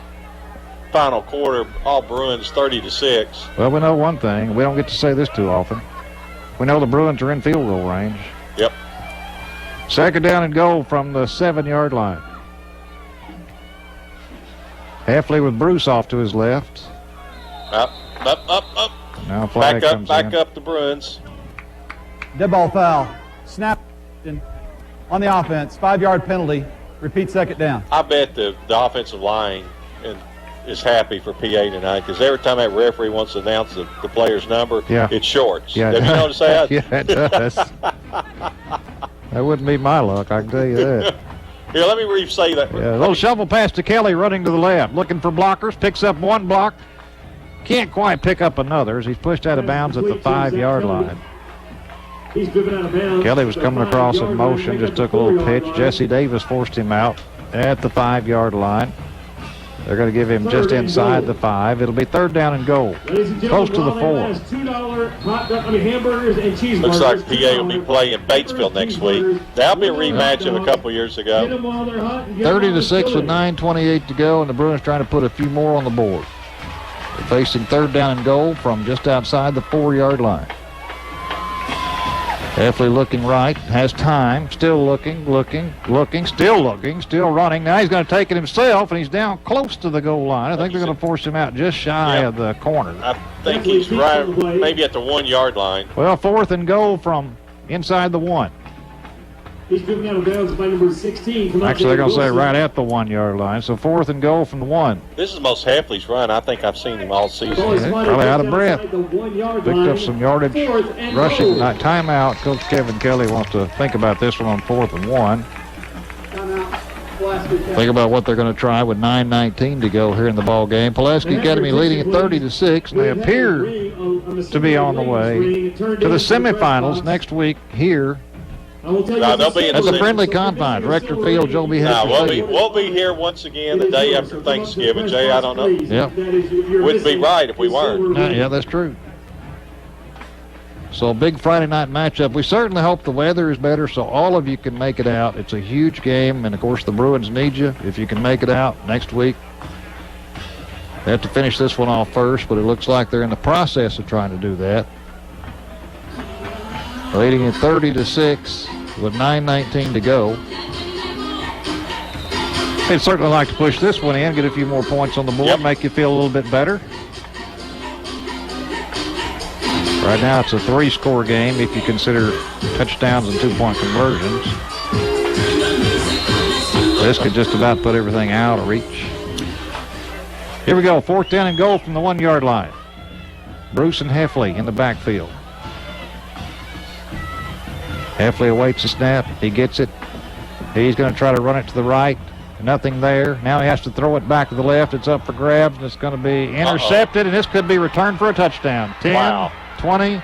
final quarter. All Bruins 30-6.
Well, we know one thing. We don't get to say this too often. We know the Bruins are in field goal range.
Yep.
2nd down and goal from the 7-yard line. Heffley with Bruce off to his left.
Up.
Now flag comes
back
in.
up the Bruins.
Dead ball foul. Snap on the offense. 5-yard penalty. Repeat 2nd down.
I bet the offensive line is happy for PA tonight because every time that referee wants to announce the player's number, it shorts.
Yeah,
Have you noticed that?
Yeah, it does. That wouldn't be my luck, I can tell you that.
Here, let me say that.
Yeah, a little shovel pass to Kelly running to the left. Looking for blockers. Picks up one block. Can't quite pick up another as he's pushed out of bounds at the 5-yard line.
He's driven out of bounds.
Kelly was coming across in motion, just took a little pitch. Jesse Davis forced him out at the 5-yard line. They're going to give him just inside the 5. It'll be 3rd down and goal. Close to the 4.
Hamburgers and cheeseburgers.
Looks like PA will be playing Batesville next week. That'll be a rematch of a couple years ago.
30-6 with 9:28 to go, and the Bruins trying to put a few more on the board. They're facing 3rd down and goal from just outside the 4-yard line. Heffley looking right, has time, still looking, still running. Now he's going to take it himself, and he's down close to the goal line. I think they're going to force him out just shy of the corner.
I think he's right, maybe at the 1-yard line.
Well, 4th and goal from inside the 1.
He's driven out of bounds by number 16.
Actually, they're going to say right at the 1-yard line. So 4th and goal from the 1.
This is most Heffley's run I think I've seen him all season.
Probably out of breath. Picked up some yardage rushing tonight. Timeout. Coach Kevin Kelly wants to think about this one on 4th and 1. Think about what they're going to try with 9:19 to go here in the ball game. Pulaski Academy leading at 30-6, and they appear to be on the way to the semifinals next week here.
They'll be in
at the friendly confines. Rector Field, Joe B.
We'll be here once again the day after Thanksgiving. Jay, I don't know.
Yep.
Wouldn't be right if we weren't.
Yeah, that's true. So a big Friday night matchup. We certainly hope the weather is better so all of you can make it out. It's a huge game, and of course the Bruins need you if you can make it out next week. They have to finish this one off first, but it looks like they're in the process of trying to do that. Leading at 30-6 with 9:19 to go. They'd certainly like to push this one in, get a few more points on the board, make you feel a little bit better. Right now it's a 3-score game if you consider touchdowns and 2-point conversions. This could just about put everything out of reach. Here we go, 4th down and goal from the 1-yard line. Bruce and Heffley in the backfield. Heffley awaits the snap. He gets it. He's going to try to run it to the right. Nothing there. Now he has to throw it back to the left. It's up for grabs, and it's going to be intercepted, and this could be returned for a touchdown. 10, 20,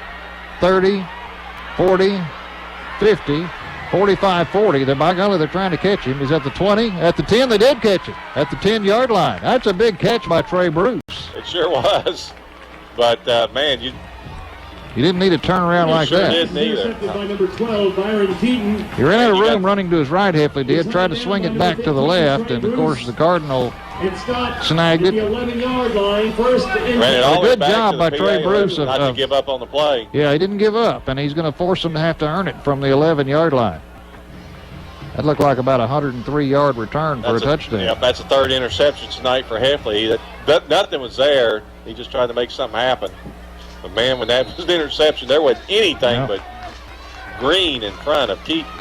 30, 40, 50, 45, 40. By golly, they're trying to catch him. He's at the 20. At the 10, they did catch him. At the 10-yard line. That's a big catch by Trey Bruce.
It sure was. But, man, you
didn't need a turnaround like
sure
that.
Didn't either.
By number 12, Byron Keaton.
He ran out of room running to his right, Heffley did. Tried to swing it back to the left, and, of course, the Cardinal snagged it.
The 11-yard line, first
A good job by Trey Bruce.
Not to give up on the play.
Yeah, he didn't give up, and he's going to force him to have to earn it from the 11-yard line. That looked like about a 103-yard return for a touchdown.
Yep, that's the 3rd interception tonight for Heffley. Nothing was there. He just tried to make something happen. But, man, when that was the interception, there wasn't anything but green in front of Keaton.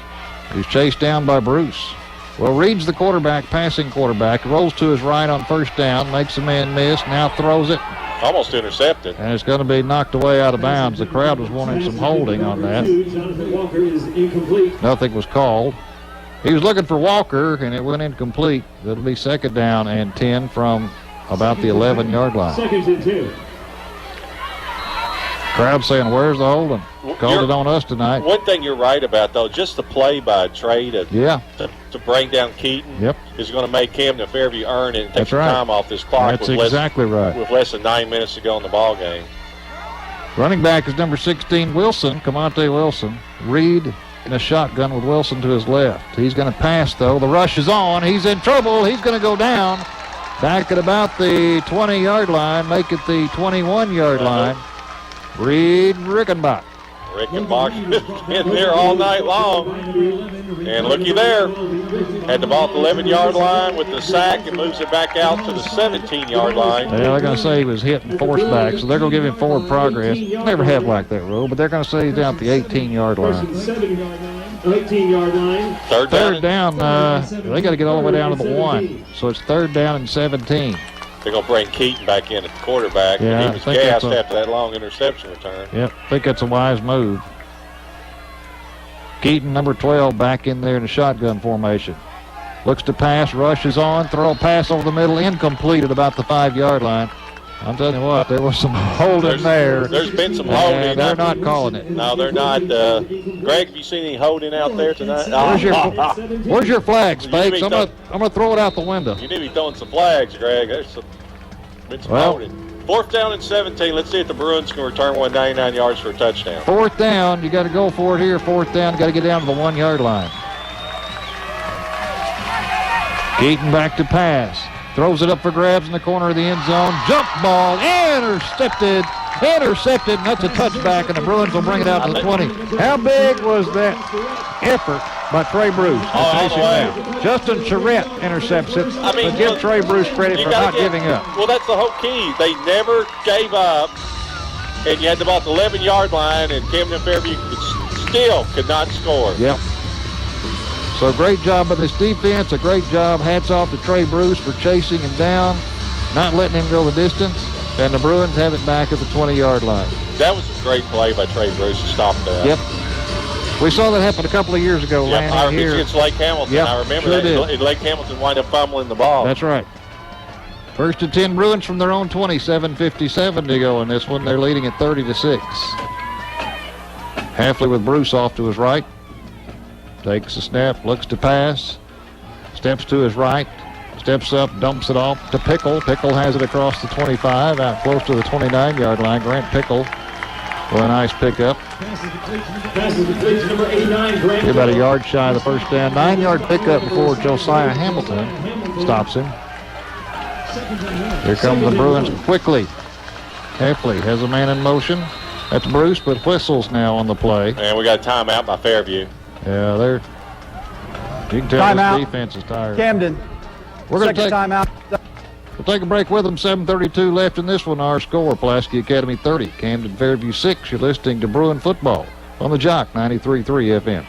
He's chased down by Bruce. Well, Reed's the quarterback, passing quarterback. Rolls to his right on 1st down, makes a man miss, now throws it.
Almost intercepted.
And it's going to be knocked away out of bounds. The crowd was wanting some holding on that.
Walker is incomplete.
Nothing was called. He was looking for Walker, and it went incomplete. That'll be 2nd down and 10 from about the 11-yard line.
2nd and 2.
Crowd saying, where's the holding? Called it on us tonight.
One thing you're right about, though, just the play by Trey to bring down Keaton is going to make Camden Fairview earn it and take some time off this clock.
That's exactly right.
With less than 9 minutes to go in the ball game.
Running back is number 16, Wilson, Camonte Wilson. Reed in a shotgun with Wilson to his left. He's going to pass, though. The rush is on. He's in trouble. He's going to go down. Back at about the 20-yard line, make it the 21-yard line. Reed Rickenbach.
Rickenbach has been there all night long. And looky there. Had the ball at the 11-yard line with the sack and moves it back out to the 17-yard line.
Yeah, they're going to say he was hit and forced back, so they're going to give him forward progress. Never have like that rule, but they're going to say he's down at the 18-yard line.
18-yard line.
Third
down. They got to get all the way down to the 1. So it's 3rd down and 17.
They're going to bring Keaton back in at the quarterback.
Yeah,
he was gassed after that long interception return.
Yep, I think that's a wise move. Keaton, number 12, back in there in the shotgun formation. Looks to pass, rushes on, throw a pass over the middle, incomplete at about the 5-yard line. I'm telling you what, there was some holding there.
There's been some holding.
They're not calling it.
No, they're not. Greg, have you seen any holding out there tonight?
Where's your flags, Spakes? I'm gonna throw it out the window.
You need to be throwing some flags, Greg. There's been some holding. 4th down and 17. Let's see if the Bruins can return 199 yards for a touchdown.
4th down. You got to go for it here. 4th down. Got to get down to the 1-yard line. Keaton back to pass. Throws it up for grabs in the corner of the end zone. Jump ball. Intercepted. And that's a touchback, and the Bruins will bring it out to the 20. How big was that effort by Trey Bruce? Justin Charette intercepts it. But give Trey Bruce credit for not giving up.
Well, that's the whole key. They never gave up, and you had the ball at the 11-yard line, and Camden Fairview still could not score.
Yep. So great job by this defense, a great job. Hats off to Trey Bruce for chasing him down, not letting him go the distance, and the Bruins have it back at the 20-yard line.
That was a great play by Trey Bruce to stop that.
Yep. We saw that happen a couple of years ago.
Yep, I remember against Lake Hamilton.
Yep,
I remember
sure
that.
Did.
Lake Hamilton wind up fumbling the ball.
That's right. 1st and 10 Bruins from their own 20, 7:57 to go in this one. They're leading at 30-6. Heffley with Bruce off to his right. Takes a snap, looks to pass, steps to his right, steps up, dumps it off to Pickle. Pickle has it across the 25, out close to the 29-yard line. Grant Pickle with a nice pickup. About a yard shy of the 1st down. 9-yard pickup before Josiah Hamilton stops him. Here come the Bruins quickly. Heffley has a man in motion. That's Bruce, but whistles now on the play.
And we got a timeout by Fairview.
Yeah, you can tell
timeout.
This defense is tired.
Camden.
We're going to take
timeout.
We'll take a break with them. 7:32 left in this one. Our score, Pulaski Academy 30, Camden Fairview 6. You're listening to Bruin Football on the Jock 93.3 FM.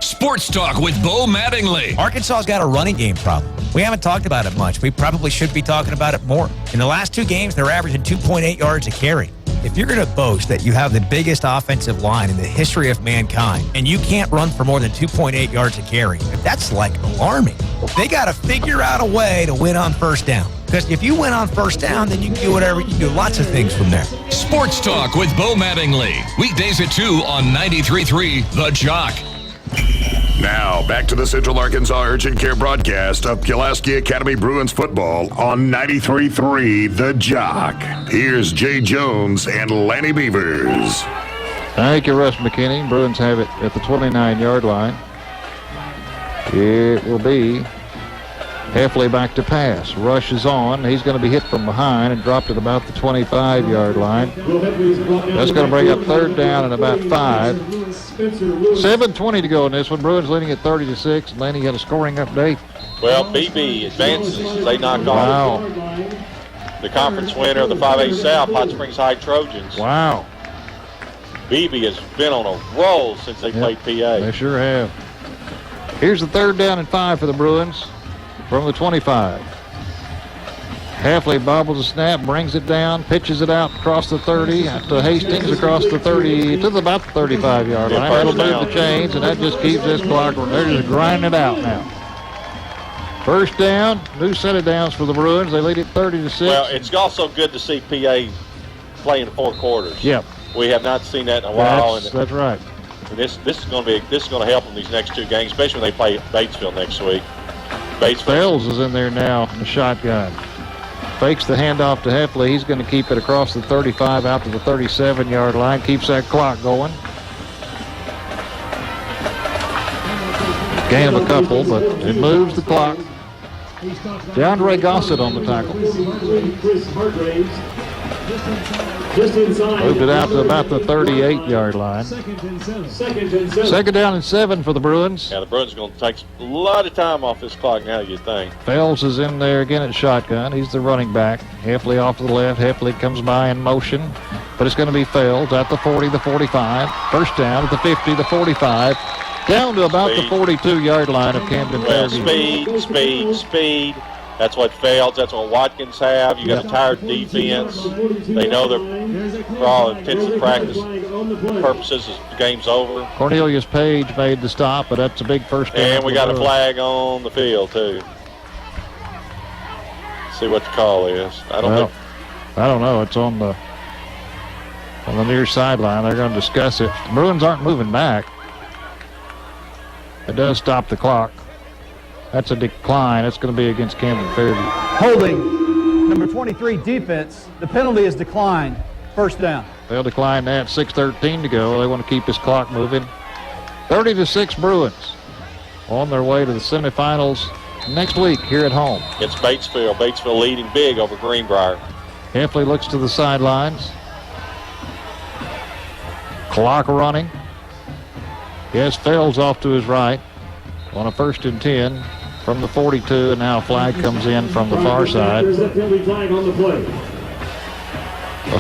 Sports Talk with Bo Mattingly.
Arkansas's got a running game problem. We haven't talked about it much. We probably should be talking about it more. In the last 2 games, they're averaging 2.8 yards a carry. If you're going to boast that you have the biggest offensive line in the history of mankind, and you can't run for more than 2.8 yards a carry, that's like alarming. They got to figure out a way to win on first down. Because if you win on first down, then you can do whatever. You can do lots of things from there.
Sports Talk with Bo Mattingly. Weekdays at 2 on 93.3 The Jock.
Now, back to the Central Arkansas Urgent Care broadcast of Pulaski Academy Bruins football on 93.3 The Jock. Here's Jay Jones and Lanny Beavers.
Thank you, Russ McKinney. Bruins have it at the 29-yard line. It will be Heffley back to pass. Rush is on. He's going to be hit from behind and dropped at about the 25-yard line. That's going to bring up third down and about 5. 7:20 to go in this one. Bruins leading at 30-6. Lanny, got a scoring update.
Well, BB advances. They knock off the conference winner of the 5A South, Hot Springs High Trojans.
Wow.
BB has been on a roll since they played PA.
They sure have. Here's the third down and 5 for the Bruins from the 25. Heffley bobbles the snap, brings it down, pitches it out across the 30 to Hastings, across the 30 to about the 35-yard line. That'll move the chains, and that just keeps this clock. They're just grinding it out now. First down, new set of downs for the Bruins. They lead it 30-6.
Well, it's also good to see PA play in 4 quarters.
Yep.
We have not seen that in a while.
That's right.
And this is going to help them these next 2 games, especially when they play Batesville next week.
Fells is in there now in the shotgun. Fakes the handoff to Heffley. He's going to keep it across the 35 out to the 37-yard line. Keeps that clock going. Gain of a couple, but it moves the clock. DeAndre Gossett on the tackle. Moved it out to about the 38-yard line. Second down and 7 for the Bruins.
Yeah, the Bruins are going to take a lot of time off this clock now, you'd think.
Fells is in there again at shotgun. He's the running back. Heffley off to the left. Heffley comes by in motion. But it's going to be Fells at the 40, the 45. First down at the 50, the 45. Down to about the 42-yard line of Camden Fairview.
Speed. That's what Felds, that's what Watkins have. You got a tired defense. They know they're, for all intensive practice purposes, the game's over.
Cornelius Page made the stop, but that's a big first down.
And we got a flag on the field, too. See what the call is. I don't know. It's on the
near sideline. They're going to discuss it. The Bruins aren't moving back. It does stop the clock. That's a decline. It's going to be against Camden Fairview.
Holding, number 23, defense. The penalty is declined. First down.
They'll decline that. 6:13 to go. They want to keep this clock moving. 30-6 Bruins on their way to the semifinals next week here at home.
It's Batesville. Batesville leading big over Greenbrier.
Heffley looks to the sidelines. Clock running. Yes, Fells off to his right on a 1st and 10 from the 42, and now a flag comes in from the far side. Must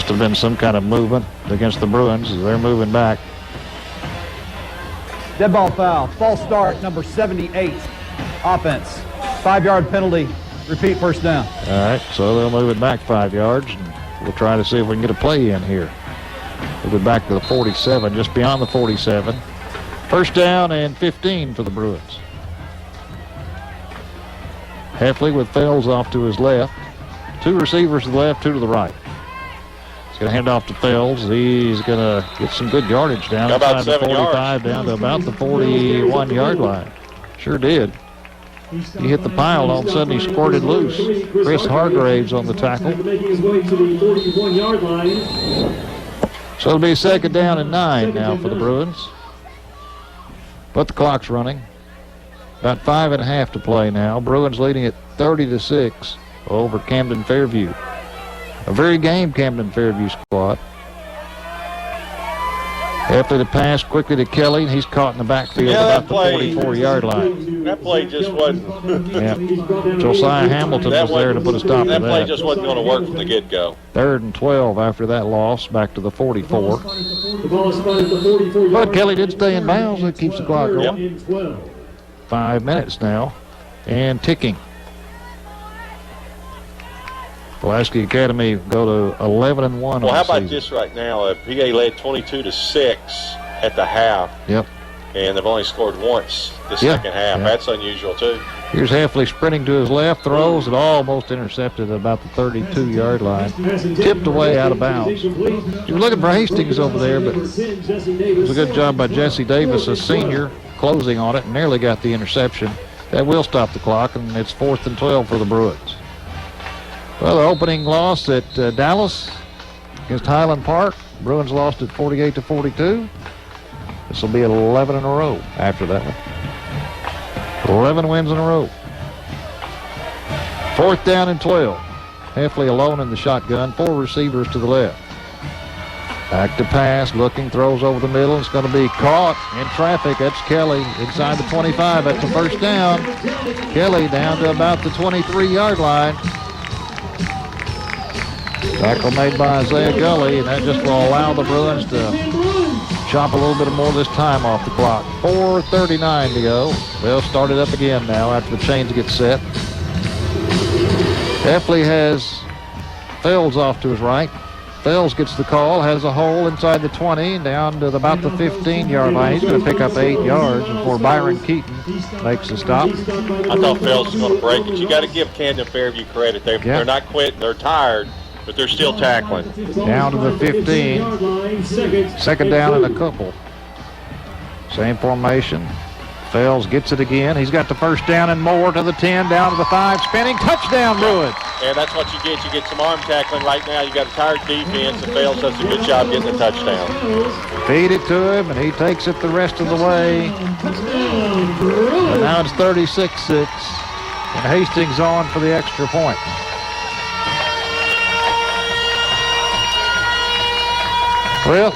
have been some kind of movement against the Bruins as they're moving back.
Dead ball foul. False start, number 78. Offense. 5-yard penalty. Repeat, first down.
All right, so they'll move it back 5 yards, and we'll try to see if we can get a play in here. Move it back to the 47, just beyond the 47. First down and 15 for the Bruins. Heffley with Fells off to his left. 2 receivers to the left, 2 to the right. He's going to hand off to Fells. He's going to get some good yardage down
about
the 45 down to about the 41-yard line. Sure did. He hit the pile. All of a sudden, he squirted loose. Chris Hargraves on the tackle. So it'll be 2nd down and 9 now for the Bruins. But the clock's running. About 5.5 to play now. Bruins leading at 30-6 over Camden Fairview. A very game Camden Fairview squad. After the pass quickly to Kelly, and he's caught in the backfield about the 44-yard line.
That play just wasn't.
Yeah. Josiah Hamilton was there to put a stop to that.
That play just wasn't going to work from the get-go.
3rd and 12 after that loss, back to the 44. But Kelly did stay in bounds. That keeps the clock going. 5 minutes now, and ticking. Pulaski Academy go to 11-1.
Well, how about this right now? PA led 22-6 at the half.
Yep.
And they've only scored once the second half. That's unusual, too.
Here's Heffley sprinting to his left, throws it almost intercepted at about the 32-yard line. Tipped away out of bounds. You were looking for Hastings over there, but it was a good job by Jesse Davis, a senior, closing on it and nearly got the interception. That will stop the clock, and it's 4th and 12 for the Bruins. Well, the opening loss at Dallas against Highland Park. Bruins lost it 48-42. This will be 11 in a row after that one. 11 wins in a row. 4th down and 12. Heffley alone in the shotgun. 4 receivers to the left. Back to pass. Looking, throws over the middle. It's going to be caught in traffic. That's Kelly inside the 25. That's the first down. Kelly down to about the 23-yard line. Tackle made by Isaiah Gully, and that just will allow the Bruins to chop a little bit more of this time off the clock. 4:39 to go. They'll start it up again now after the chains get set. Heffley has Fells off to his right. Fells gets the call, has a hole inside the 20, down to about the 15-yard line. He's going to pick up 8 yards before Byron Keaton makes the stop.
I thought Fells was going to break it. You got to give Camden Fairview credit. They're not quitting. They're tired, but they're still tackling.
Down to the 15. Second down and a couple. Same formation. Fells gets it again. He's got the first down and more to the 10, down to the 5, spinning. Touchdown, Bruins.
And that's what you get. You get some arm tackling right now. You got a tired defense, and Fells does a good job getting the touchdown.
Feed it to him, and he takes it the rest of the way. And now it's 36-6, and Hastings on for the extra point. Well,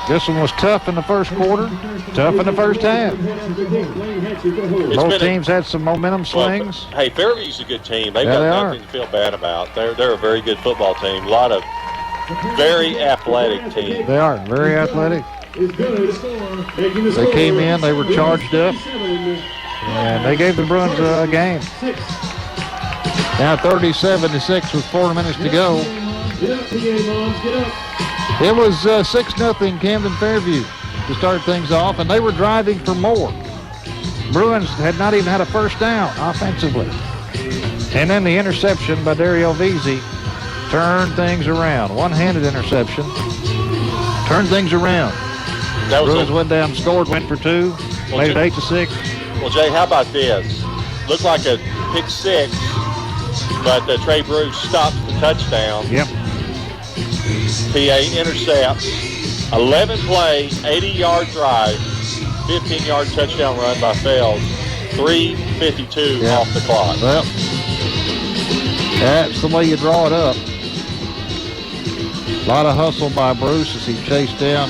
this one was tough in the first quarter, tough in the first half. Both teams had some momentum swings.
Well, hey, Fairview's a good team. They've got nothing to feel bad about. They're a very good football team. A lot of very athletic team.
They are very athletic. They came in, they were charged up, and they gave the Bruins a game. Now 37-6 with 4 minutes to go. It was 6-0 Camden Fairview to start things off, and they were driving for more. Bruins had not even had a first down offensively. And then the interception by Dario Vizzi turned things around. One-handed interception. Turned things around. Bruins went down, scored, went for 2, made it 8-6.
Well, Jay, how about this? Looked like a pick 6, but Trey Bruce stops the touchdown.
Yep.
PA intercepts, 11-play, 80-yard drive, 15-yard touchdown run by Fells, 3:52 off the clock.
Well, that's the way you draw it up. A lot of hustle by Bruce as he chased down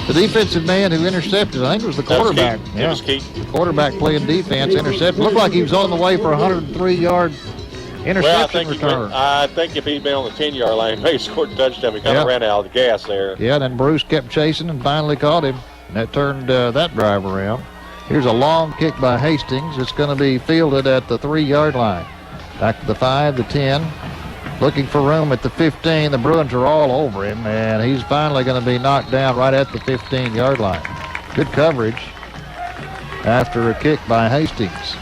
the defensive man who intercepted. I think it was the quarterback.
It was Keaton.
The quarterback playing defense intercepted. Looked like he was on the way for a 103-yard interception return.
I think if he'd been on the 10-yard line, he may have scored a touchdown. He kind of ran out of the gas there.
Yeah, then Bruce kept chasing and finally caught him. And that turned that drive around. Here's a long kick by Hastings. It's going to be fielded at the 3-yard line. Back to the 5, the 10. Looking for room at the 15. The Bruins are all over him, and he's finally going to be knocked down right at the 15-yard line. Good coverage after a kick by Hastings.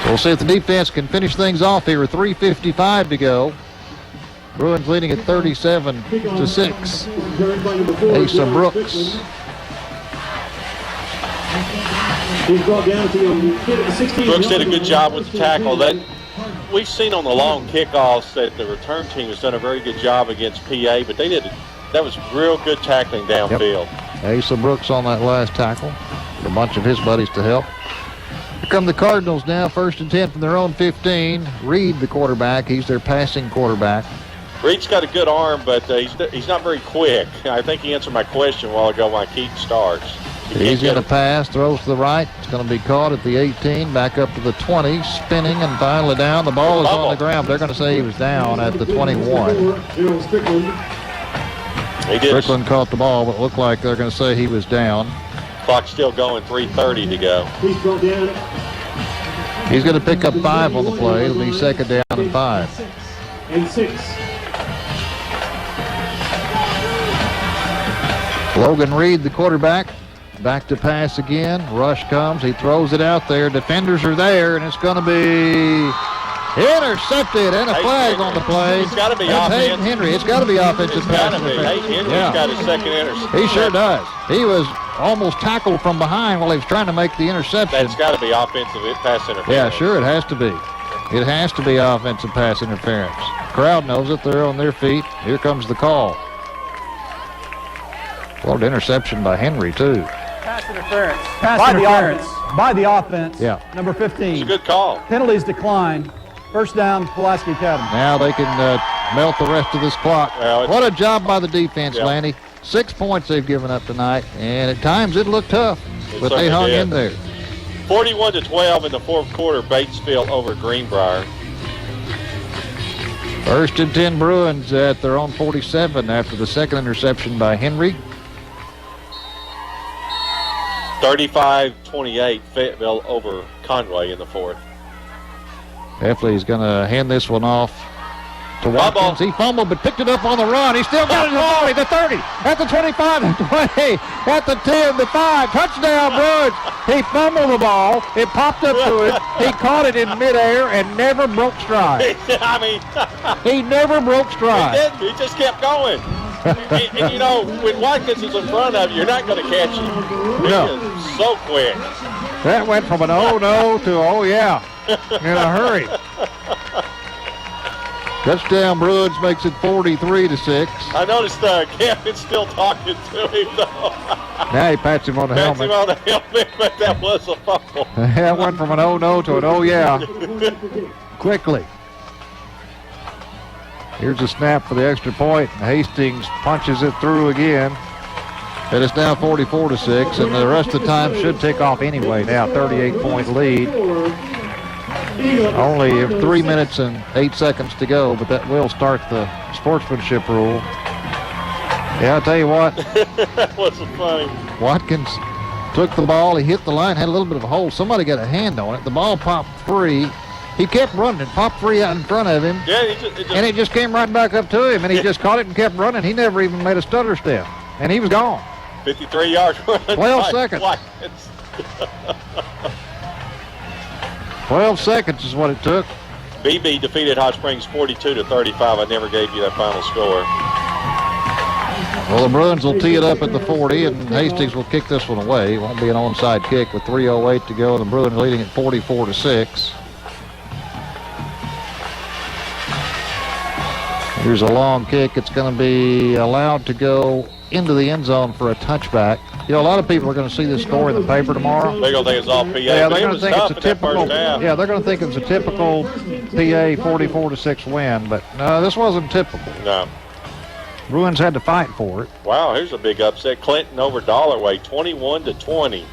So we'll see if the defense can finish things off here with 3:55 to go. Bruins leading at 37-6. Asa Brooks.
Brooks did a good job with the tackle. That we've seen on the long kickoffs that the return team has done a very good job against PA, but that was real good tackling downfield.
Asa Brooks on that last tackle. A bunch of his buddies to help. Here come the Cardinals now, 1st and 10 from their own 15. Reed, the quarterback, he's their passing quarterback.
Reed's got a good arm, but he's not very quick. I think he answered my question a while ago when Keaton starts.
He's going to pass, throws to the right. It's going to be caught at the 18, back up to the 20, spinning and finally down. The ball is on the ground. They're going to say he was down at the 21. Strickland caught the ball, but it looked like they're going to say he was down.
Clock's still going, 3:30 to go.
He's going to pick up 5 on the play. It'll be second down and 5.
And 6.
Logan Reed, the quarterback, back to pass again. Rush comes. He throws it out there. Defenders are there, and it's going to be intercepted and a flag on the play.
It's got to be
That's
offense.
Hayden Henry. It's got to be offensive pass interference.
Hayden Henry's got his second interception.
He sure does. He was almost tackled from behind while he was trying to make the interception.
That's got to be offensive pass interference.
Yeah, sure, it has to be. It has to be offensive pass interference. Crowd knows it. They're on their feet. Here comes the call. Well, interception by Henry, too.
Pass interference. Pass interference. By the offense.
Yeah.
Number 15.
It's a good call.
Penalties decline. First down, Pulaski Academy.
Now they can melt the rest of this clock.
Well,
what a job by the defense,
Yeah.
Lanny. 6 points they've given up tonight, and at times it looked tough, but they hung in there.
41-12 in the fourth quarter, Batesville over Greenbrier.
First and 10 Bruins at their own 47 after the second interception by Henry.
35-28, Fayetteville over Conway in the fourth.
Heffley's going to hand this one off to Watkins. He fumbled but picked it up on the run. He still got it at the 40, the 30, at the 25, the 20, at the 10, the 5. Touchdown, Bruins. He fumbled the ball. It popped up to him. He caught it in midair and never broke stride.
I mean,
he never broke stride.
He didn't. He just kept going. and, you know, when Watkins is in front of you, you're not going to catch him.
No.
He is so quick.
That went from an oh no to oh yeah in a hurry. Touchdown Bruins makes it 43-6.
I noticed Camden's still talking to him, though.
Now he pats him on the helmet.
Pats him on the helmet, but that was a fumble.
That went from an oh no to an oh yeah quickly. Here's a snap for the extra point. Hastings punches it through again. And it's now 44-6, and the rest of the time should take off anyway. Now 38-point lead. Only 3 minutes and 8 seconds to go, but that will start the sportsmanship rule. Yeah, I'll tell you what.
That wasn't funny.
Watkins took the ball. He hit the line, had a little bit of a hole. Somebody got a hand on it. The ball popped free. He kept running. It popped free out in front of him.
Yeah,
and it just came right back up to him, and he just caught it and kept running. He never even made a stutter step, and he was gone.
53-yard run.
12 seconds. 12 seconds is what it took.
BB defeated Hot Springs 42-35. I never gave you that final score.
Well, the Bruins will tee it up at the 40, and Hastings will kick this one away. It won't be an onside kick with 3:08 to go. The Bruins leading at 44-6. Here's a long kick. It's going to be allowed to go into the end zone for a touchback. You know, a lot of people are going to see this score in the paper tomorrow.
They're going to think it's all PA.
Yeah, they're going to think it's a typical.
Yeah,
they're going to think it's a typical PA 44-6 win, but no, this wasn't typical.
No.
Bruins had to fight for it.
Wow, here's a big upset. Clinton over Dollarway, 21-20.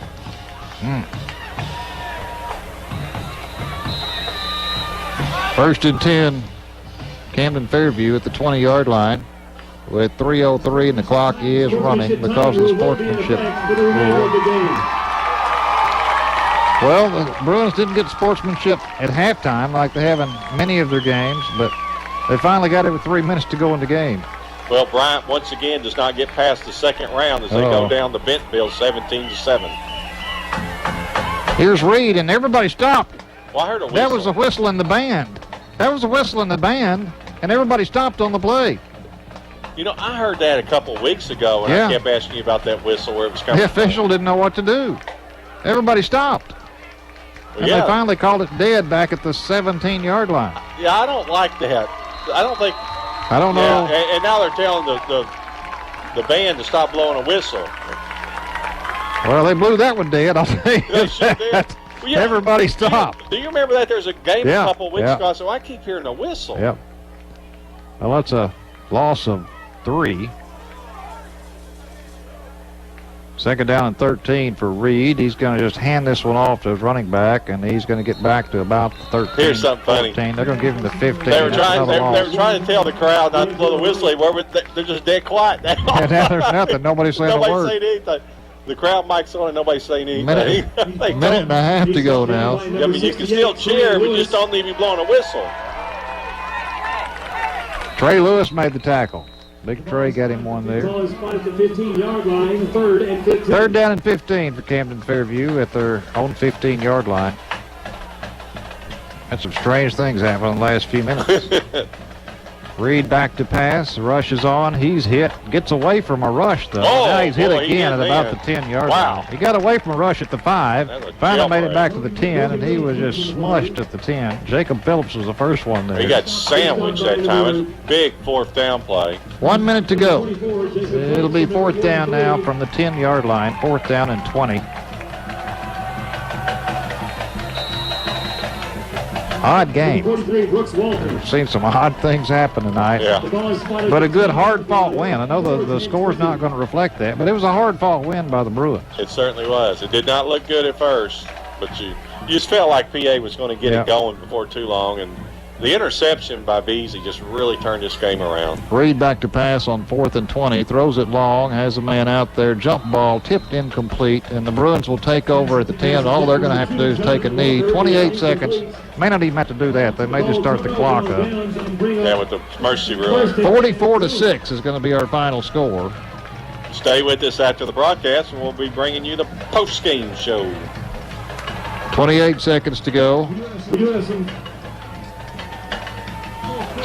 First and 10, Camden Fairview at the 20-yard line with 3:03, and the clock is running because of the sportsmanship rule. Well, the Bruins didn't get sportsmanship at halftime like they have in many of their games, but they finally got it with 3 minutes to go in the game.
Well, Bryant once again does not get past the second round as they go down to Bentonville 17-7.
Here's Reed, and everybody stopped.
Well, I heard a whistle.
That was a whistle in the band. That was a whistle in the band, and everybody stopped on the play.
You know, I heard that a couple weeks ago, and I kept asking you about that whistle, where it was coming
The official didn't know what to do. Everybody stopped. And they finally called it dead back at the 17-yard line.
Yeah, I don't like that. I don't
know.
And now they're telling the band to stop blowing a whistle.
Well, they blew that one dead, I'll tell you.
They sure did. Well, yeah.
Everybody stopped.
Do you remember that? There's a game a couple weeks
Yeah.
ago. I said, I keep hearing a whistle.
Yep. Well, that's a Loss of 3. Second down and 13 for Reed. He's going to just hand this one off to his running back, and he's going to get back to about the 13.
Here's something
14.
funny.
They're going to give him the 15.
They were trying to tell the crowd not to blow the whistle anymore, but they're just dead quiet now.
Yeah, now there's nothing. Nobody's saying a word.
Nobody's saying anything. The crowd mic's on and nobody's saying anything.
Minute and a half to go now.
Yeah, I mean, you can still cheer, but just don't leave you blowing a whistle.
Trey Lewis made the tackle. Big Trey got him one there.
Ball is 5 to 15-yard line, 3rd and 15.
Third down and 15 for Camden Fairview at their own 15-yard line. Had some strange things happen in the last few minutes. Reed back to pass. The rush is on. He's hit. Gets away from a rush, though. Now he's hit again at about the 10-yard line. He got away from a rush at the 5. Finally made it back to the 10, and he was just smushed at the 10. Jacob Phillips was the first one there.
He got sandwiched that time. It's a big 4th down play.
1 minute to go. It'll be 4th down now from the 10-yard line. 4th down and 20. Odd game. We've seen some odd things happen tonight.
Yeah.
But a good hard-fought win. I know the score's not going to reflect that, but it was a hard-fought win by the Bruins.
It certainly was. It did not look good at first, but you just felt like PA was going to get it going before too long, and the interception by Beasley just really turned this game around.
Reed back to pass on 4th and 20. Throws it long, has a man out there. Jump ball, tipped incomplete, and the Bruins will take over at the 10. All they're going to have to do is take a knee. 28 seconds. May not even have to do that. They may just start the clock up.
Yeah, with the mercy rule.
44-6 is going to be our final score.
Stay with us after the broadcast, and we'll be bringing you the post-game show.
28 seconds to go.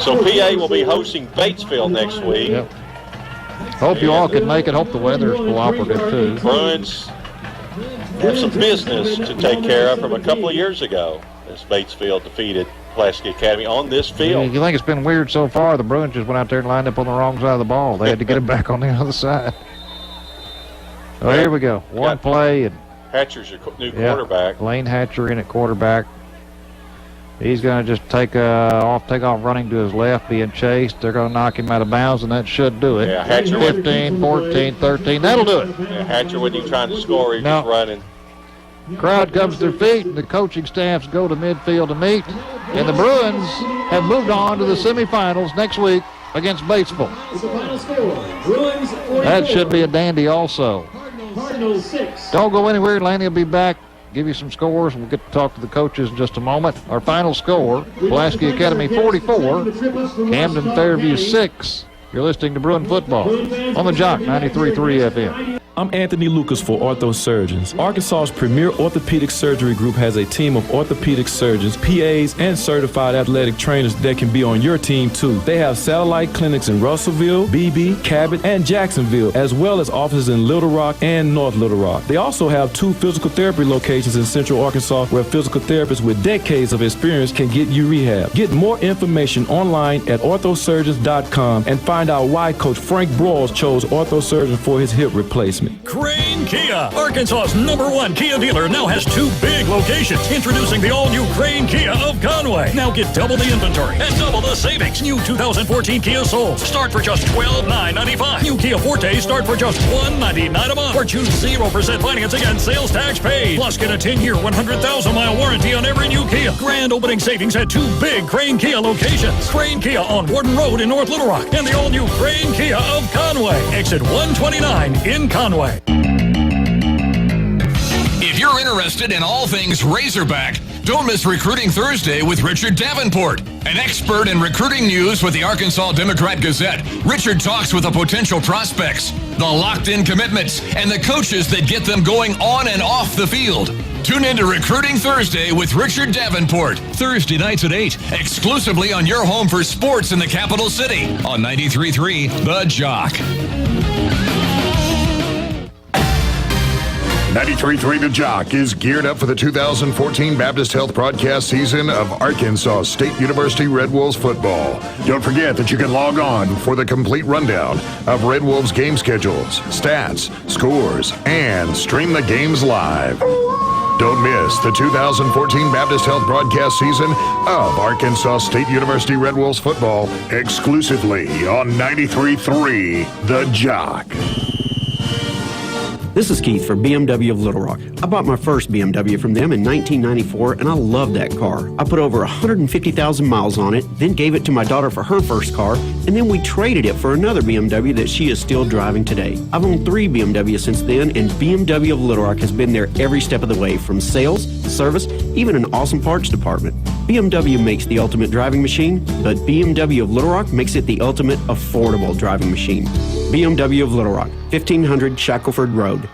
So PA will be hosting Batesville next week.
Yep. Hope you all can make it. Hope the weather is cooperative, too.
Bruins have some business to take care of from a couple of years ago as Batesville defeated Pulaski Academy on this field.
You think it's been weird so far? The Bruins just went out there and lined up on the wrong side of the ball. They had to get it back on the other side. Oh, here we go. One play. And
Hatcher's your new quarterback.
Lane Hatcher in at quarterback. He's going to just take off running to his left, being chased. They're going to knock him out of bounds, and that should do it.
Yeah, Hatcher
15, 14, 13. That'll do it.
Yeah, Hatcher wasn't even trying to score. He's just running.
Crowd comes to their feet, and the coaching staffs go to midfield to meet. And the Bruins have moved on to the semifinals next week against Batesville. That should be a dandy also.
Cardinals 6.
Don't go anywhere. Lanny will be back. Give you some scores. We'll get to talk to the coaches in just a moment. Our final score, Pulaski Academy 44, Camden Fairview 6. You're listening to Bruin Football on the Jock 93.3 FM.
I'm Anthony Lucas for Orthosurgeons. Arkansas's premier orthopedic surgery group has a team of orthopedic surgeons, PAs, and certified athletic trainers that can be on your team too. They have satellite clinics in Russellville, Beebe, Cabot, and Jacksonville, as well as offices in Little Rock and North Little Rock. They also have 2 physical therapy locations in Central Arkansas where physical therapists with decades of experience can get you rehab. Get more information online at orthosurgeons.com and find out why Coach Frank Broyles chose Orthosurgeons for his hip replacement.
Crane Kia, Arkansas's #1 Kia dealer, now has 2 big locations. Introducing the all-new Crane Kia of Conway. Now get double the inventory and double the savings. New 2014 Kia Souls start for just $12,995. New Kia Fortes start for just $199 a month. Or choose 0% financing and sales tax paid. Plus get a 10-year, 100,000-mile warranty on every new Kia. Grand opening savings at 2 big Crane Kia locations. Crane Kia on Warden Road in North Little Rock and the all-new Crane Kia of Conway. Exit 129 in Conway.
If you're interested in all things Razorback, don't miss Recruiting Thursday with Richard Davenport. An expert in recruiting news with the Arkansas Democrat-Gazette, Richard talks with the potential prospects, the locked-in commitments, and the coaches that get them going on and off the field. Tune in to Recruiting Thursday with Richard Davenport, Thursday nights at 8, exclusively on your home for sports in the capital city on 93.3 The Jock.
93.3 The Jock is geared up for the 2014 Baptist Health broadcast season of Arkansas State University Red Wolves football. Don't forget that you can log on for the complete rundown of Red Wolves game schedules, stats, scores, and stream the games live. Don't miss the 2014 Baptist Health broadcast season of Arkansas State University Red Wolves football exclusively on 93.3 The Jock.
This is Keith from BMW of Little Rock. I bought my first BMW from them in 1994, and I love that car. I put over 150,000 miles on it, then gave it to my daughter for her first car, and then we traded it for another BMW that she is still driving today. I've owned 3 BMWs since then, and BMW of Little Rock has been there every step of the way, from sales, service, even an awesome parts department. BMW makes the ultimate driving machine, but BMW of Little Rock makes it the ultimate affordable driving machine. BMW of Little Rock, 1500 Shackelford Road.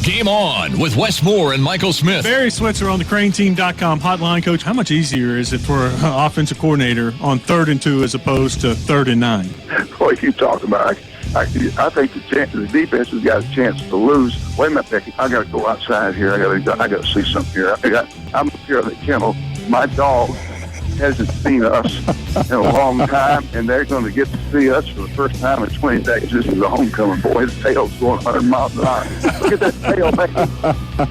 Game on with Wes Moore and Michael Smith.
Barry Switzer on the CraneTeam.com hotline. Coach, how much easier is it for an offensive coordinator on 3rd and 2 as opposed to 3rd and 9?
Boy, you talk about I think the defense has got a chance to lose. Wait a minute, Becky. I got to go outside here. I got to see something here. I'm here at the kennel. My dog hasn't seen us in a long time, and they're going to get to see us for the first time in 20 days. This is a homecoming, boy. His tail's going 100 miles an hour. Look at that tail, man.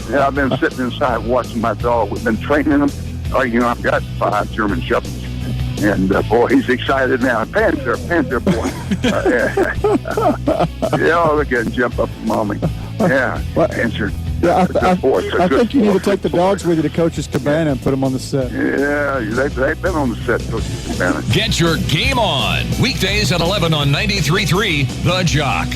And I've been sitting inside watching my dog. We've been training him. I've got 5 German Shepherds. And, boy, he's excited now. Panther, boy. Yeah, look at him jump up and mommy. Yeah, Panther.
Yeah, I think you need to take the dogs with you to Coach's Cabana and put them on the set.
Yeah, they've been on the set, Coach's Cabana.
Get your game on. Weekdays at 11 on 93.3 The Jock.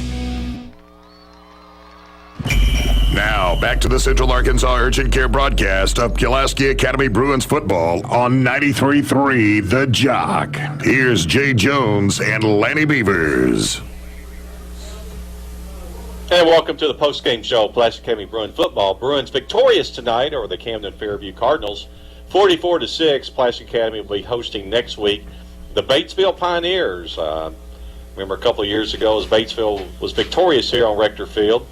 Now, back to the Central Arkansas Urgent Care broadcast of Pulaski Academy Bruins football on 93.3 The Jock. Here's Jay Jones and Lanny Beavers.
And welcome to the postgame show, Pulaski Academy Bruin football. Bruins victorious tonight over the Camden Fairview Cardinals, 44-6. Pulaski Academy will be hosting next week the Batesville Pioneers. Remember a couple of years ago, as Batesville was victorious here on Rector Field,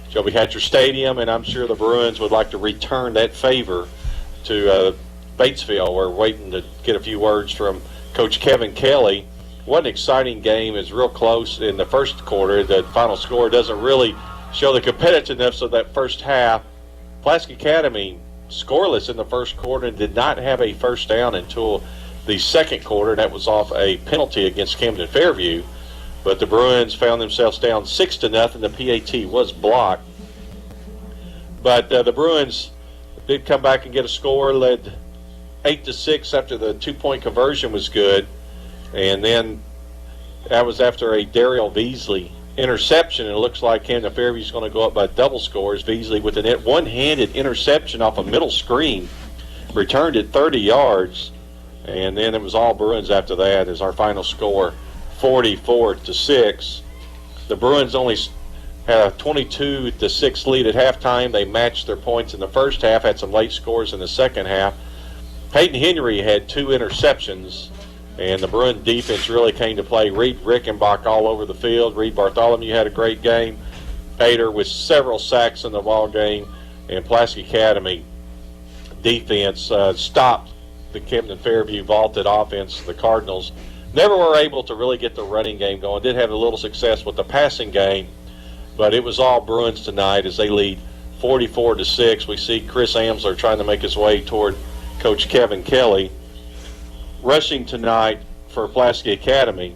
Joby Hatcher Stadium, and I'm sure the Bruins would like to return that favor to Batesville. We're waiting to get a few words from Coach Kevin Kelly. What an exciting game. It's real close in the first quarter. The final score doesn't really show the competitiveness of that first half. Pulaski Academy scoreless in the first quarter and did not have a first down until the second quarter. That was off a penalty against Camden Fairview. But the Bruins found themselves down 6-0. The PAT was blocked. But the Bruins did come back and get a score, led 8-6 after the 2-point conversion was good. And then that was after a Daryl Beasley interception. And it looks like Camden Fairview is going to go up by double scores. Beasley with a one-handed interception off a middle screen, returned it 30 yards. And then it was all Bruins after that as our final score, 44-6. The Bruins only had a 22-6 lead at halftime. They matched their points in the first half, had some late scores in the second half. Peyton Henry had 2 interceptions. And the Bruin defense really came to play. Reed Rickenbach all over the field. Reed Bartholomew had a great game. Pater with several sacks in the ball game. And Pulaski Academy defense stopped the Camden Fairview vaulted offense, the Cardinals. Never were able to really get the running game going. Did have a little success with the passing game. But it was all Bruins tonight as they lead 44-6. We see Chris Amsler trying to make his way toward Coach Kevin Kelly. Rushing tonight for Pulaski Academy,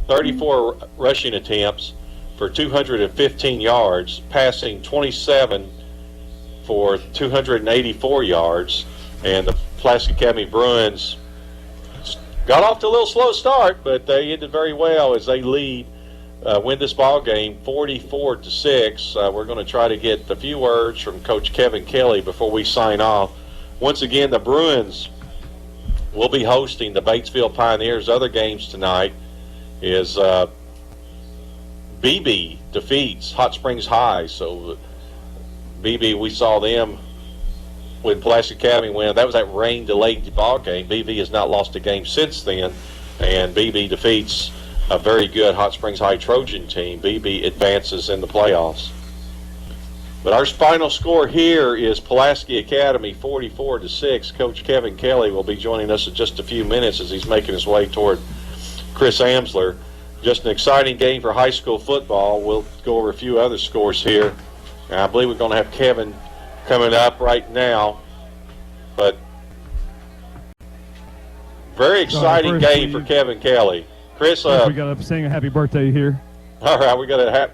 34 rushing attempts for 215 yards, passing 27 for 284 yards, and the Pulaski Academy Bruins got off to a little slow start, but they ended very well as they win this ball game 44-6. We're going to try to get a few words from Coach Kevin Kelly before we sign off. Once again, the Bruins will be hosting the Batesville Pioneers. Other games tonight is BB defeats Hot Springs High. So BB, we saw them when Pulaski Academy win. That was that rain-delayed ball game. BB has not lost a game since then, and BB defeats a very good Hot Springs High Trojan team. BB advances in the playoffs. But our final score here is Pulaski Academy 44-6. Coach Kevin Kelly will be joining us in just a few minutes as he's making his way toward Chris Amsler. Just an exciting game for high school football. We'll go over a few other scores here. And I believe we're going to have Kevin coming up right now. But very exciting game for Kevin Kelly. Chris,
we got to sing a happy birthday here.
All right, we got a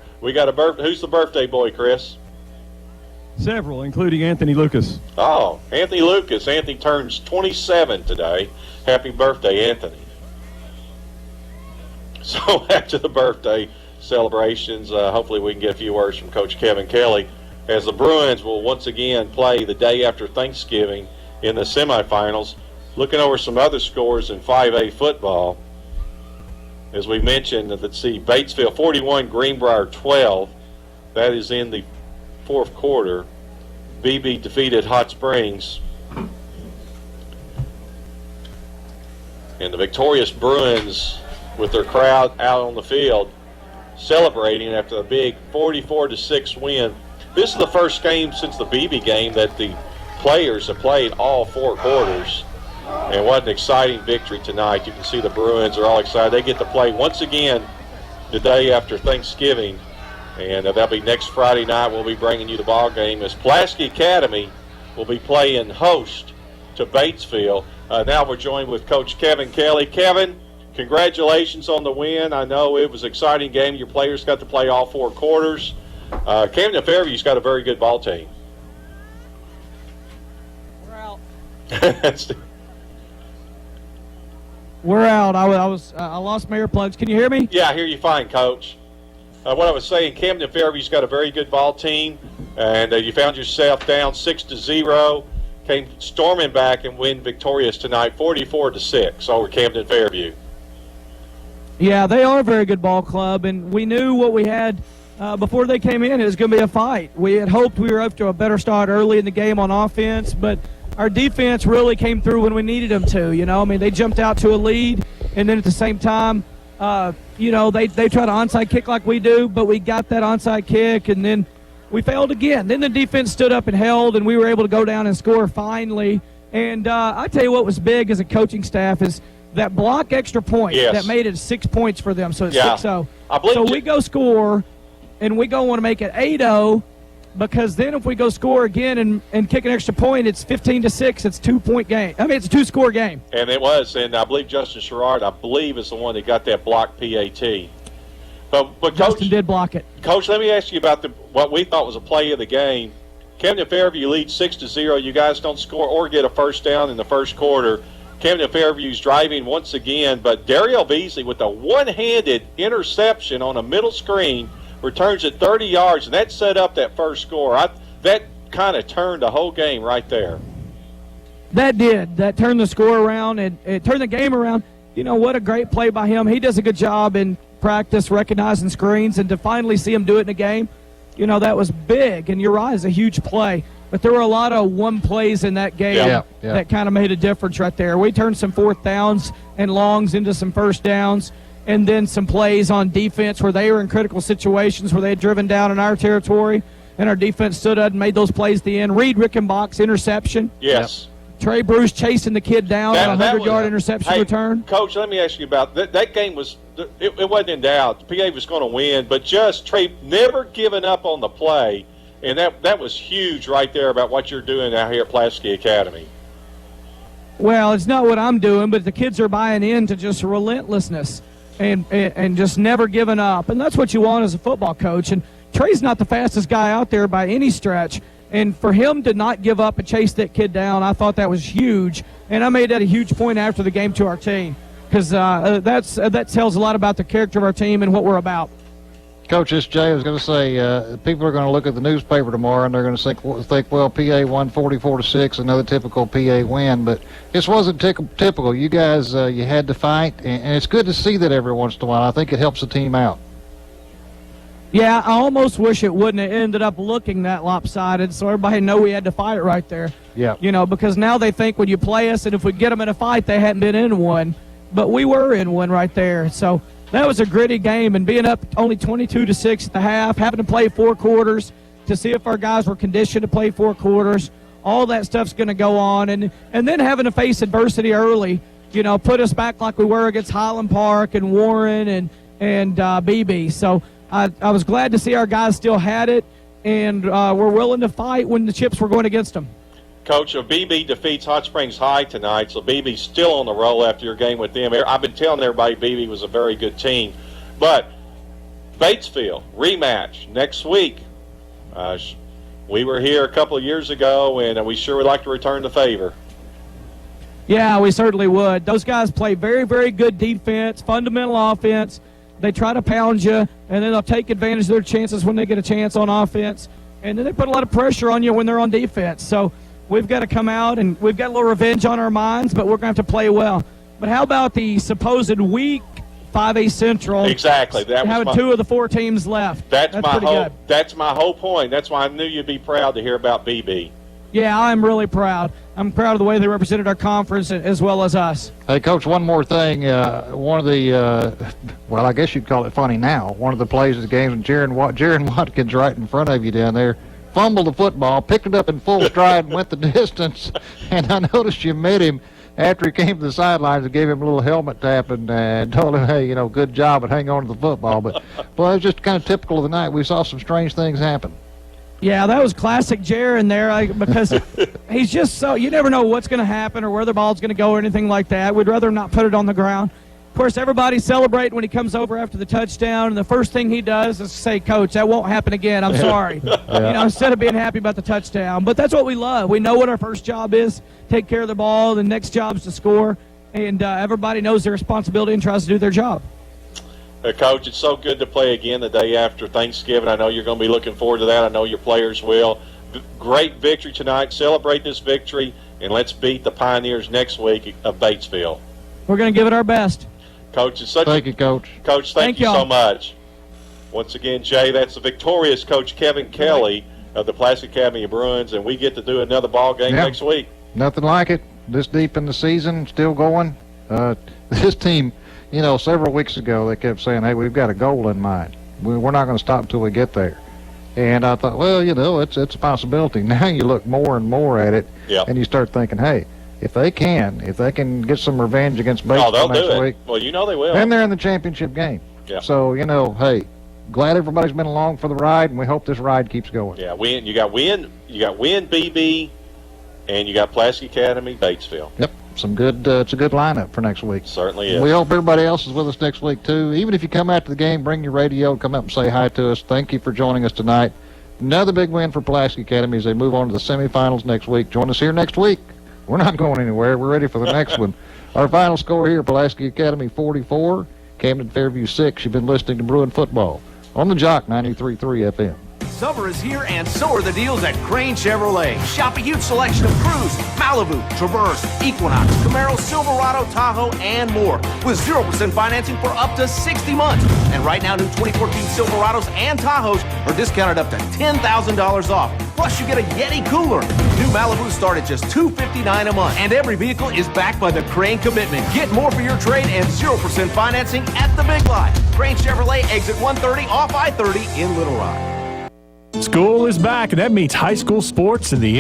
who's the birthday boy, Chris?
Several, including Anthony Lucas.
Oh, Anthony Lucas. Anthony turns 27 today. Happy birthday, Anthony. So after the birthday celebrations, hopefully we can get a few words from Coach Kevin Kelly, as the Bruins will once again play the day after Thanksgiving in the semifinals. Looking over some other scores in 5A football, as we mentioned, let's see, Batesville 41, Greenbrier 12. That is in the fourth quarter. BB defeated Hot Springs. And the victorious Bruins, with their crowd out on the field, celebrating after a big 44-6 win. This is the first game since the BB game that the players have played all four quarters. And what an exciting victory tonight. You can see the Bruins are all excited. They get to play once again the day after Thanksgiving. And that'll be next Friday night. We'll be bringing you the ball game as Pulaski Academy will be playing host to Batesville. Now we're joined with Coach Kevin Kelly. Kevin, congratulations on the win. I know it was an exciting game. Your players got to play all four quarters. Camden Fairview's got a very good ball team.
We're out. We're out. I lost my earplugs. Can you hear me?
Yeah, I hear you fine, Coach. What I was saying, Camden Fairview's got a very good ball team, and you found yourself down 6-0, came storming back and win victorious tonight, 44-6 over Camden Fairview.
Yeah, they are a very good ball club, and we knew what we had before they came in. It was going to be a fight. We had hoped we were up to a better start early in the game on offense, but our defense really came through when we needed them to. You know, I mean, they jumped out to a lead, and then at the same time, you know, they try to onside kick like we do, but we got that onside kick, and then we failed again. Then the defense stood up and held, and we were able to go down and score finally. And I tell you what was big as a coaching staff is that block extra point that made it 6 points for them. So it's 6-0. So we go score, and we go want to make it 8-0. Because then if we go score again and kick an extra point, it's 15-6. It's a 2-point game. I mean, it's a 2-score game.
And it was. And I believe Justin Sherrard, is the one that got that block PAT. But Coach,
Justin did block it.
Coach, let me ask you about what we thought was a play of the game. Camden Fairview leads 6-0. You guys don't score or get a first down in the first quarter. Camden Fairview's driving once again, but Daryl Beasley with a one-handed interception on a middle screen returns it 30 yards, and that set up that first score. That kind of turned the whole game right there.
That did. That turned the score around, and it turned the game around. You know, what a great play by him. He does a good job in practice recognizing screens, and to finally see him do it in a game, you know, that was big. And you're right, it's a huge play. But there were a lot of one plays in that game that kind of made a difference right there. We turned some fourth downs and longs into some first downs, and then some plays on defense where they were in critical situations where they had driven down in our territory, and our defense stood up and made those plays at the end. Reed Rickenbach's interception.
Yes.
Trey Bruce chasing the kid down on a 100-yard interception return.
Coach, let me ask you about that game. It wasn't in doubt. The PA was going to win, but just Trey never giving up on the play, and that was huge right there about what you're doing out here at Pulaski Academy.
Well, it's not what I'm doing, but the kids are buying into just relentlessness. And just never giving up. And that's what you want as a football coach. And Trey's not the fastest guy out there by any stretch. And for him to not give up and chase that kid down, I thought that was huge. And I made that a huge point after the game to our team, because that tells a lot about the character of our team and what we're about.
Coach, this Jay was going to say, people are going to look at the newspaper tomorrow and they're going to think, well, PA won 44-6, another typical PA win. But this wasn't typical. You guys, you had to fight, and it's good to see that every once in a while. I think it helps the team out.
Yeah, I almost wish it wouldn't have ended up looking that lopsided, so everybody know we had to fight right there.
Yeah.
You know, because now they think when you play us, and if we get them in a fight, they hadn't been in one. But we were in one right there. So that was a gritty game, and being up only 22-6 at the half, having to play 4 quarters to see if our guys were conditioned to play 4 quarters, all that stuff's going to go on. And then having to face adversity early, you know, put us back like we were against Highland Park and Warren and BB. So I was glad to see our guys still had it. and were willing to fight when the chips were going against them.
Coach, BB defeats Hot Springs High tonight, so BB's still on the roll after your game with them. I've been telling everybody BB was a very good team. But Batesville, rematch next week. We were here a couple of years ago, and we sure would like to return the favor.
Yeah, we certainly would. Those guys play very, very good defense, fundamental offense. They try to pound you, and then they'll take advantage of their chances when they get a chance on offense. And then they put a lot of pressure on you when they're on defense. So we've got to come out, and we've got a little revenge on our minds, but we're going to have to play well. But how about the supposed weak 5A Central?
Exactly.
Having 2 of the 4 teams left. That's
my
pretty
whole.
good.
That's my whole point. That's why I knew you'd be proud to hear about BB.
Yeah, I'm really proud. I'm proud of the way they represented our conference as well as us.
Hey, Coach, one more thing. One of the, well, I guess you'd call it funny now, one of the plays of the game, Jaron Watkins right in front of you down there, fumbled the football, picked it up in full stride, and went the distance. And I noticed you met him after he came to the sidelines and gave him a little helmet tap and told him, hey, good job, but hang on to the football. But, well, it was just kind of typical of the night. We saw some strange things happen.
Yeah, that was classic Jaron there because he's just so – you never know what's going to happen or where the ball's going to go or anything like that. We'd rather not put it on the ground. Of course, everybody's celebrating when he comes over after the touchdown, and the first thing he does is say, Coach, that won't happen again. I'm sorry. Instead of being happy about the touchdown. But that's what we love. We know what our first job is, take care of the ball. The next job is to score, and everybody knows their responsibility and tries to do their job.
Coach, it's so good to play again the day after Thanksgiving. I know you're going to be looking forward to that. I know your players will. Great victory tonight. Celebrate this victory, and let's beat the Pioneers next week of Batesville.
We're going to give it our best.
Coach, it's such
Thank you, Coach.
Coach, thank you so much. Once again, Jay, that's the victorious Coach Kevin Kelly of the Pulaski Academy Bruins, and we get to do another ball game next week.
Nothing like it. This deep in the season, still going. This team, several weeks ago they kept saying, hey, we've got a goal in mind. We're not going to stop until we get there. And I thought, well, it's a possibility. Now you look more and more at it, and you start thinking, hey, if they can get some revenge against Batesville next week.
Well, they will.
And they're in the championship game.
Yeah.
So, hey, glad everybody's been along for the ride, and we hope this ride keeps going.
Yeah, you got Win BB, and you got Pulaski Academy, Batesville.
Yep, it's a good lineup for next week.
Certainly is.
We hope everybody else is with us next week, too. Even if you come out to the game, bring your radio, come up and say hi to us. Thank you for joining us tonight. Another big win for Pulaski Academy as they move on to the semifinals next week. Join us here next week. We're not going anywhere. We're ready for the next one. Our final score here, Pulaski Academy 44, Camden Fairview 6. You've been listening to Bruin Football on the Jock 93.3 FM.
Summer is here, and so are the deals at Crane Chevrolet. Shop a huge selection of Cruze, Malibu, Traverse, Equinox, Camaro, Silverado, Tahoe, and more, with 0% financing for up to 60 months. And right now, new 2014 Silverados and Tahoes are discounted up to $10,000 off. Plus, you get a Yeti cooler. New Malibus start at just $259 a month, and every vehicle is backed by the Crane Commitment. Get more for your trade and 0% financing at the Big Lot. Crane Chevrolet, exit 130 off I-30 in Little Rock.
School is back, and that means high school sports and the